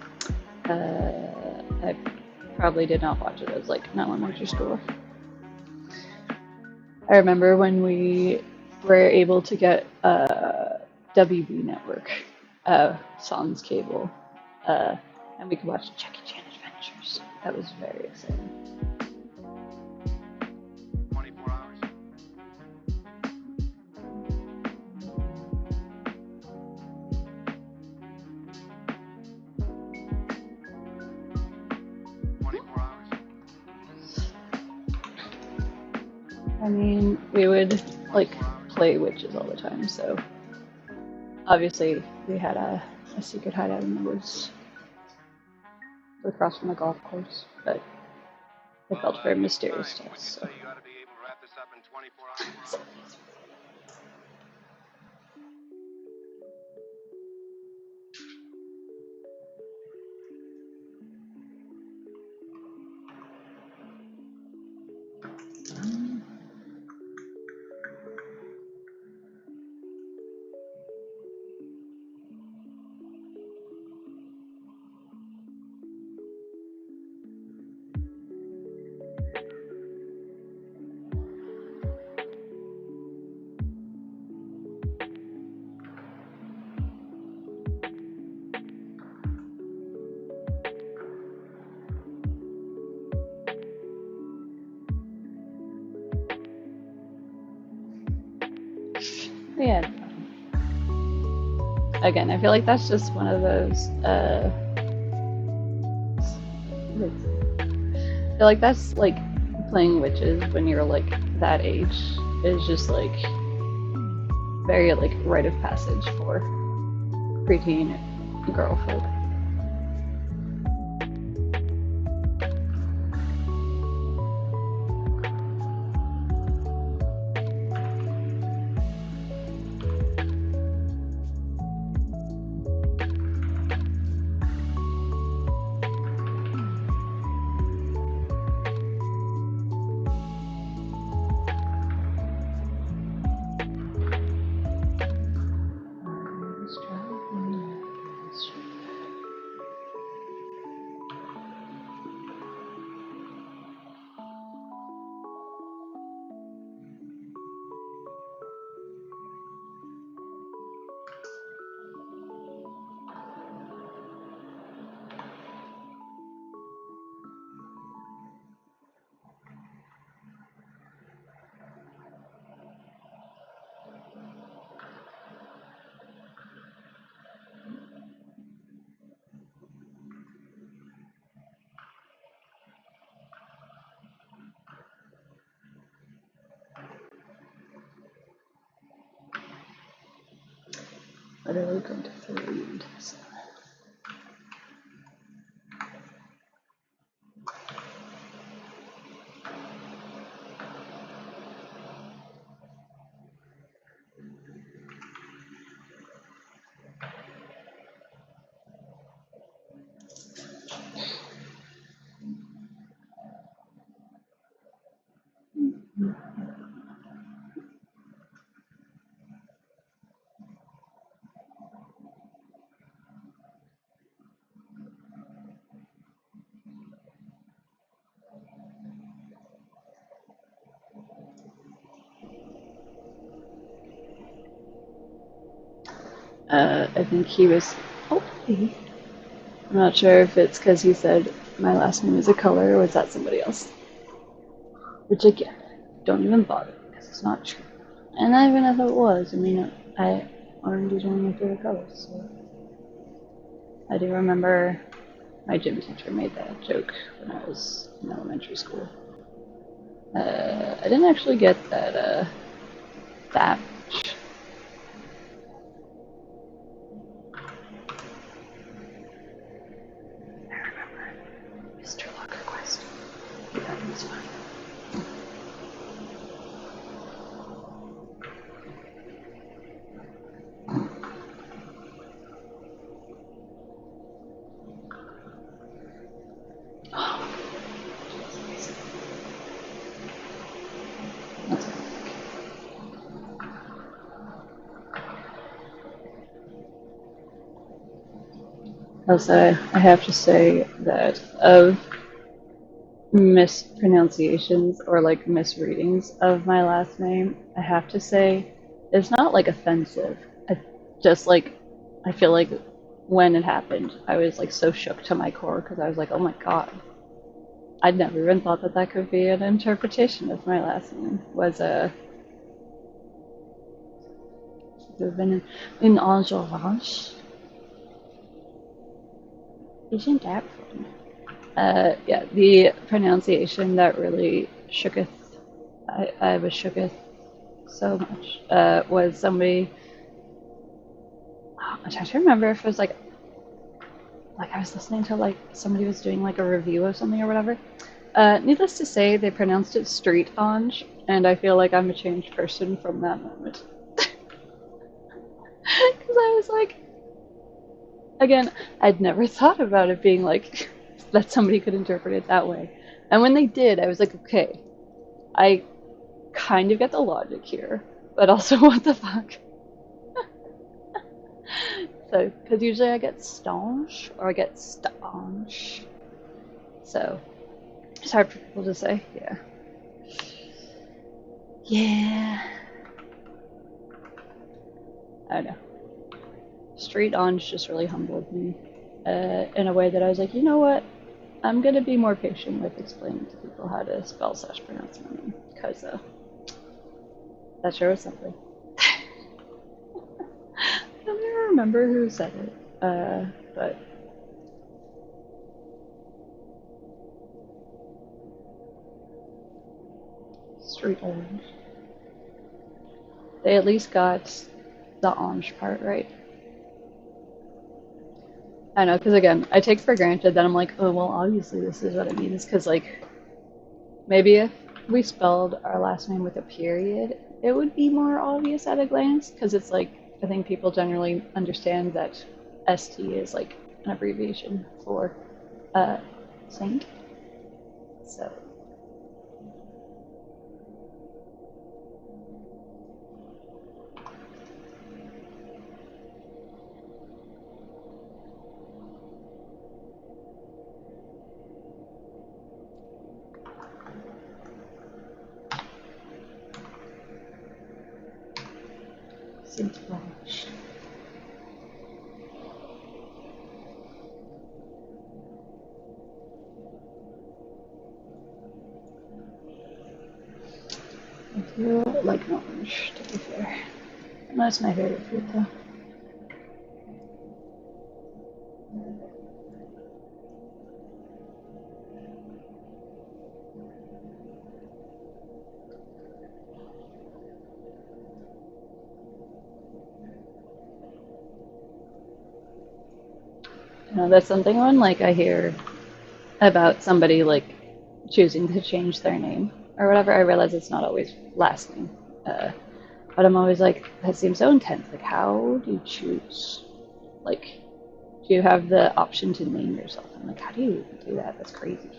I probably did not watch it as like an elementary schooler. I remember when we were able to get WB Network, Sans cable, and we could watch Jackie Chan Adventures. That was very exciting. 24 hours. I mean, we would like play witches all the time, so obviously we had a secret hideout in the woods across from the golf course, but it felt very mysterious to us. So. You gotta be able to wrap this up in 24 hours. Yeah. Again, I feel like that's just one of those. I feel like that's like playing witches when you're like that age is just like very like rite of passage for preteen girl folk. literally going to throw you into the sun. I think he was. Oh, hey. I'm not sure if it's because he said my last name is a color or was that somebody else. Which again, don't even bother because it's not true. And even if it was, I mean, orange is one of my favorite colors. So I do remember my gym teacher made that joke when I was in elementary school. I didn't actually get that much. I remember Mr. Locker Quest. Yeah, that's fine. Also, I have to say that of mispronunciations or like misreadings of my last name, I have to say it's not like offensive. I just like I feel like when it happened, I was like so shook to my core because I was like, oh my god, I'd never even thought that that could be an interpretation of my last name. Was a been in St-Onge. Isn't that fun? Yeah, the pronunciation that really shooketh. I was shooketh so much. Was somebody? I'm trying to remember if it was like I was listening to like somebody was doing like a review of something or whatever. Needless to say, they pronounced it St-Onge, and I feel like I'm a changed person from that moment. Because I was like, again, I'd never thought about it being like that somebody could interpret it that way. And when they did, I was like, okay, I kind of get the logic here, but also what the fuck? So, because usually I get staunch or I get staunch. So, it's hard for people to say. Yeah. Yeah. I don't know. St-Onge just really humbled me in a way that I was like, you know what? I'm gonna be more patient with explaining to people how to spell / pronounce my name because that sure was something. I don't even remember who said it, but St-Onge. They at least got the Onge part right. I know, because again, I take for granted that I'm like, oh, well, obviously this is what it means, because, like, maybe if we spelled our last name with a period, it would be more obvious at a glance, because it's like, I think people generally understand that ST is, like, an abbreviation for saint. So, Saint Blanche. I do like an orange, to be fair. That's my favorite fruit, though. You know, that's something when like I hear about somebody like choosing to change their name or whatever, I realize it's not always last name. But I'm always like, that seems so intense. Like, how do you choose? Like, do you have the option to name yourself? I'm like, how do you do that? That's crazy.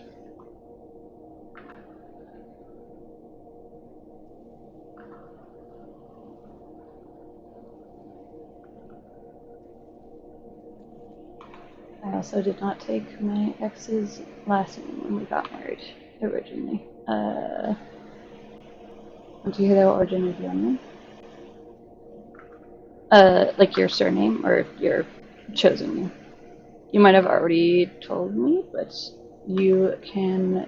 I also did not take my ex's last name when we got married originally. Do you hear the origin of your name? Like your surname or your chosen name. You might have already told me, but you can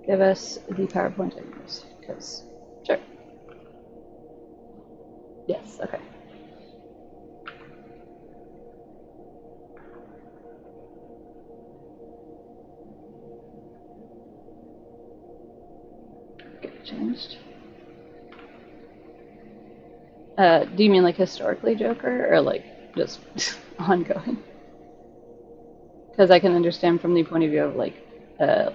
give us the PowerPoint anyways, because sure. Yes, okay. Get it changed. Do you mean like historically Joker or like just ongoing? Because I can understand from the point of view of uh,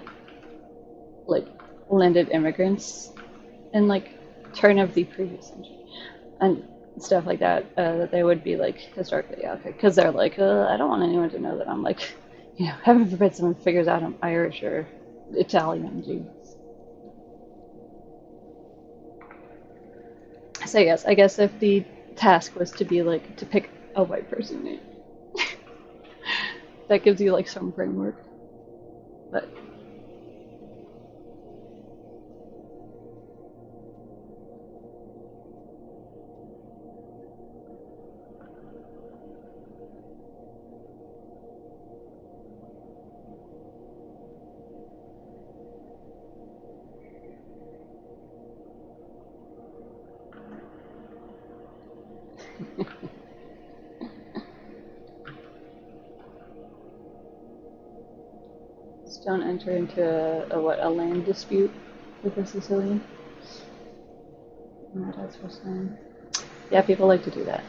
like landed immigrants in like turn of the previous century and stuff like that, that they would be like historically okay, because they're like, I don't want anyone to know that I'm like, you know, heaven forbid someone figures out I'm Irish or Italian, geez. So yes, I guess if the task was to be like to pick a white person name, that gives you like some framework. But just don't enter into a land dispute with a Sicilian. My dad's first name. Yeah, people like to do that.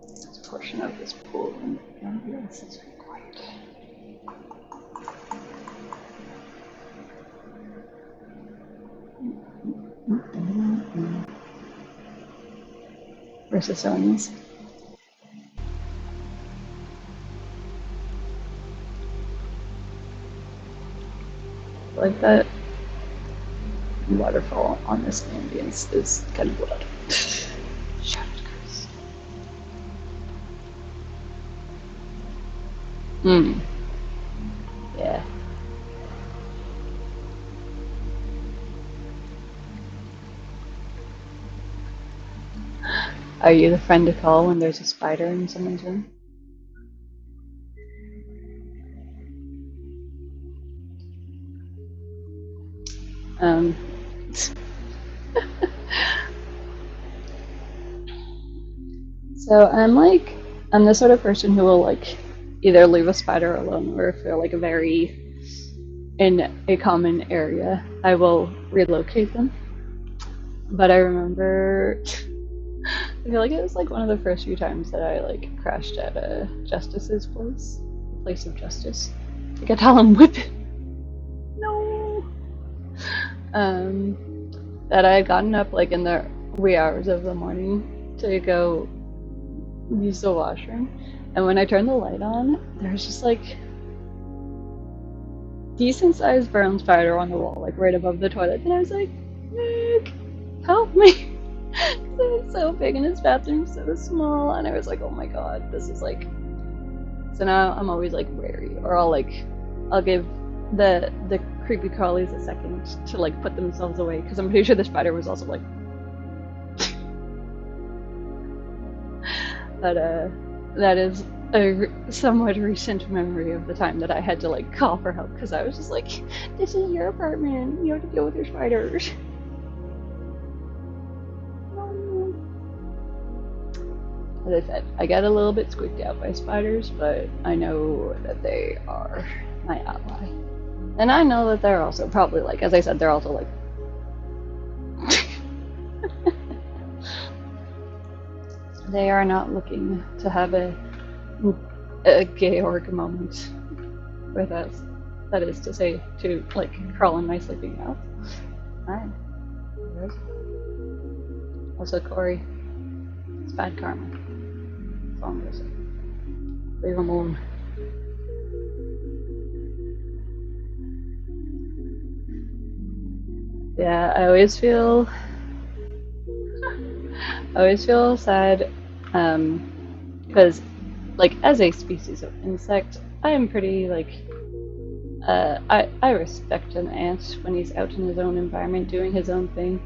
This portion of this pool and ambience is very quiet. We're Sicilians. Like that waterfall on this ambience is kind of blood. Shouted curse. Hmm. Yeah. Are you the friend to call when there's a spider in someone's room? Um. So I'm the sort of person who will like either leave a spider alone or if they're like very in a common area, I will relocate them. But I remember, I feel like it was like one of the first few times that I like crashed at a justice's place of justice. Like I tell him whip it. No. That I had gotten up like in the wee hours of the morning to go use the washroom, and when I turned the light on, there was just like decent sized brown spider on the wall, like right above the toilet, and I was like, Nick, help me. Because it was so big and his bathroom's so small, and I was like, oh my god, this is like. So now I'm always like wary, or I'll give the creepy crawlies a second to like put themselves away, because I'm pretty sure the spider was also like. But that is a somewhat recent memory of the time that I had to like call for help, because I was just like, this is your apartment, you have to deal with your spiders. As I said, I get a little bit squeaked out by spiders, but I know that they are my ally. And I know that they're also probably like, as I said, they're also like they are not looking to have a Georg moment with us. That is to say, to like crawl in my sleeping mouth. Fine. Also, Corey, it's bad karma. That's all I'm gonna say. Leave him alone. Yeah, I always feel sad, because, like, as a species of insect, I am pretty, like, I respect an ant when he's out in his own environment doing his own thing,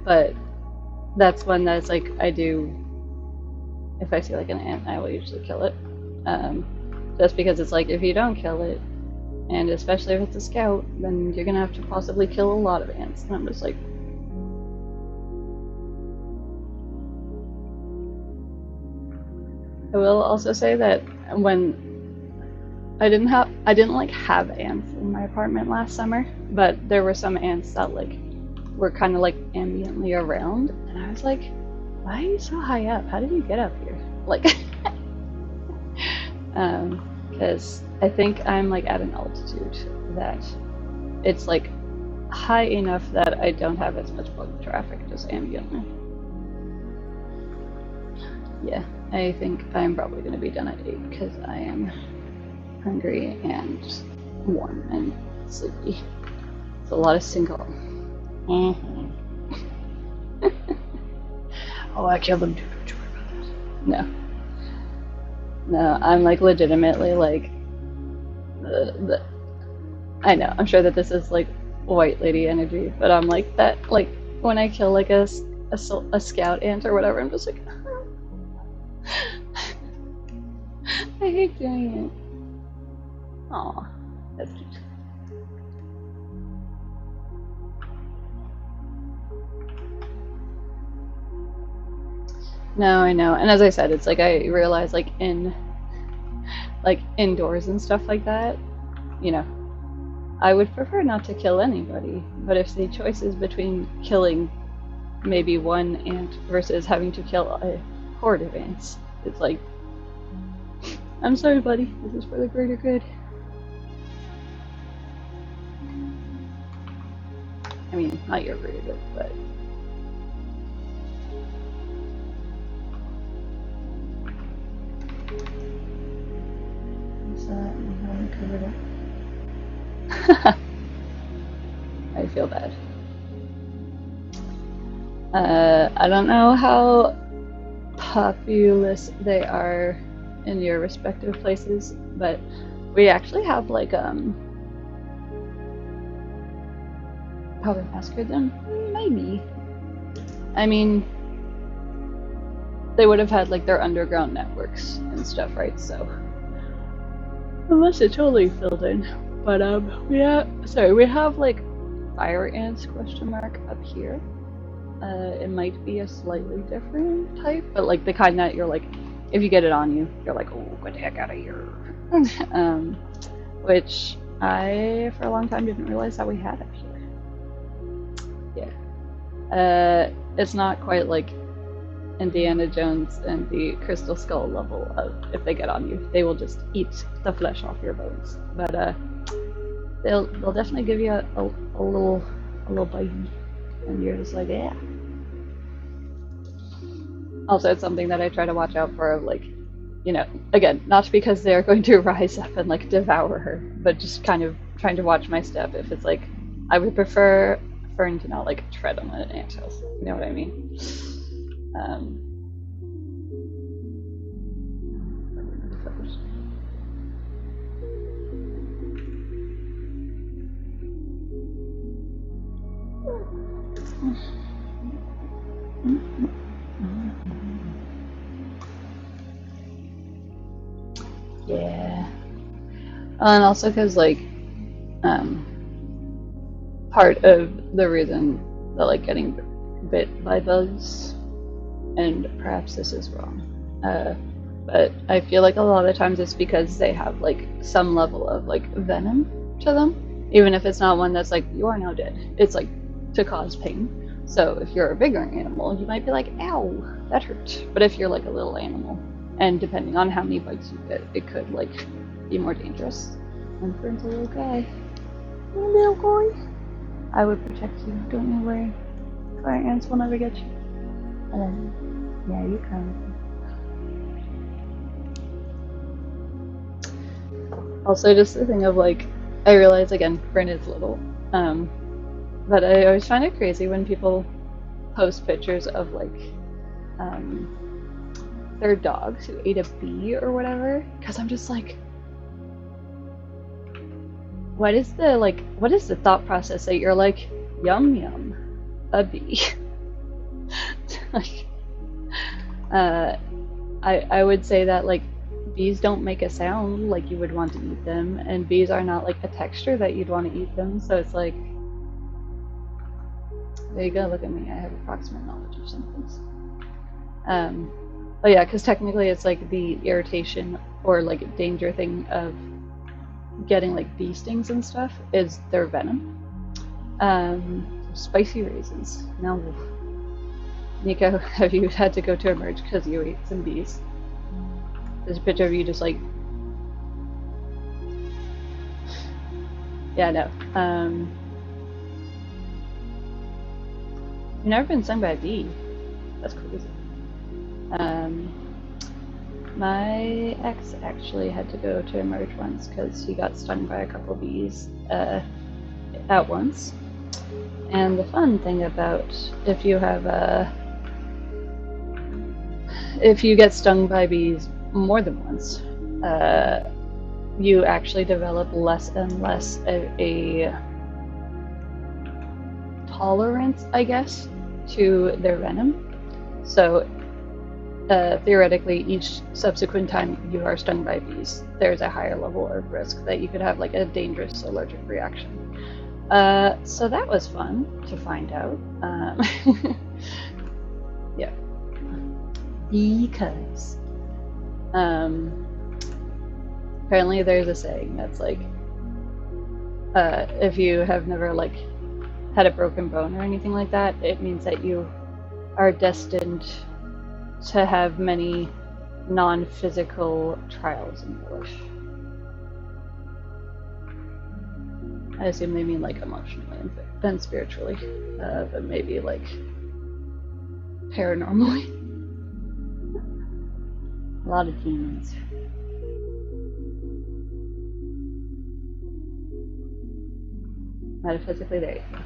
but that's one that's, like, if I see, like, an ant, I will usually kill it, just because it's, like, if you don't kill it, and especially if it's a scout, then you're gonna have to possibly kill a lot of ants, and I'm just like, I will also say that when I didn't have ants in my apartment last summer, but there were some ants that like were kind of like ambiently around, and I was like, why are you so high up? How did you get up here? Like, because I think I'm like at an altitude that it's like high enough that I don't have as much bug traffic just ambiently. Yeah, I think I'm probably going to be done at 8 because I am hungry and warm and sleepy. It's a lot of single. Oh, I killed him too. Don't you worry about that. No, I'm like legitimately like I know. I'm sure that this is like white lady energy, but I'm like that. Like when I kill like a scout ant or whatever, I'm just like. I hate doing it. Aw, that's cute. No, I know. And as I said, it's like I realize like indoors and stuff like that, you know, I would prefer not to kill anybody. But if the choice is between killing maybe one ant versus having to kill a horde of ants, it's like, I'm sorry, buddy. This is for the greater good. I mean, not your greater good, but. Is that covered up? I feel bad. I don't know how populous they are in your respective places, but we actually have like how we massacred them? Maybe. I mean, they would have had like their underground networks and stuff, right? So unless it totally filled in. But we have like fire ants up here. It might be a slightly different type, but like the kind that you're like, if you get it on you, you're like, oh, get the heck out of here. Which I, for a long time, didn't realize that we had actually. Yeah. It's not quite like Indiana Jones and the Crystal Skull level of if they get on you, they will just eat the flesh off your bones. But they'll definitely give you a little bite, and you're just like, yeah. Also, it's something that I try to watch out for, like, you know, again, not because they're going to rise up and like devour her, but just kind of trying to watch my step. If it's like, I would prefer Fern to not like tread on an anthill. You know what I mean? Yeah. And also because like part of the reason that like getting bit by bugs, and perhaps this is wrong, But I feel like a lot of times it's because they have like some level of like venom to them, even if it's not one that's like you are now dead. It's like to cause pain. So if you're a bigger animal, you might be like, ow, that hurt. But if you're like a little animal, and depending on how many bites you get, it could like be more dangerous. And Fern's a little guy. Little guy. I would protect you, don't you worry. Fire ants will never get you. Yeah, you can. Also, just the thing of like, I realize again, Fern is little, but I always find it crazy when people post pictures of like their dogs who ate a bee or whatever, because I'm just like, what is the thought process that you're like, yum yum, a bee? Like, I would say that like bees don't make a sound like you would want to eat them, and bees are not like a texture that you'd want to eat them. So it's like, there you go. Look at me. I have approximate knowledge of some things. But yeah, because technically it's like the irritation or like danger thing of getting like bee stings and stuff is their venom. Spicy raisins. Now, Nico, have you had to go to Emerge because you ate some bees? There's a picture of you just like, yeah, no. You've never been stung by a bee. That's crazy. My ex actually had to go to Emerge once because he got stung by a couple bees at once. And the fun thing about if you get stung by bees more than once, you actually develop less and less a tolerance, I guess, to their venom. So theoretically, each subsequent time you are stung by bees, there's a higher level of risk that you could have like a dangerous allergic reaction. So that was fun to find out. Yeah. Because apparently there's a saying that's like, if you have never like had a broken bone or anything like that, it means that you are destined to have many non-physical trials in your life. I assume they mean like emotionally and spiritually, but maybe like paranormally. A lot of demons. Metaphysically, there you go.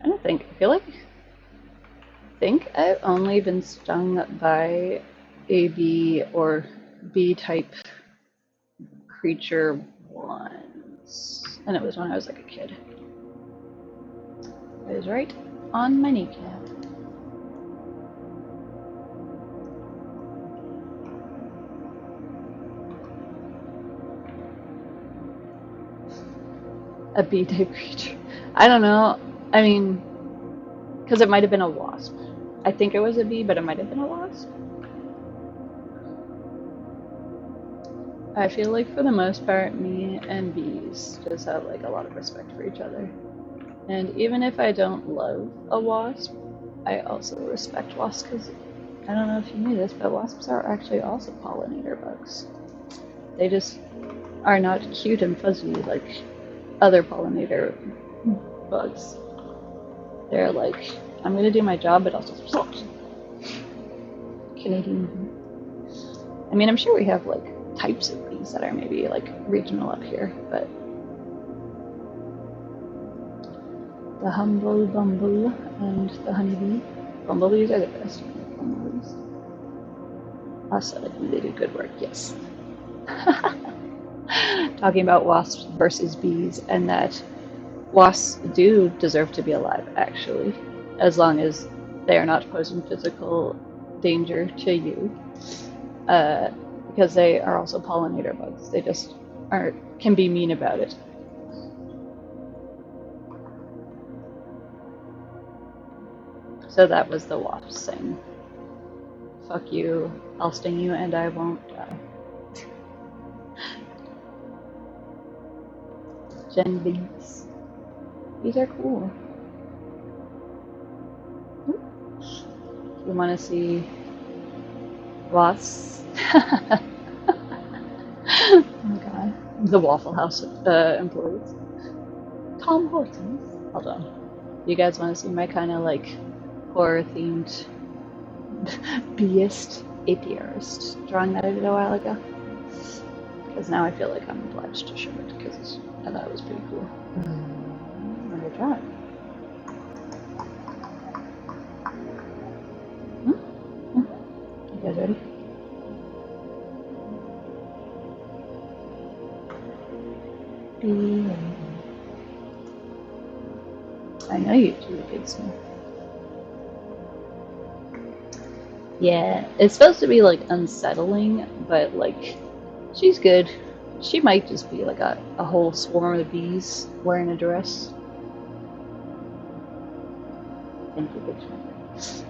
Trying to think. I think I've only been stung by a bee or bee-type creature once, and it was when I was like a kid. It was right on my kneecap. A bee-type creature. I don't know. I mean, because it might have been a wasp. I think it was a bee, but it might have been a wasp. I feel like for the most part, me and bees just have like a lot of respect for each other. And even if I don't love a wasp, I also respect wasps because I don't know if you knew this, but wasps are actually also pollinator bugs. They just are not cute and fuzzy like other pollinator bugs. They're like, I'm gonna do my job, but also Canadian. I mean, I'm sure we have like types of bees that are maybe like regional up here, but the humble bumble and the honeybee. Bumblebees are the best. Bumblebees. Also, they do good work, yes. Talking about wasps versus bees, and that wasps do deserve to be alive, actually, as long as they are not posing physical danger to you. because they are also pollinator bugs. They just can be mean about it. So that was the wasp saying, "Fuck you, I'll sting you and I won't die." Gen Vinks. These are cool. You want to see wasps? Oh my god. The Waffle House employees. Tom Hortons. Hold on. You guys want to see my kind of like horror themed beast apiarist drawing that I did a while ago? Because now I feel like I'm obliged to show it because I thought it was pretty cool. I'm gonna draw it. You guys ready? I know you do, Big Smith. Yeah, it's supposed to be like unsettling, but like she's good. She might just be like a whole swarm of bees wearing a dress. Thank you, Big Smith.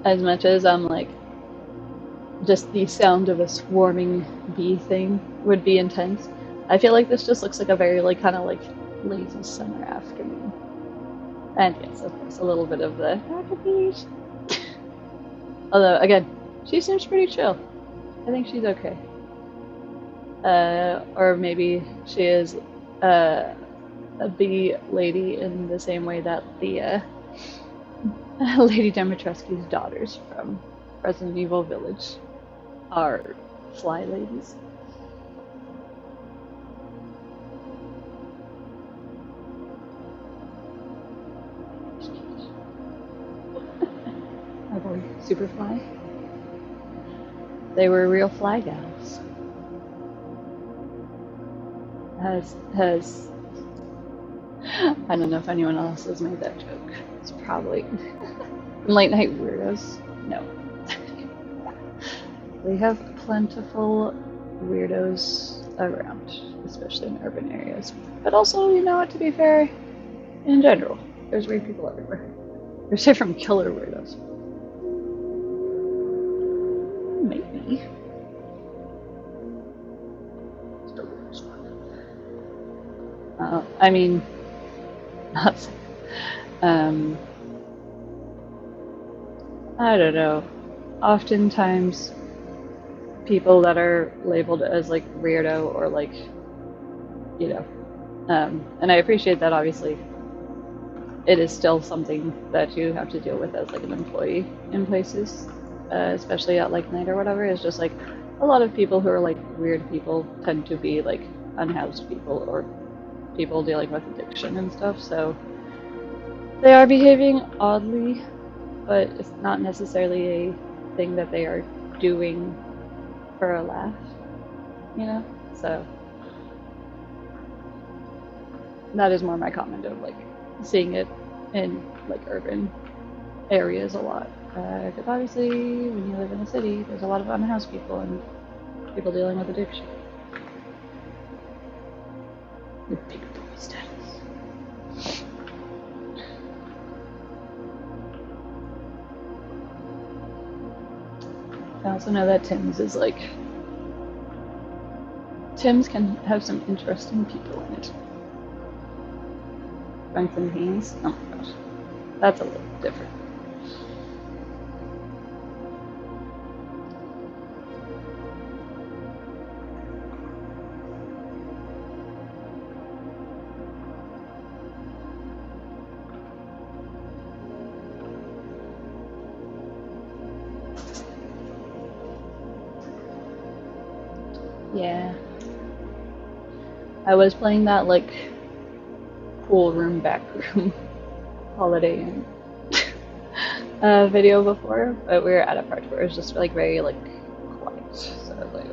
As much as I'm like, just the sound of a swarming bee thing would be intense, I feel like this just looks like a very like kind of like lazy summer afternoon. And yes, of course, a little bit of the bees. Although again, she seems pretty chill. I think she's okay. Or maybe she is a bee lady in the same way that the Lady Dimitrescu's daughters from Resident Evil Village are fly ladies. My boy, Superfly. They were real fly gals. Has I don't know if anyone else has made that joke. It's probably late night weirdos. No. We have plentiful weirdos around, especially in urban areas. But also, you know what, to be fair, in general, there's weird people everywhere. There's different killer weirdos. Maybe. I mean, I don't know. Oftentimes, people that are labeled as like weirdo or like, you know, and I appreciate that obviously it is still something that you have to deal with as like an employee in places, especially at like night or whatever. It's just like a lot of people who are like weird people tend to be like unhoused people or people dealing with addiction and stuff, so they are behaving oddly, but it's not necessarily a thing that they are doing for a laugh, you know? So that is more my comment of like seeing it in like urban areas a lot. Because obviously when you live in a city, there's a lot of unhoused people and people dealing with addiction. With big boy status. I also know that Tim's is like... Tim's can have some interesting people in it. Franklin Beans? Oh my gosh. That's a little different. Yeah. I was playing that like pool room back room holiday Inn video before, but we were at a part where it was just like very like quiet. So like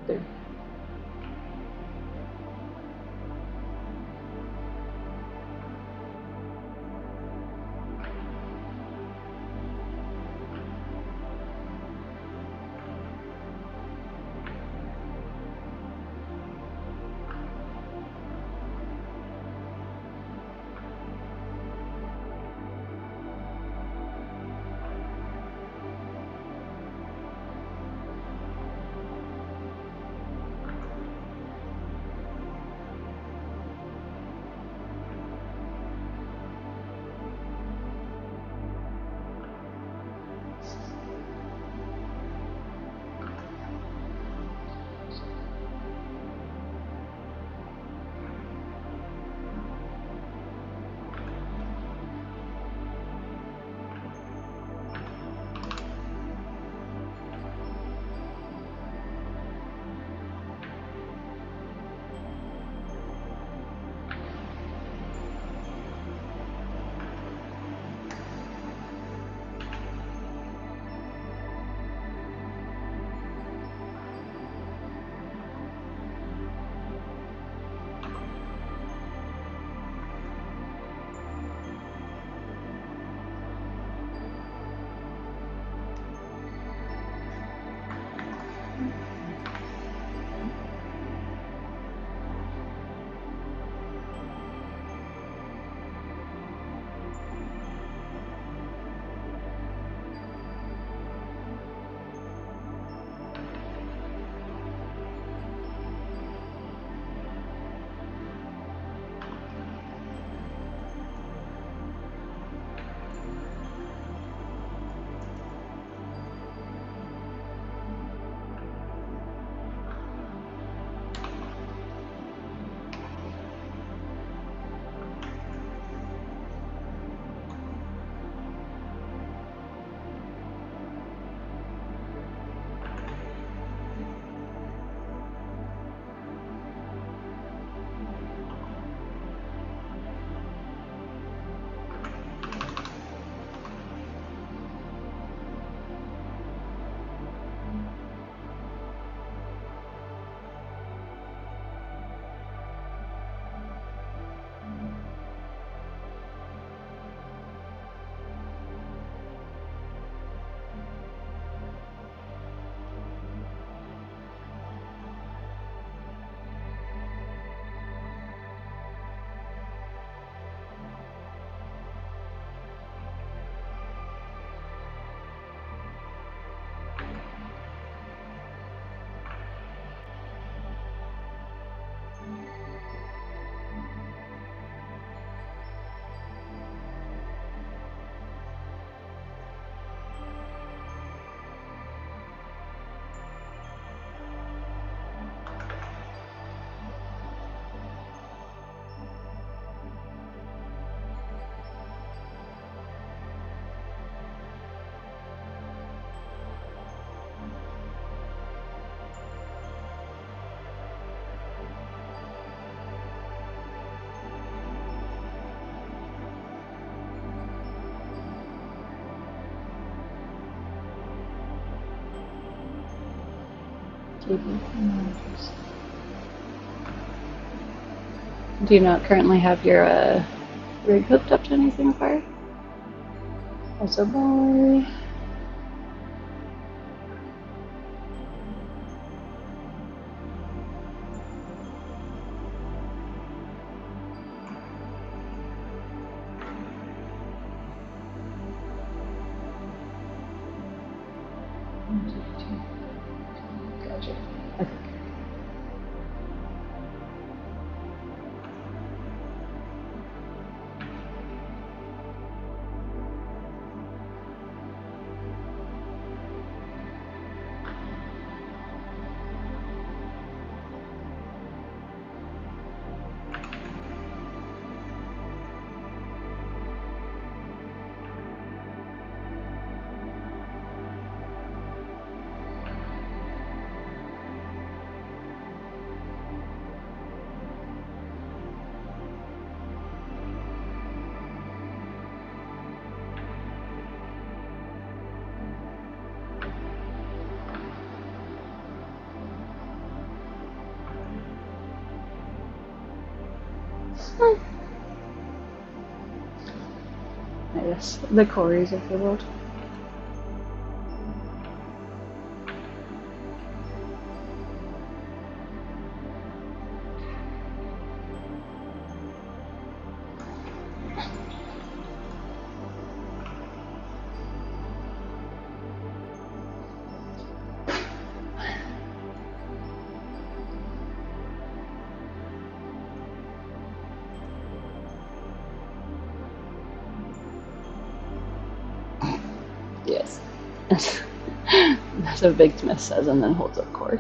There. Do you not currently have your rig hooked up to anything fire? Also, bye. Gotcha. Okay. I guess the Corys of the world. Yes. That's what Big Smith says and then holds up Corey.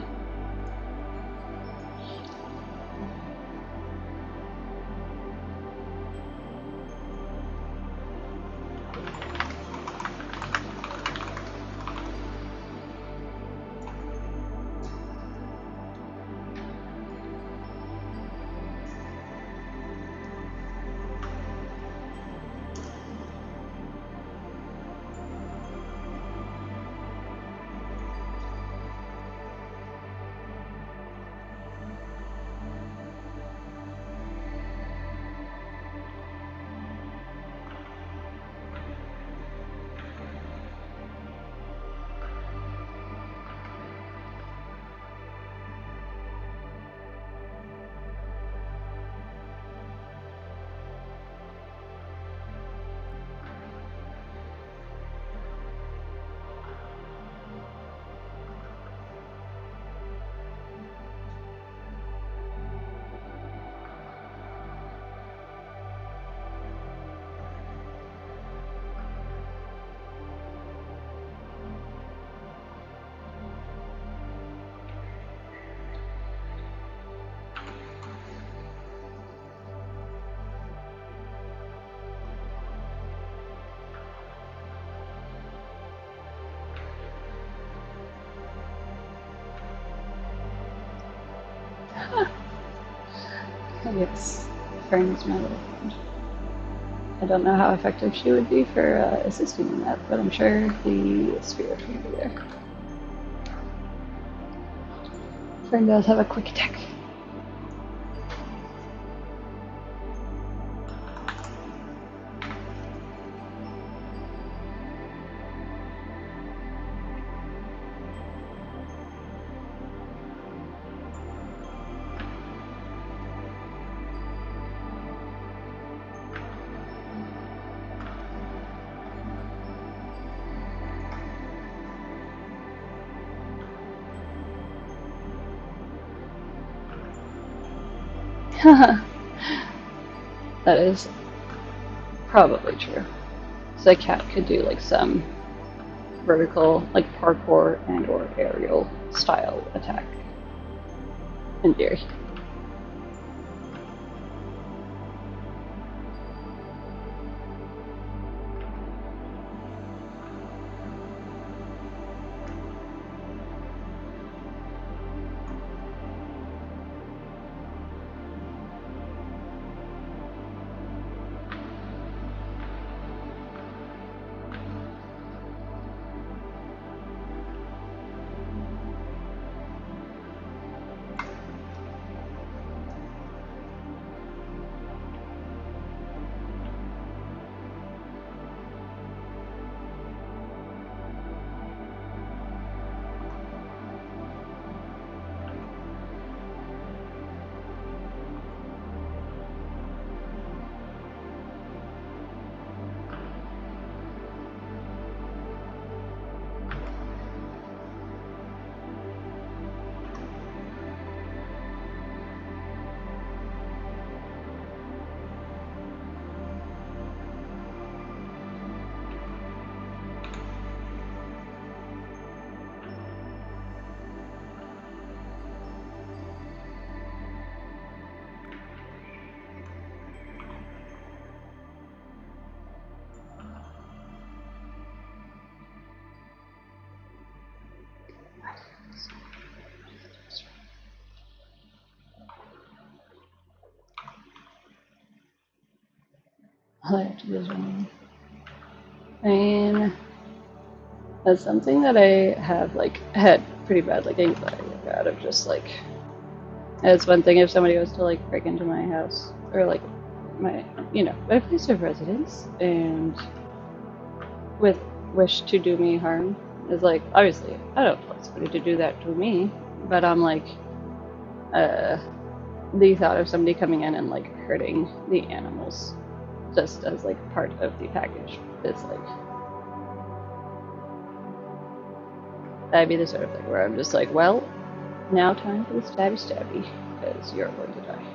Yes, Fern's my little friend. I don't know how effective she would be for assisting in that, but I'm sure the spirit will be there. Fern does have a quick attack. That is probably true. So a cat could do like some vertical, like parkour and or aerial style attack. In theory. All I have to do is run. I mean, that's something that I have like had pretty bad like anxiety about of just like. It's one thing if somebody was to like break into my house or like my place of residence, and with wish to do me harm is like, obviously I don't want somebody to do that to me, but I'm like, the thought of somebody coming in and like hurting the animals just as like part of the package is like, that'd be the sort of thing where I'm just like, well, now time for the stabby stabby, because you're going to die.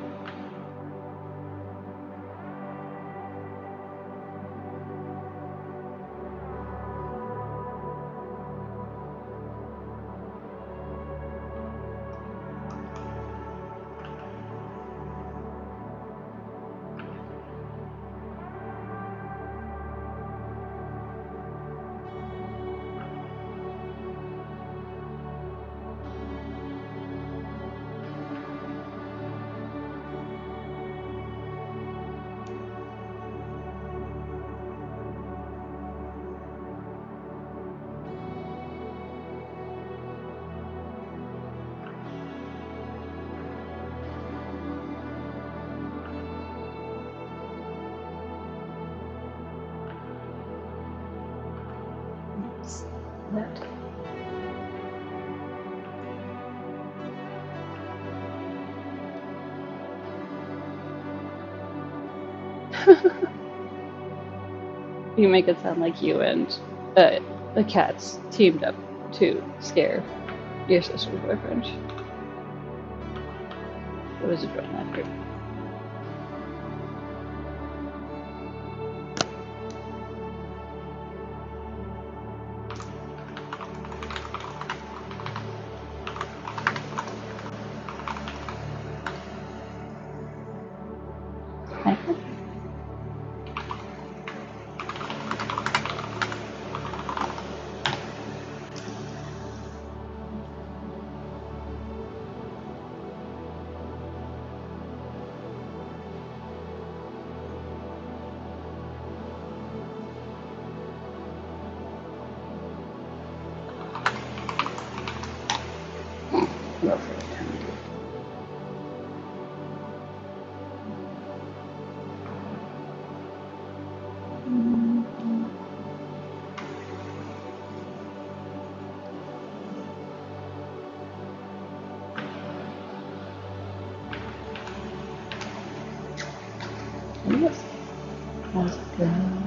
That. You make it sound like you and the cats teamed up to scare your sister's boyfriend. It was a joint effort. Yes. How's it going?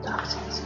Toxins.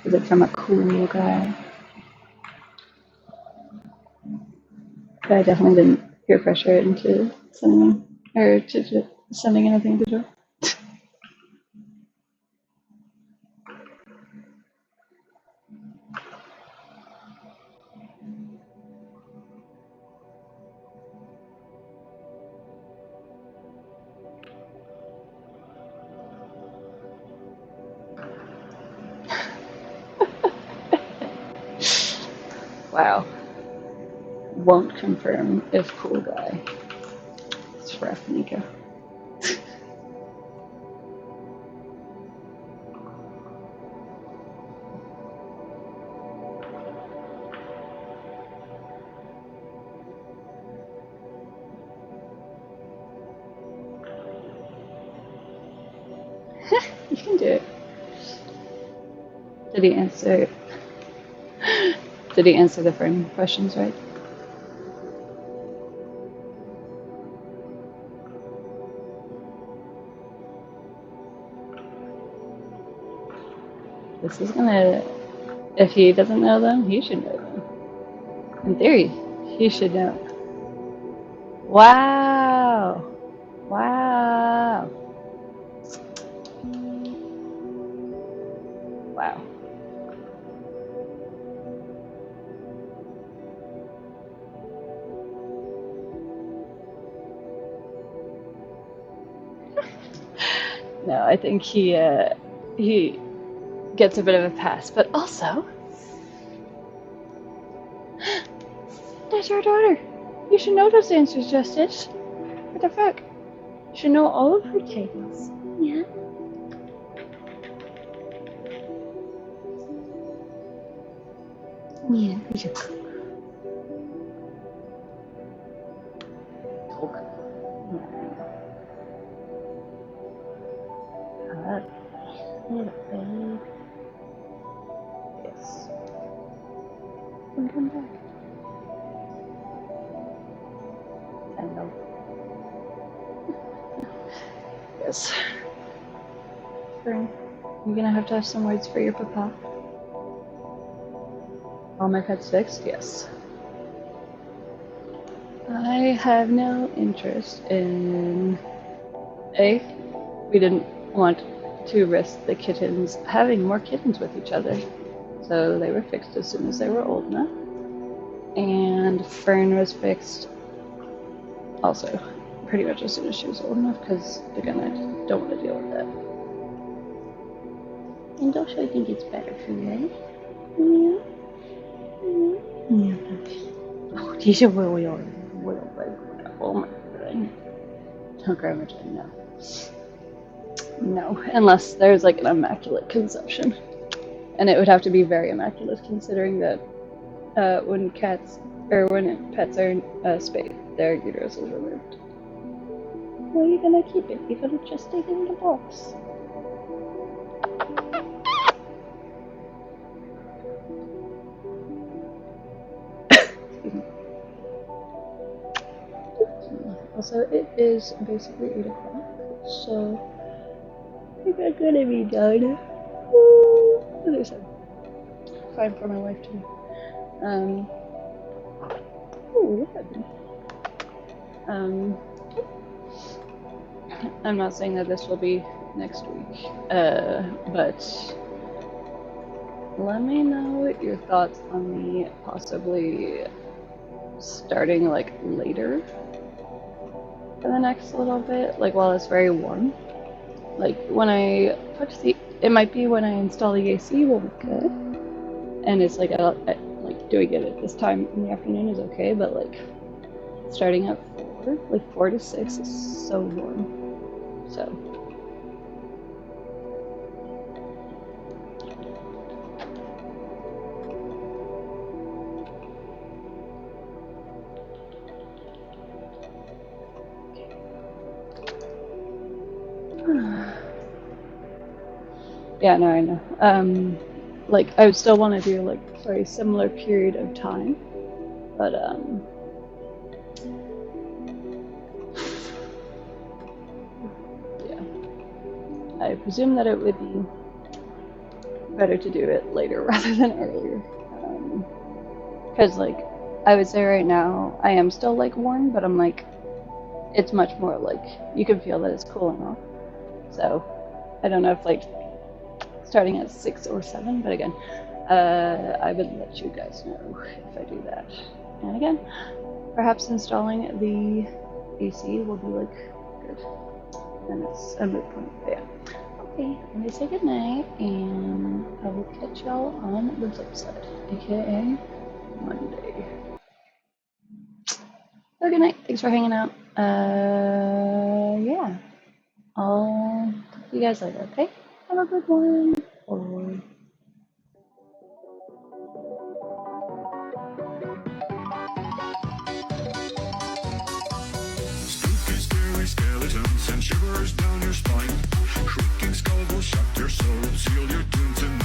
Is it from a cool guy? I definitely didn't peer pressure into sending or to sending anything to Joe. Wow. Won't confirm if cool guy. It's rough, Nico. You can do it. Did he answer? Did he answer the Fern questions right? This is gonna. If he doesn't know them, he should know them. In theory, he should know. Wow! Wow! Wow. No, I think he gets a bit of a pass, but also, that's your daughter. You should know those answers, Justice. What the fuck? You should know all of her tales. Yeah. Yeah, you should talk. Hug. Little babe. Yes. And come back. I know. Yes. Fern, you're gonna have to have some words for your papa. All my pets fixed? Yes. I have no interest in... A, we didn't want to risk the kittens having more kittens with each other. So they were fixed as soon as they were old enough. And Fern was fixed also pretty much as soon as she was old enough, because again, I don't want to deal with that. And also I think it's better for you, right? Yeah. Oh, 其实我有oh my god. Oh, Grandma Jane, no. No, unless there's like an immaculate conception. And it would have to be very immaculate, considering that when pets are spayed, their uterus is removed. Where are you gonna keep it? You're gonna just stick it in the box. Also, it is basically 8 o'clock, so I think I'm gonna be done. Other side. Fine for my wife too. Ooh, I'm not saying that this will be next week, but let me know your thoughts on me possibly starting like later for the next little bit, like while it's very warm. Like when I put it might be when I install the AC will be good, and it's like like doing it at this time in the afternoon is okay, but like starting at 4 to 6 is so warm. So yeah, no, I know. Like I would still want to do like for a similar period of time, but yeah, I presume that it would be better to do it later rather than earlier, because like I would say right now I am still like warm, but I'm like it's much more like you can feel that it's cooling off. So I don't know if like starting at 6 or 7, but again, I would let you guys know if I do that. And again, perhaps installing the AC will be like good, and it's a moot point. But yeah. Okay, let me say goodnight, and I will catch y'all on the flip side, aka Monday. So good night. Thanks for hanging out. Yeah. I'll talk to you guys later, okay? Have a good one. Bye. Spooky, scary skeletons and shivers down your spine. Shrieking skulls will shock your soul, seal your doom tonight.